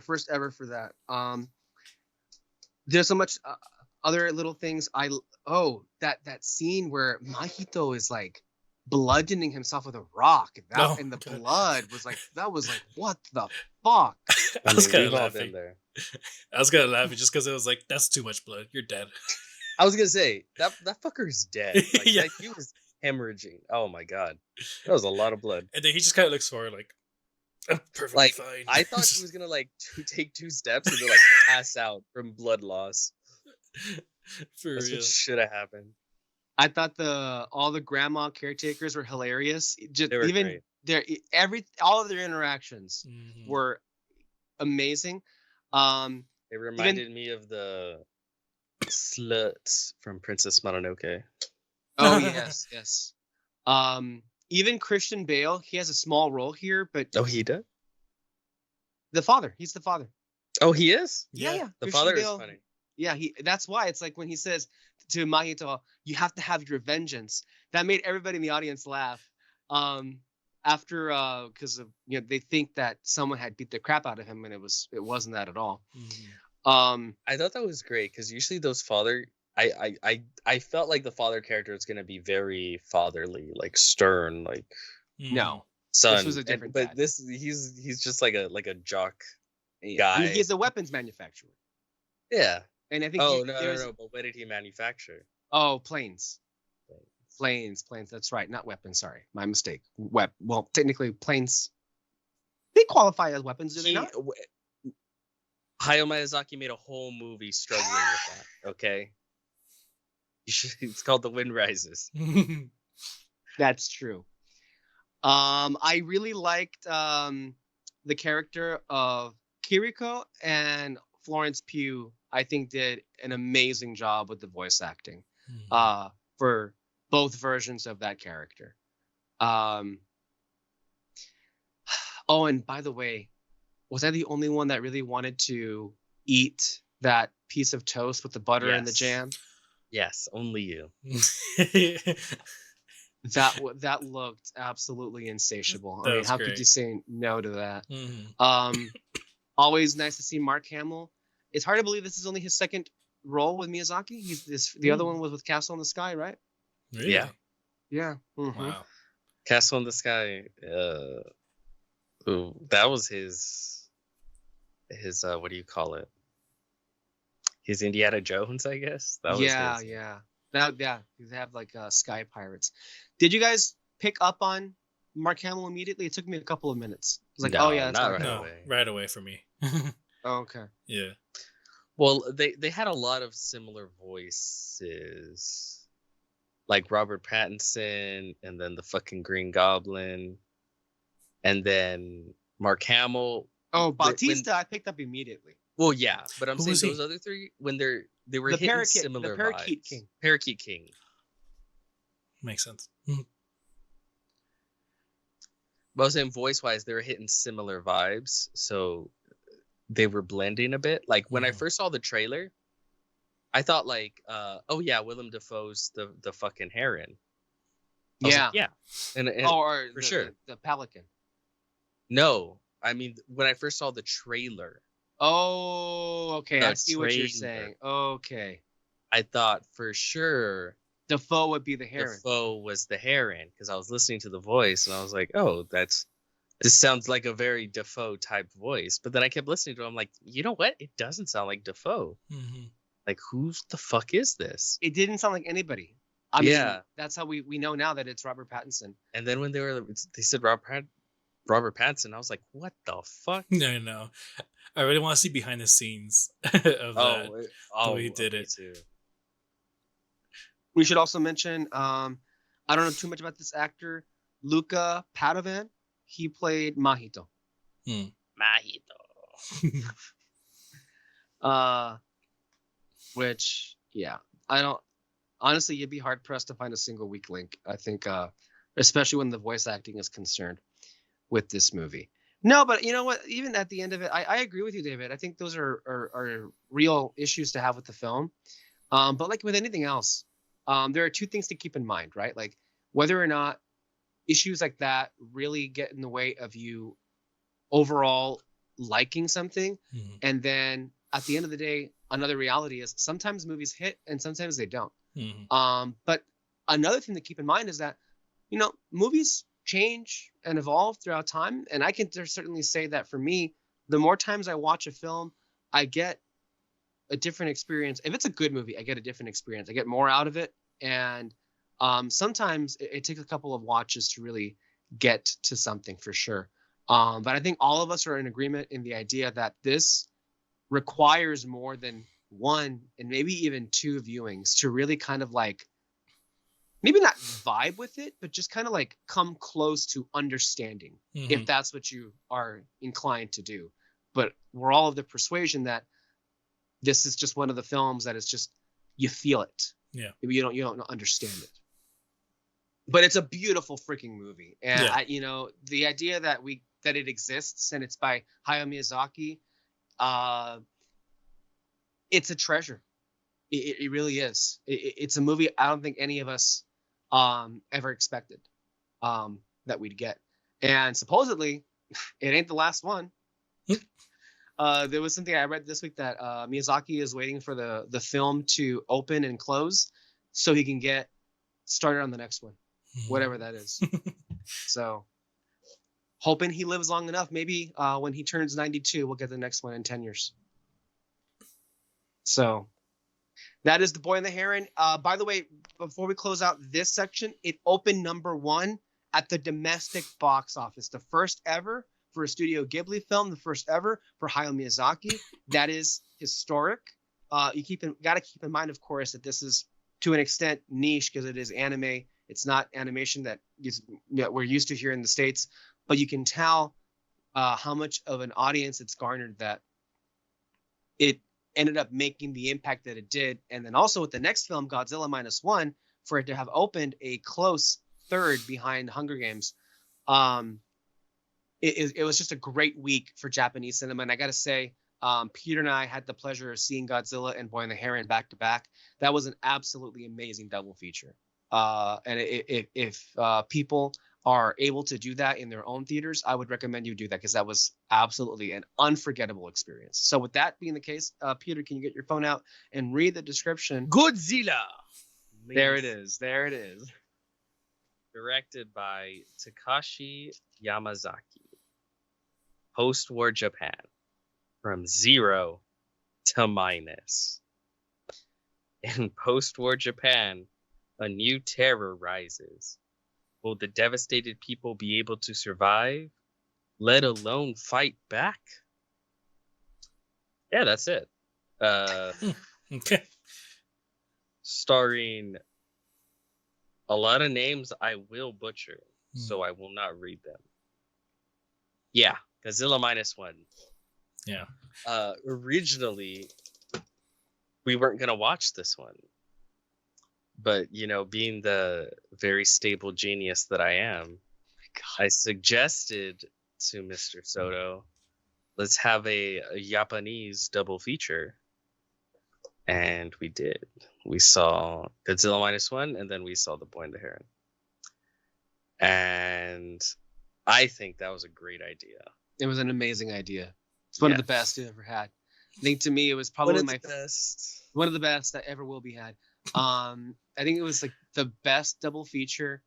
First ever for that. There's so much other little things. That scene where Mahito is like bludgeoning himself with a rock. And the blood was like, what the fuck? I was kind of laughing there. I was kind of laughing just because it was like, that's too much blood. You're dead. I was gonna say that fucker's dead. Like, yeah, he was hemorrhaging. Oh my god, that was a lot of blood. And then he just kind of looks forward, like, I'm perfectly fine. I thought he was gonna like take 2 steps and then like pass out from blood loss. That's what should have happened. I thought all the grandma caretakers were hilarious. All of their interactions were amazing. It reminded me of the sluts from Princess Mononoke. Oh yes. Even Christian Bale, he has a small role here, but he does. The father, he's the father. Oh, he is. Yeah. The father is funny. Yeah, that's why it's like when he says to Mahito, "You have to have your vengeance." That made everybody in the audience laugh. After because they think that someone had beat the crap out of him, and it wasn't that at all. I thought that was great because usually those father, I felt like the father character was gonna be very fatherly, like stern, like no son. This was a different. But he's just like a jock guy. He's a weapons manufacturer. Yeah. And I think no. But what did he manufacture? Oh, planes. Planes. That's right. Not weapons. Sorry, my mistake. Well, technically, planes. They qualify as weapons, do they not? Hayao Miyazaki made a whole movie struggling with that. Okay. It's called The Wind Rises. That's true. I really liked the character of Kiriko, and Florence Pugh, I think, did an amazing job with the voice acting for both versions of that character. And by the way, was I the only one that really wanted to eat that piece of toast with the butter and the jam? Yes, only you. That looked absolutely insatiable. I mean, how could you say no to that? Always nice to see Mark Hamill. It's hard to believe this is only his second role with Miyazaki. The other one was with Castle in the Sky, right? Really? Yeah. Wow. Castle in the Sky. That was his what do you call it? His Indiana Jones, I guess. That was his. Yeah. They have like Sky Pirates. Did you guys pick up on Mark Hamill immediately? It took me a couple of minutes. It was like, no, that's not right away. Right away for me. Oh, okay. Yeah. Well, they had a lot of similar voices, like Robert Pattinson, and then the fucking Green Goblin, and then Mark Hamill. Oh, When Bautista, I picked up immediately. well, yeah, but I'm Who saying was he? those other three when they were The hitting Parakeet- the similar Parakeet vibes. King. Parakeet King. Makes sense. But I was saying voice wise, they were hitting similar vibes, so they were blending a bit. Like when I Mhm. first saw the trailer, I thought like, oh yeah, Willem Dafoe's the fucking Heron. I was Yeah. like, yeah, and Or for sure. The Pelican. No, I mean when I first saw the trailer, Oh, okay. I The see what you're trailer. saying. Okay. I thought for sure Defoe would be the Heron. Dafoe was the Heron because I was listening to the voice and I was like, oh, this sounds like a very Dafoe type voice. But then I kept listening to it. I'm like, you know what? It doesn't sound like Dafoe. Mhm. Like, who the fuck is this? It didn't sound like anybody. I mean, Yeah. that's how we know now that it's Robert Pattinson. And then when they said Robert Pattinson, I was like, what the fuck? No, no. I really want to see behind the scenes of that. Oh, he did okay, it. too. We should also mention, I don't know too much about this actor, Luca Padovan. He played Mahito. Mahito. Which, yeah, I don't. Honestly, you'd be hard pressed to find a single weak link. I think, especially when the voice acting is concerned with this movie. No, but you know what? Even at the end of it, I agree with you, David. I think those are real issues to have with the film. But like with anything else, there are two things to keep in mind, right? Like whether or not issues like that really get in the way of you overall liking something. Mhm. And then at the end of the day, another reality is sometimes movies hit and sometimes they don't. Mhm. But another thing to keep in mind is that, you know, movies change and evolve throughout time. And I can certainly say that for me, the more times I watch a film, I get a different experience. If it's a good movie, I get a different experience. I get more out of it. And sometimes it takes a couple of watches to really get to something for sure. But I think all of us are in agreement in the idea that this requires more than one and maybe even two viewings to really kind of like maybe not vibe with it, but just kind of like come close to understanding if that's what you are inclined to do. But we're all of the persuasion that this is just one of the films that is just, you feel it. Yeah. You don't understand it. But it's a beautiful freaking movie. And Yeah. the idea that it exists and it's by Hayao Miyazaki, it's a treasure. It really is. It's a movie I don't think any of us ever expected that we'd get. And supposedly, it ain't the last one. There was something I read this week that Miyazaki is waiting for the film to open and close so he can get started on the next one, whatever that is. So, hoping he lives long enough. Maybe when he turns 92, we'll get the next one in 10 years. So, that is The Boy and the Heron. By the way, before we close out this section, it opened #1 at the domestic box office. The first ever for a Studio Ghibli film, the first ever for Hayao Miyazaki. That is historic. You got to keep in mind, of course, that this is to an extent niche because it is anime. It's not animation that we're used to here in the States, but you can tell how much of an audience it's garnered that it ended up making the impact that it did. And then also with the next film, Godzilla Minus One, for it to have opened a close third behind Hunger Games. It was just a great week for Japanese cinema. And I got to say, Peter and I had the pleasure of seeing Godzilla and Boy and the Heron back to back. That was an absolutely amazing double feature. And if people are able to do that in their own theaters, I would recommend you do that because that was absolutely an unforgettable experience. So with that being the case, Peter, can you get your phone out and read the description? Godzilla. There it is. There it is. Directed by Takashi Yamazaki. Post-war Japan. From 0 to minus. In post-war Japan, a new terror rises. Will the devastated people be able to survive, let alone fight back? Yeah, that's it. uh, Okay. starring a lot of names I will butcher, so I will not read them. Yeah, Godzilla Minus One. Yeah. Originally, we weren't gonna watch this one, but being the very stable genius that I am, I suggested to Mr. Soto, let's have a Japanese double feature. And we did. We saw Godzilla Minus One, and then we saw The Boy and the Heron. And I think that was a great idea. It was an amazing idea. It's one of the best we've ever had. I think to me, it was probably one of the best that ever will be had. I think it was like the best double feature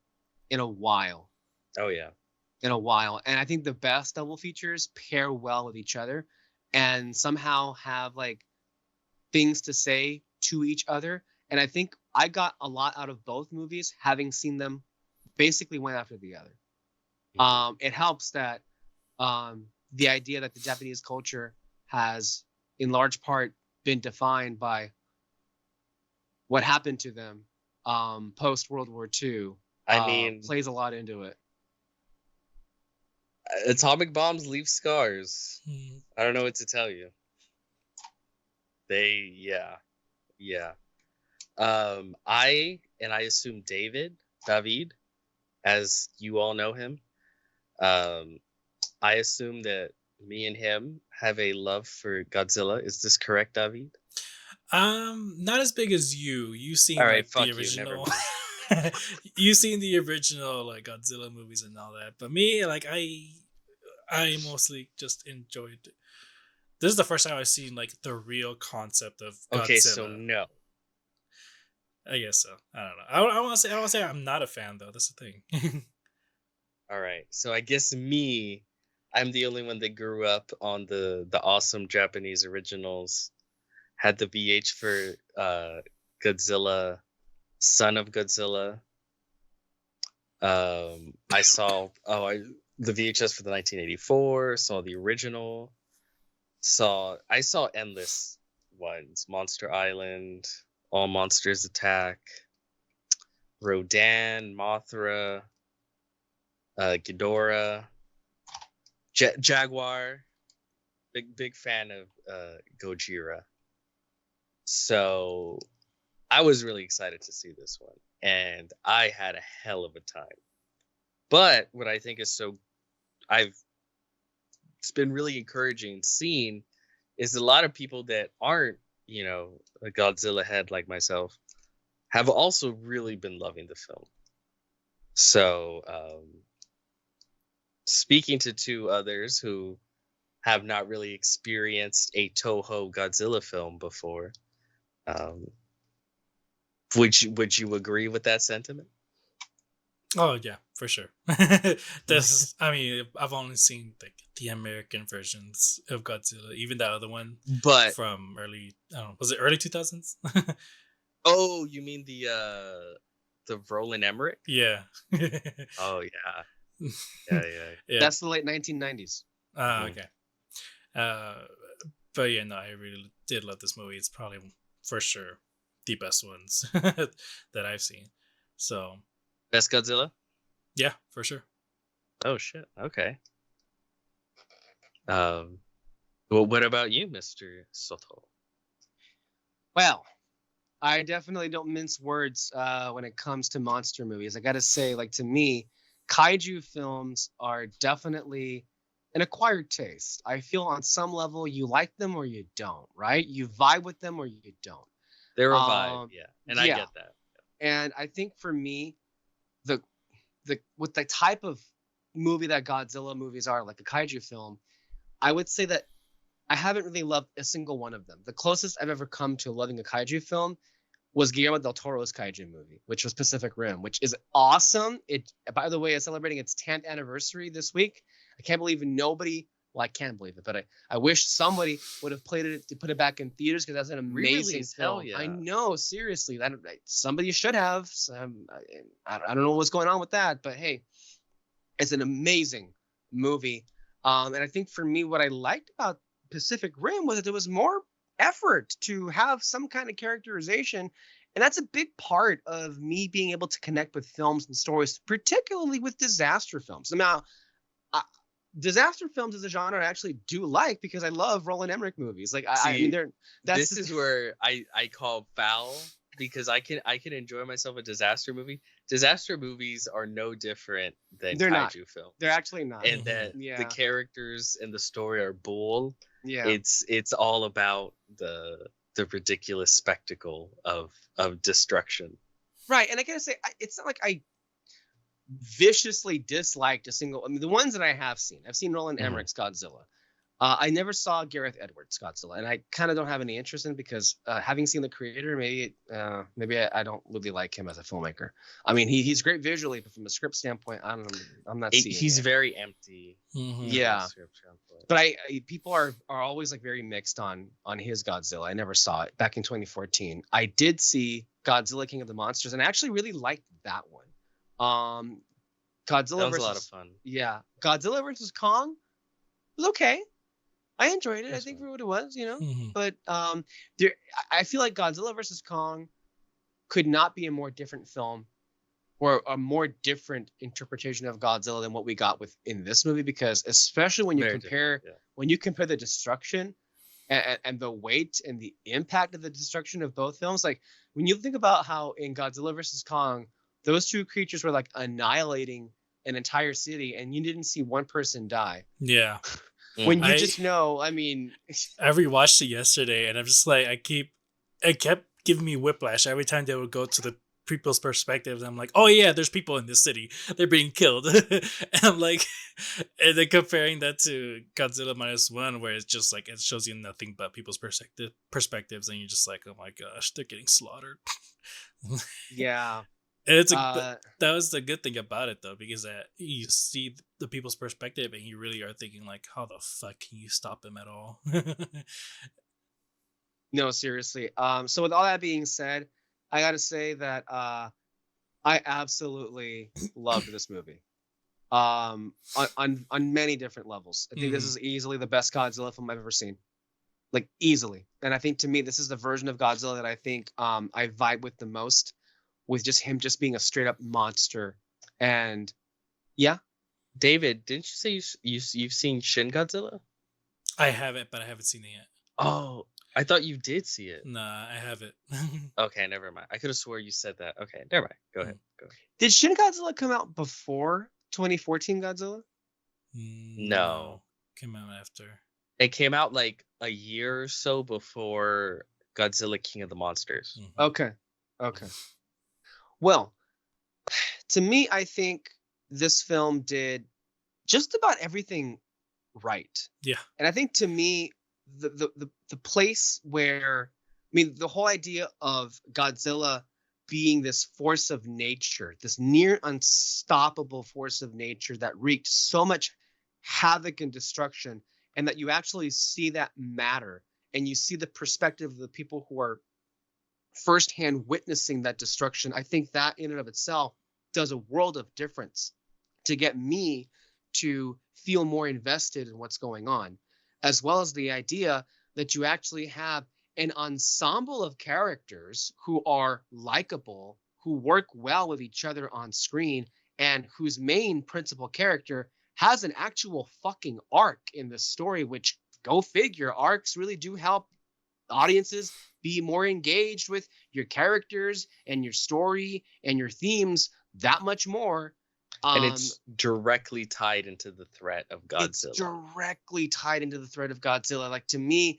in a while. Oh yeah. In a while. And I think the best double features pair well with each other and somehow have like things to say to each other. And I think I got a lot out of both movies, having seen them basically one after the other. Mm-hmm. It helps that the idea that the Japanese culture has in large part been defined by what happened to them post World War II. I mean, plays a lot into it. Atomic bombs leave scars. I don't know what to tell you. Yeah. I assume David, as you all know him. I assume that me and him have a love for Godzilla. Is this correct, David? Not as big as you. You seen all right, like the original. You seen the original like Godzilla movies and all that. But me, like I mostly just enjoyed. This is the first time I've seen like the real concept of Godzilla. Okay, so no. I guess so. I don't know. I want to say I'm not a fan though. That's the thing. All right, so I guess I'm the only one that grew up on the awesome Japanese originals. Had the VH for Godzilla, Son of Godzilla. I saw the VHS for the 1984. Saw the original. I saw endless ones: Monster Island, All Monsters Attack, Rodan, Mothra, Ghidorah, Jaguar. Big fan of Gojira. So I was really excited to see this one, and I had a hell of a time. But what I think is it's been really encouraging seeing is a lot of people that aren't, a Godzilla head like myself, have also really been loving the film. So, speaking to two others who have not really experienced a Toho Godzilla film before, would you agree with that sentiment? Oh yeah, for sure. I mean, I've only seen like the American versions of Godzilla, even that other one, but from early, I don't know, was it early 2000s? Oh, you mean the Roland Emmerich? Yeah. Oh yeah. Yeah. That's the late 1990s. Okay. But yeah, no, I really did love this movie. It's probably for sure the best ones that I've seen. So best Godzilla? Yeah, for sure. Oh shit. Okay. Well, what about you, Mr. Soto? Well, I definitely don't mince words when it comes to monster movies. I gotta say, like, to me, kaiju films are definitely an acquired taste. I feel on some level you like them or you don't, right? You vibe with them or you don't. They're a vibe, yeah. And I get that. And I think for me, the with the type of movie that Godzilla movies are, like a kaiju film, I would say that I haven't really loved a single one of them. The closest I've ever come to loving a kaiju film was Guillermo del Toro's kaiju movie, which was Pacific Rim, which is awesome. It, by the way, is celebrating its 10th anniversary this week. I can't believe I can't believe it, but I wish somebody would have played it to put it back in theaters, because that's an amazing film. Hell yeah. I know, seriously, that somebody should have. I don't know what's going on with that, but hey, it's an amazing movie. And I think for me, what I liked about Pacific Rim was that it was more effort to have some kind of characterization. And that's a big part of me being able to connect with films and stories, particularly with disaster films. Now, uh, disaster films is a genre I actually do like because I love Roland Emmerich movies. Like, I mean, See, they're that's this is where I call foul, because I can enjoy myself a disaster movie. Disaster movies are no different than they're not. kaiju films, They're actually not. and that the Yeah. characters and the story are bull. Yeah. It's all about the ridiculous spectacle of destruction. Right. And I gotta say, it's not like I viciously disliked a single. I mean, the ones that I have seen, I've seen Roland Mhm. Emmerich's Godzilla. I never saw Gareth Edwards' Godzilla, and I kind of don't have any interest in it because having seen the creator, maybe I don't really like him as a filmmaker. I mean, he's great visually, but from a script standpoint, I don't know. I'm not seeing He's it. very empty. Mhm. Yeah. from a script standpoint. But I people are always like very mixed on his Godzilla. I never saw it back in 2014. I did see Godzilla King of the Monsters, and I actually really liked that one. Godzilla That was versus a lot of fun. yeah, Godzilla versus Kong was okay. I enjoyed it. I That's think fine. for what it was, you know. Mhm. But there, I feel like Godzilla versus Kong could not be a more different film or a more different interpretation of Godzilla than what we got with in this movie, because especially when you Very compare different, when you compare the destruction and the weight and the impact of the destruction of both films, like when you think about how in Godzilla versus Kong, those two creatures were like annihilating an entire city and you didn't see one person die. Yeah. When you I- just know, I mean, I rewatched it yesterday, and I'm just like, it kept giving me whiplash every time they would go to the people's perspectives. I'm like, oh yeah, there's people in this city, they're being killed, and I'm like, and then comparing that to Godzilla Minus One, where it's just like it shows you nothing but people's perspectives, and you're just like, oh my gosh, they're getting slaughtered. yeah. And it's Uh, that was the good thing about it though, because you see the people's perspective and you really are thinking like, how the fuck can you stop them at all? No, seriously. So with all that being said, I gotta say that I absolutely loved this movie. On many different levels. I think this is easily the best Godzilla film I've ever seen. Like easily. And I think to me, this is the version of Godzilla that I think I vibe with the most, with just him just being a straight up monster. And yeah, David, didn't you say you've seen Shin Godzilla? I haven't, but I haven't seen it yet. Oh, I thought you did see it. Nah, I haven't. Okay, never mind. I could have swore you said that. Okay, never mind. Go ahead. Go ahead. did Shin Godzilla come out before 2014 Godzilla? No. Came out after. It came out like a year or so before Godzilla King of the Monsters. Mhm. Okay. Okay. Well, to me, I think this film did just about everything right. Yeah. And I think to me, the place where, I mean, the whole idea of Godzilla being this force of nature, this near unstoppable force of nature that wreaked so much havoc and destruction, and that you actually see that matter, and you see the perspective of the people who are firsthand witnessing that destruction. I think that in and of itself does a world of difference to get me to feel more invested in what's going on, as well as the idea that you actually have an ensemble of characters who are likable, who work well with each other on screen, and whose main principal character has an actual fucking arc in the story, which, go figure, arcs really do help audiences be more engaged with your characters and your story and your themes that much more. And it's directly tied into the threat of Godzilla. It's directly tied into the threat of Godzilla. Like, to me,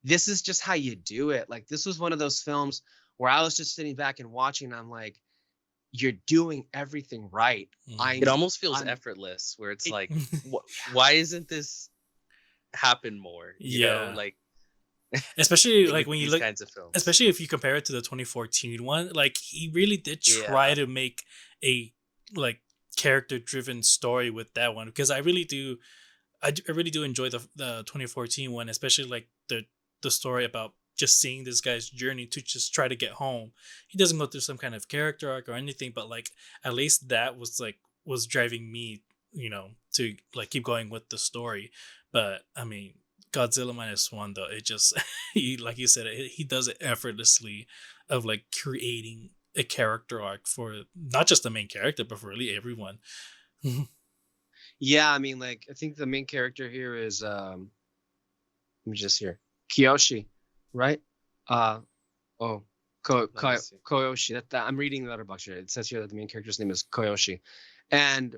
this is just how you do it. Like, this was one of those films where I was just sitting back and watching, and I'm like, you're doing everything right. Mhm. It almost feels I'm- effortless, where it's like, why isn't this happen more? You know, Yeah. like Especially with like when you these look, kinds of films. especially if you compare it to the 2014 one, like he really did try to make a like character driven story with that one, because I really do enjoy the 2014 one, especially like the story about just seeing this guy's journey to just try to get home. He doesn't go through some kind of character arc or anything, but like at least that was driving me, you know, to like keep going with the story. But I mean, Godzilla Minus One, though, it just like you said, he does it effortlessly, of like creating a character arc for not just the main character, but for really everyone. Yeah, I mean, like, I think the main character here is let me just hear Kiyoshi, right? Oh, Koyoshi. That I'm reading the letterbox here. It says here that the main character's name is Koyoshi, and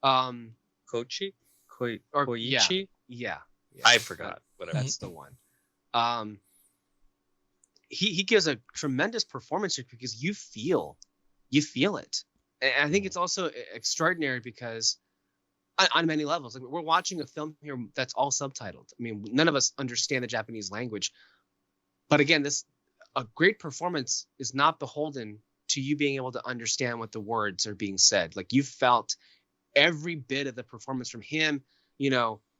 Kochi? or Koichi? yeah, I forgot. Whatever. That's the one. He gives a tremendous performance here because you feel it, and I think it's also extraordinary because on many levels, like, we're watching a film here that's all subtitled. I mean, none of us understand the Japanese language, but again, a great performance is not beholden to you being able to understand what the words are being said. Like, you felt every bit of the performance from him,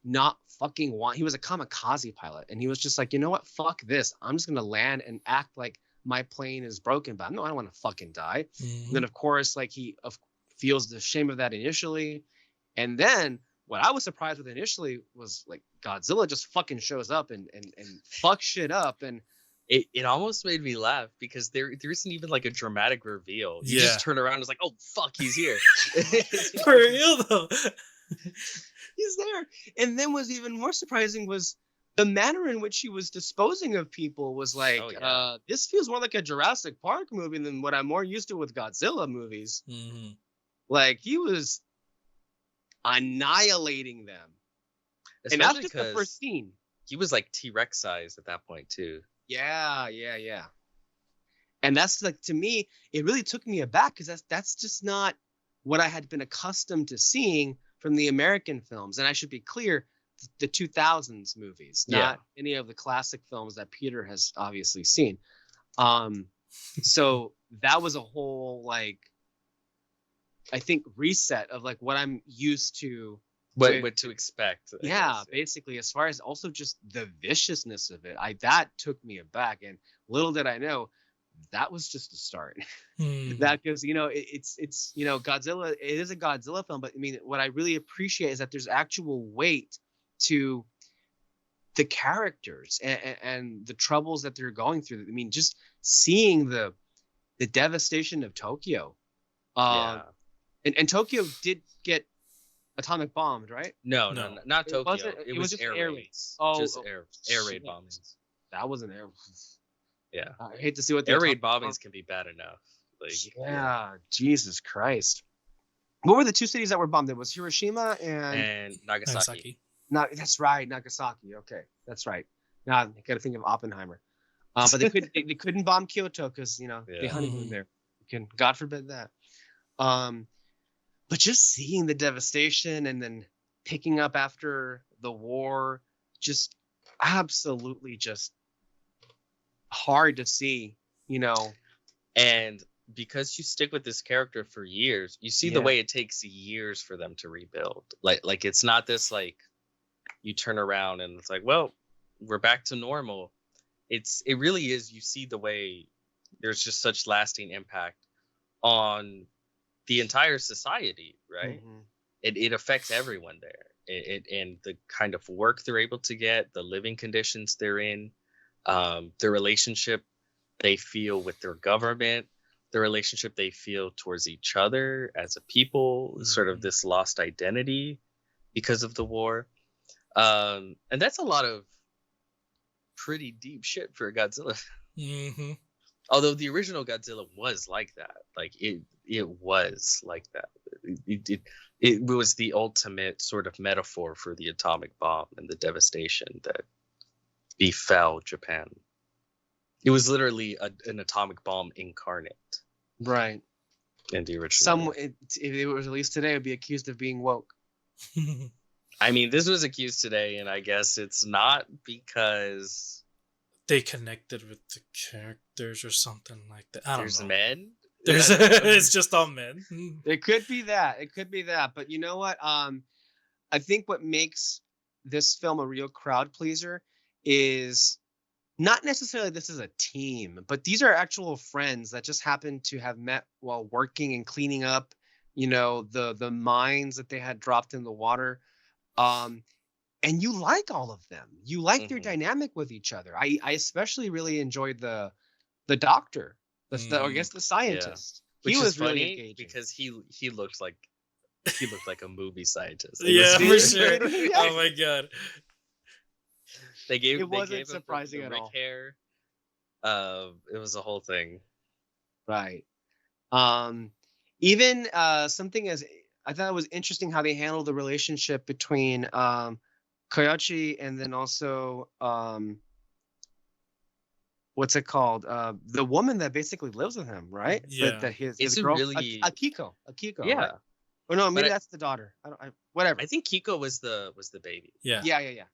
not fucking he was a kamikaze pilot, and he was just like, you know what, fuck this, I'm just gonna land and act like my plane is broken, but no, I don't want to fucking die. And then of course, like, he feels the shame of that initially, and then what I was surprised with initially was, like, Godzilla just fucking shows up and fucks shit up, and it almost made me laugh because there isn't even like a dramatic reveal. You just turn around and it's like, oh fuck, he's here. For real though. He's there. And then what's even more surprising was the manner in which he was disposing of people was like, this feels more like a Jurassic Park movie than what I'm more used to with Godzilla movies. Mm-hmm. Like, he was annihilating them. Especially, and that's just the first scene. He was like T-Rex size at that point too. Yeah. And that's, like, to me, it really took me aback because that's just not what I had been accustomed to seeing from the American films. And I should be clear, the 2000s movies, not any of the classic films that Peter has obviously seen. So that was a whole, like, I think, reset of, like, what I'm used to. What to expect. I guess. Basically, as far as also just the viciousness of it, that took me aback. And little did I know, that was just a start. That, because it's Godzilla. It is a Godzilla film, but I mean, what I really appreciate is that there's actual weight to the characters and the troubles that they're going through. I mean, just seeing the devastation of Tokyo. And Tokyo did get atomic bombed, right? No, not Tokyo. It was just air raids. Just air raid bombings. That was an air. Yeah, I hate to see what air raid bombings can be bad enough. Like, Jesus Christ. What were the two cities that were bombed? There was Hiroshima and Nagasaki. That's right, Nagasaki. Okay, that's right. Now I got to think of Oppenheimer. But they couldn't bomb Kyoto because they honeymooned there. God forbid that. But just seeing the devastation and then picking up after the war, just absolutely just hard to see, And because you stick with this character for years, you see the way it takes years for them to rebuild. Like it's not this, like, you turn around and it's like, well, we're back to normal. It really is. You see the way there's just such lasting impact on the entire society, right? Mm-hmm. It affects everyone there. And the kind of work they're able to get, the living conditions they're in, the relationship they feel with their government, the relationship they feel towards each other as a people, sort of this lost identity because of the war. And that's a lot of pretty deep shit for a Godzilla. Mm-hmm. Although the original Godzilla was like that. Like, it was like that. It was the ultimate sort of metaphor for the atomic bomb and the devastation that befell Japan. It was literally an atomic bomb incarnate. Right. In the original. If it was released today, it would be accused of being woke. I mean, this was accused today, and I guess it's not because they connected with the characters or something like that. I don't know. There's men? It's just all men. It could be that. But you know what? I think what makes this film a real crowd pleaser is not necessarily this is a team, but these are actual friends that just happen to have met while working and cleaning up, the mines that they had dropped in the water. and you like all of them. You like their Mhm. dynamic with each other. I especially really enjoyed the doctor, or I guess the scientist. Which He is was really funny engaging. because he looked like a movie scientist. It Yeah, was for very- sure. Yeah. Oh my god. They gave It wasn't him surprising the at Rick all. hair. It was a whole thing. Right. Even something as I thought it was interesting how they handled the relationship between Koyachi and then also what's it called? The woman that basically lives with him, right? Yeah. But his It's a girl, really- Akiko, Yeah, right? Or no, maybe I- that's the daughter. Whatever. I think Kiko was the baby. Yeah. Yeah.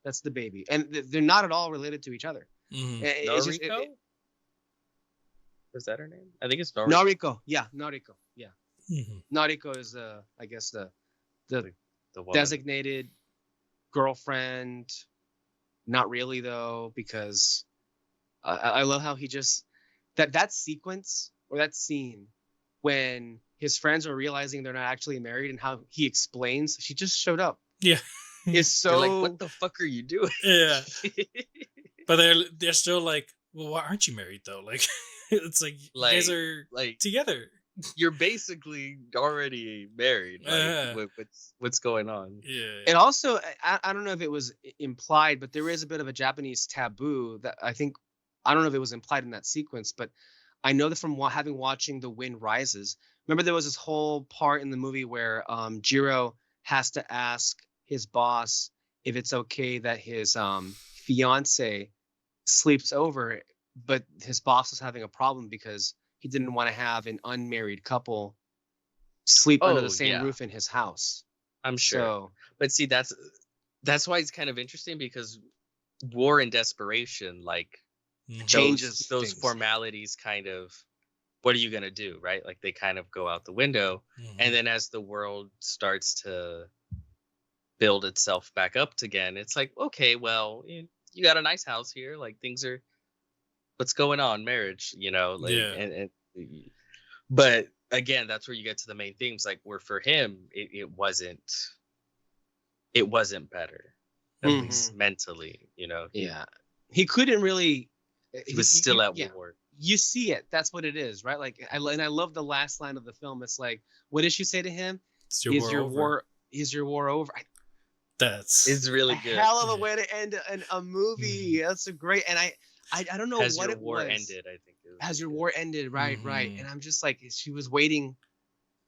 That's the baby, and they're not at all related to each other. Mhm. It's just, Noriko? Was that her name? I think it's Noriko. Noriko. Yeah, Noriko. Yeah, Mhm. Noriko is I guess the The woman. designated girlfriend. Not really though, because I love how he just that sequence or that scene when his friends are realizing they're not actually married and how he explains she just showed up Yeah. is so You're like, what the fuck are you doing? Yeah. But they're still like, well, why aren't you married though? Like, it's like you guys Like- are like together. you're basically already married. Like, Yeah. what's going on? Yeah. and also I don't know if it was implied, but there is a bit of a Japanese taboo that I think I don't know if it was implied in that sequence, but I know that from having watching The Wind Rises. Remember there was this whole part in the movie where Jiro has to ask his boss if it's okay that his fiance sleeps over, but his boss was having a problem because he didn't want to have an unmarried couple sleep under Oh, the same yeah. roof in his house. I'm sure. So But see, that's why it's kind of interesting because war and desperation, like Mhm. changes those things. formalities kind of, what are you going to do, right? Like they kind of go out the window. Mhm. And then as the world starts to build itself back up again, it's like, okay, well, you got a nice house here. Like things are, what's going on? Marriage, like, Yeah. and but again, that's where you get to the main themes. Like where for him, it wasn't better, at Mhm. least mentally, yeah, he couldn't really. he was still at yeah. war. You see it. That's what it is, right? Like, I love the last line of the film. It's like, what did she say to him? Is Is your over? war? Is your war over? That's It's really A good. hell of a way to end a movie. That's a great. And I don't know Has what your it war was. ended? I think. It was Has your good. war ended? Right. Mhm. And I'm just like, she was waiting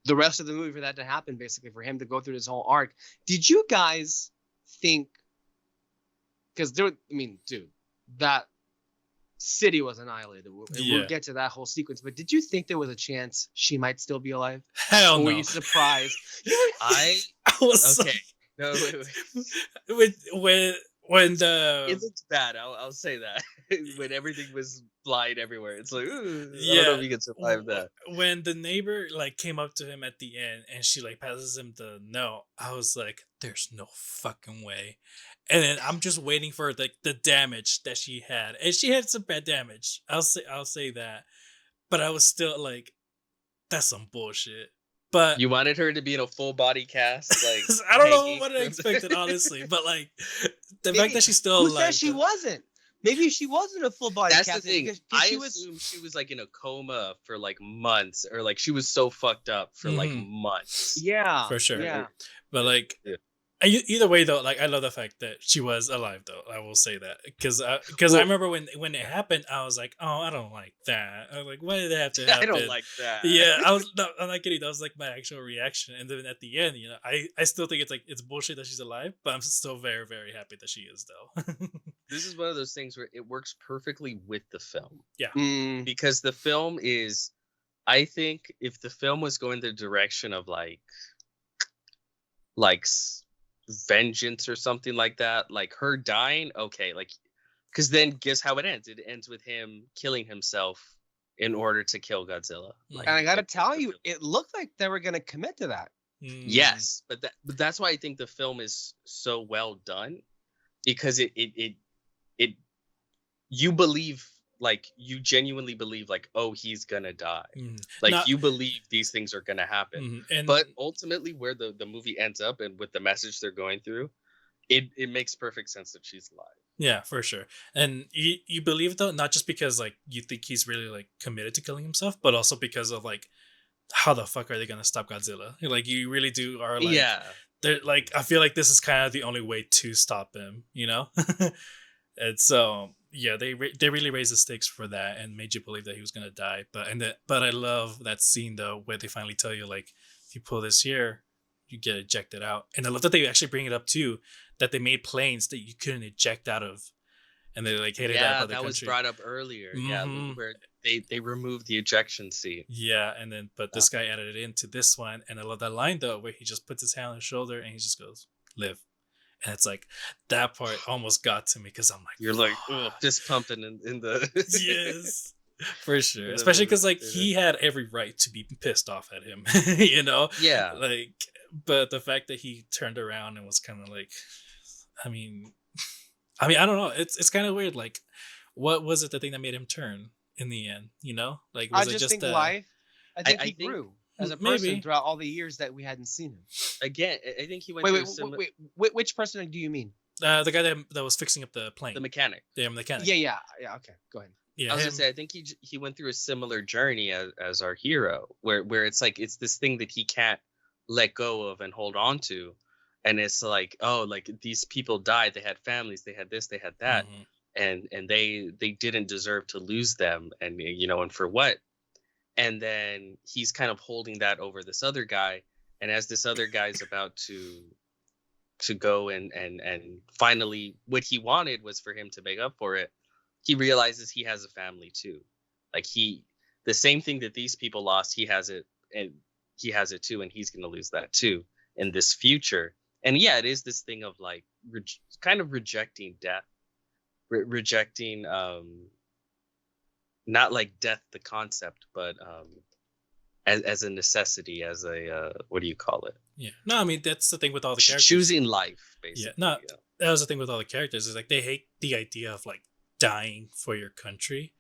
the rest of the movie for that to happen, basically, for him to go through this whole arc. Did you guys think? Because dude, that city was annihilated. And Yeah. we'll get to that whole sequence. But did you think there was a chance she might still be alive? hell Or no. were you surprised? I I was okay. No, with when the it looked bad. I'll say that. When everything was flying everywhere, it's like, ooh, I don't Yeah. know if you can survive that. when the neighbor like came up to him at the end and she like passes him the note, I was like, there's no fucking way. And then I'm just waiting for like the damage that she had, and she had some bad damage. I'll say that, but I was still like, that's some bullshit. But You wanted her to be in a full body cast, like I don't know hanging what I from- expected, honestly. But like the Maybe- fact that she's still Who alive. says she wasn't? Maybe she wasn't a full body. That's the cast thing. because I she was. assumed she was like in a coma for like months, or like she was so fucked up for like Mhm. months. Yeah, For sure. Yeah, But like, Yeah. either way though, like I love the fact that she was alive though. I will say that because I Well- remember when it happened, I was like, oh, I don't like that. I was like, why did it have to happen? I don't like that. Yeah, I'm not kidding. That was like my actual reaction. And then at the end, I still think it's bullshit that she's alive, but I'm still very, very happy that she is though. This is one of those things where it works perfectly with the film. Mm, Because the film is, I think if the film was going the direction of like vengeance or something like that, like her dying, okay, like, because then guess how it ends? It ends with him killing himself in order to kill Godzilla. Like, and I gotta like, tell you, it looked like they were gonna commit to that. Mm. yes, but that's why I think the film is so well done, because it you believe, like, you genuinely believe, like, oh, he's gonna die. Mm. Like, Now- you believe these things are gonna happen. Mhm. And But ultimately, where the movie ends up and with the message they're going through, it makes perfect sense that she's alive. Yeah, for sure. And you believe though, not just because like you think he's really like committed to killing himself, but also because of like how the fuck are they gonna stop Godzilla? Like you really do are like Yeah. they're like I feel like this is kind of the only way to stop him, you know? And so yeah, they really raised the stakes for that and made you believe that he was gonna die. But I love that scene though where they finally tell you like if you pull this here, you get ejected out. And I love that they actually bring it up too that they made planes that you couldn't eject out of, and they like hated that about the that was country. brought up earlier. Yeah, Mhm. where they removed the ejection seat. Yeah, and then but this guy added it into this one, and I love that line though where he just puts his hand on his shoulder and he just goes live, and it's like that part almost got to me because I'm like You're like, "Fuck." fist pumping in the Yes, for sure, in the especially because like movie. he had every right to be pissed off at him, you know, Yeah. like but the fact that he turned around and was kind of like, I mean, I don't know, it's kind of weird, like what was it the thing that made him turn in the end, you know, like I was it just just think life. I think I he think grew as a person maybe throughout all the years that we hadn't seen him. Again, I think he went Wait, through wait, a similar which person do you mean? the guy that was fixing up the plane, the mechanic. the mechanic. Yeah. Okay, go ahead. Yeah, I was him. gonna say I think he went through a similar journey as our hero, where it's like it's this thing that he can't let go of and hold on to, and it's like, oh, like these people died, they had families, they had this, they had that, Mhm. and they didn't deserve to lose them, and and for what? And then he's kind of holding that over this other guy, and as this other guy's about to go and finally what he wanted was for him to make up for it, he realizes he has a family too. Like the same thing that these people lost, he has it, and he has it too, and he's going to lose that too in this future. And yeah, it is this thing of like kind of rejecting death, rejecting not like death the concept, but as a necessity, as a what do you call it? Yeah, no, I mean that's the thing with all the characters. Choosing life, Yeah, basically. no, that was the thing with all the characters is like they hate the idea of like dying for your country,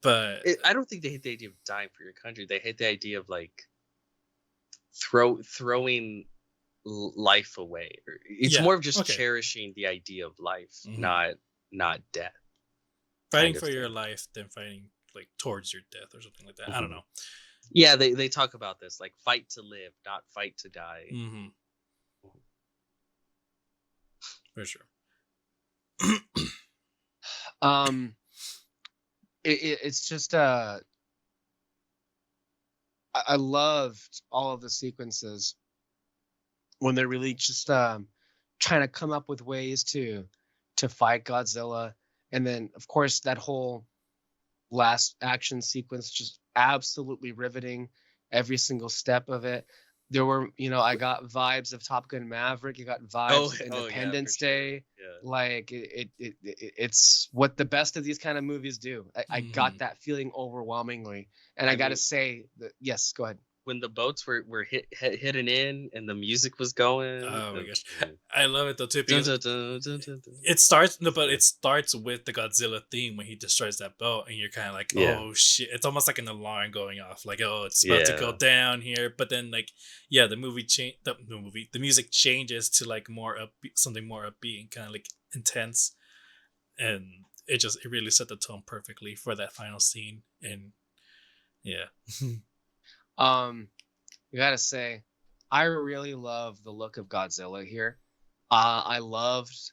but I don't think they hate the idea of dying for your country. They hate the idea of like throwing life away. It's Yeah, more of just okay. cherishing the idea of life, Mhm. not death. fighting kind of for your thing. life than fighting like towards your death or something like that. I don't Mhm. know. Yeah, they talk about this, like fight to live, not fight to die. Mm-hmm. For sure. It's just I loved all of the sequences when they're really just trying to come up with ways to fight Godzilla, and then of course that whole last action sequence just absolutely riveting, every single step of it. There were, I got vibes of Top Gun Maverick. You got vibes of Independence Day. Yeah. Like it's what the best of these kind of movies do. I got Mhm. that feeling overwhelmingly, and I got to say that yes, go ahead. When the boats were hitting in and the music was going. Oh my gosh, I love it though too because Dun, dun, dun, dun, dun. it starts it starts with the Godzilla theme when he destroys that boat, and you're kind of like, Yeah. oh shit! It's almost like an alarm going off, like oh, it's about to go Yeah. down here. But then like yeah, the music changes to like more upbeat, something more upbeat and kind of like intense, and it really set the tone perfectly for that final scene. And yeah, You gotta say, I really love the look of Godzilla here. I loved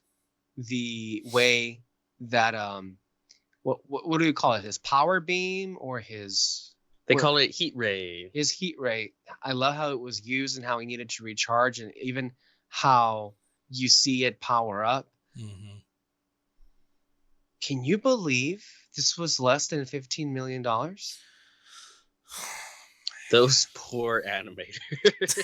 the way that what do you call it? His power beam or his They call it heat ray. his heat ray. I love how it was used and how he needed to recharge, and even how you see it power up. mm-hmm. Can you believe this was less than $15 million? Those poor animators.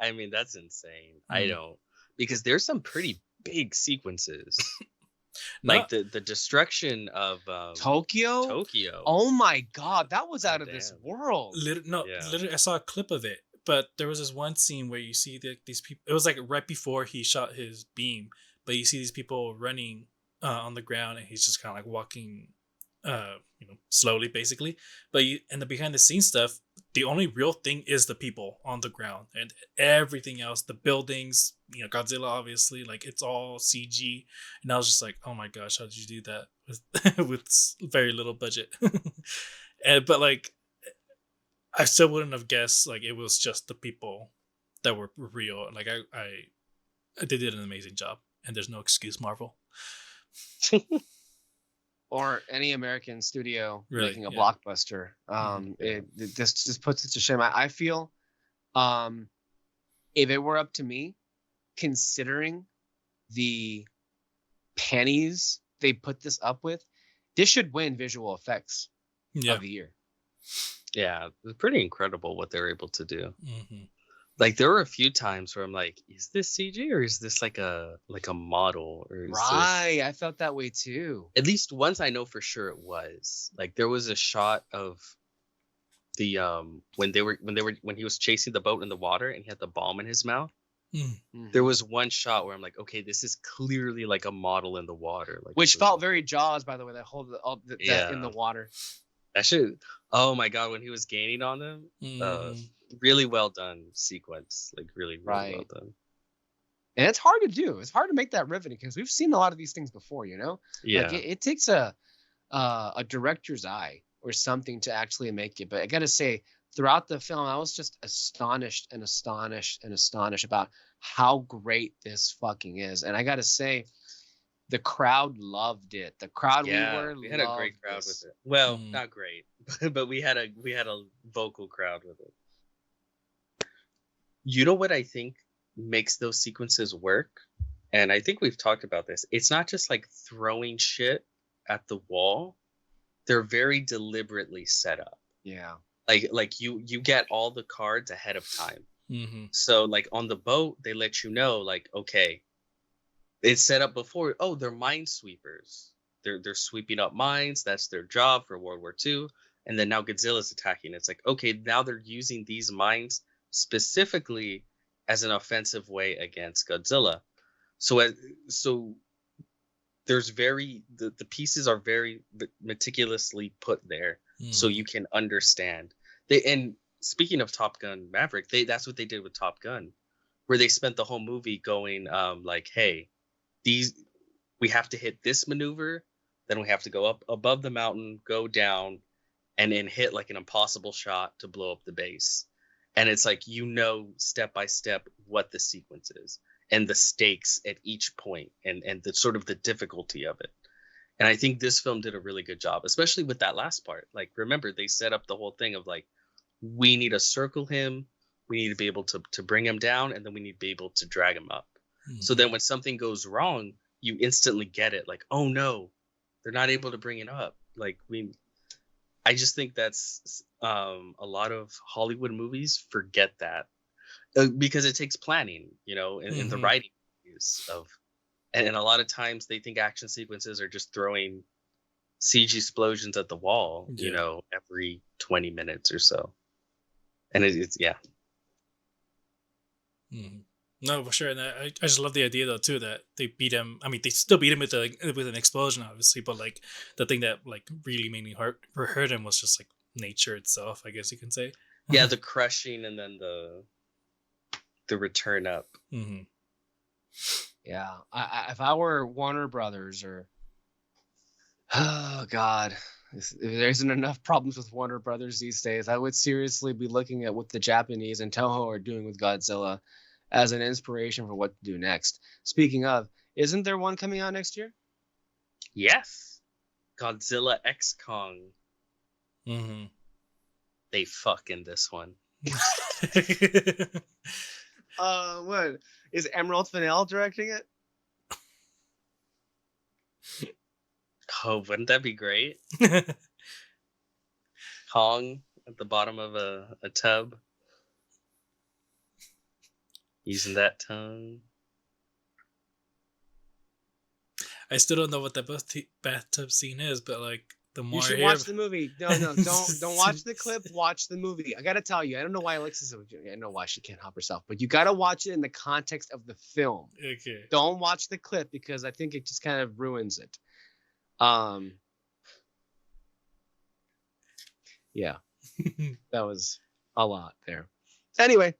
I mean, that's insane. I don't, because there's some pretty big sequences. Like the destruction of Tokyo. Oh my god, that was out of this world. Literally, I saw a clip of it, but there was this one scene where you see these people. It was like right before he shot his beam, but you see these people running on the ground, and he's just kind of like walking, slowly, basically. But in the behind the scenes stuff, the only real thing is the people on the ground, and everything else, the buildings, Godzilla, obviously, like it's all CG. And I was just like, oh my gosh, how did you do that with with very little budget? But like, I still wouldn't have guessed like it was just the people that were real. Like they did an amazing job, and there's no excuse, Marvel. Or any American studio Really, making a yeah. blockbuster. This just puts it to shame. I feel, if it were up to me, considering the pennies they put this up with, this should win visual effects of the year. Yeah, it's pretty incredible what they're able to do. Mm-hmm. Like there were a few times where I'm like, is this CG or is this like a model? Or is Right, I felt that way too. At least once I know for sure it was. Like there was a shot of the when he was chasing the boat in the water and he had the bomb in his mouth. Mm-hmm. There was one shot where I'm like, okay, this is clearly like a model in the water, like which felt very Jaws, by the way. That hold that in the water. That should. Oh my god, when he was gaining on them, really well done sequence, like really well done. And it's hard to do. It's hard to make that riveting because we've seen a lot of these things before, Yeah. Like it takes a director's eye or something to actually make it. But I gotta say, throughout the film, I was just astonished about how great this fucking is. And I gotta say, the crowd loved it. The crowd we had a great crowd with it. Well, not great, but we had a vocal crowd with it. You know what I think makes those sequences work? And I think we've talked about this. It's not just like throwing shit at the wall. They're very deliberately set up. Yeah. Like you get all the cards ahead of time. Mm-hmm. So like on the boat, they let you know, like, okay, it's set up before. Oh, they're minesweepers. They're sweeping up mines. That's their job for World War II. And then now Godzilla's attacking. It's like, okay, now they're using these mines specifically as an offensive way against Godzilla. So there's the pieces are very meticulously put there, so you can understand. And speaking of Top Gun Maverick, that's what they did with Top Gun, where they spent the whole movie going like, hey, we have to hit this maneuver, then we have to go up above the mountain, go down, and then hit like an impossible shot to blow up the base. And it's like, step by step what the sequence is and the stakes at each point and the sort of the difficulty of it. And I think this film did a really good job, especially with that last part. Like, remember, they set up the whole thing of like, we need to circle him, we need to be able to bring him down, and then we need to be able to drag him up. Mm-hmm. So then when something goes wrong, you instantly get it. Like, oh no, they're not able to bring it up. Like, I just think that's a lot of Hollywood movies forget that because it takes planning, in the writing of, and a lot of times they think action sequences are just throwing CG explosions at the wall, every 20 minutes or so. And it's yeah. Mm-hmm. No, for sure. And I just love the idea though too that they beat him. I mean, they still beat him with an explosion, obviously, but like the thing that like really made me hurt him was just like nature itself, I guess you can say. Yeah, the crushing and then the return up. Mm-hmm. Yeah, if I were Warner Brothers or oh god, if there isn't enough problems with Warner Brothers these days, I would seriously be looking at what the Japanese and Toho are doing with Godzilla as an inspiration for what to do next. Speaking of, isn't there one coming out next year? Yes. Godzilla X Kong. Mm-hmm. They fuck in this one. What? Is Emerald Fennell directing it? Oh, wouldn't that be great? Kong at the bottom of a tub. Using that tongue. I still don't know what that bathtub scene is, but like the more you should watch the movie. No, don't watch the clip. Watch the movie. I gotta tell you, I don't know why Alexis. I know why she can't help herself, but you gotta watch it in the context of the film. Okay. Don't watch the clip because I think it just kind of ruins it. Yeah, that was a lot there. Anyway,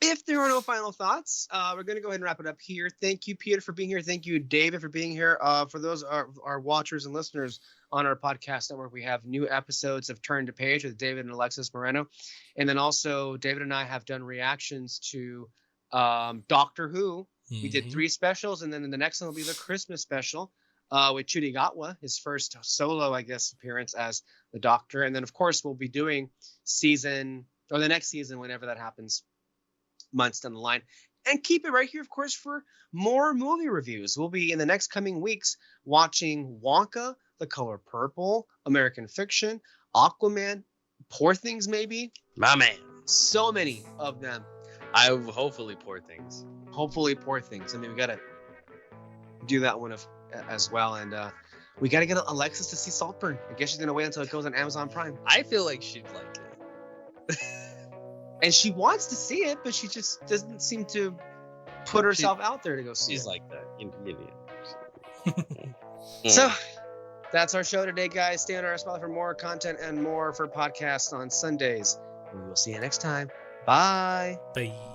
if there are no final thoughts, we're going to go ahead and wrap it up here. Thank you, Peter, for being here. Thank you, David, for being here. For those our watchers and listeners on our podcast network, we have new episodes of Turn to Page with David and Alexis Moreno. And then also, David and I have done reactions to Doctor Who. We did 3 specials, and then the next one will be the Christmas special with Churigawa, his first solo, I guess, appearance as the Doctor. And then, of course, we'll be doing the next season, whenever that happens, months down the line. And keep it right here, of course, for more movie reviews. We'll be in the next coming weeks watching Wonka, The Color Purple, American Fiction, Aquaman, Poor Things, maybe. My man. So many of them. Hopefully Poor Things. Hopefully Poor Things. I mean, we got to do that one as well. And we got to get Alexis to see Saltburn. I guess she's going to wait until it goes on Amazon Prime. I feel like she'd like it. And she wants to see it, but she just doesn't seem to put herself out there to go see it. She's like that. So that's our show today, guys. Stay on our spot for more content and more for podcasts on Sundays. We will see you next time. Bye. Bye.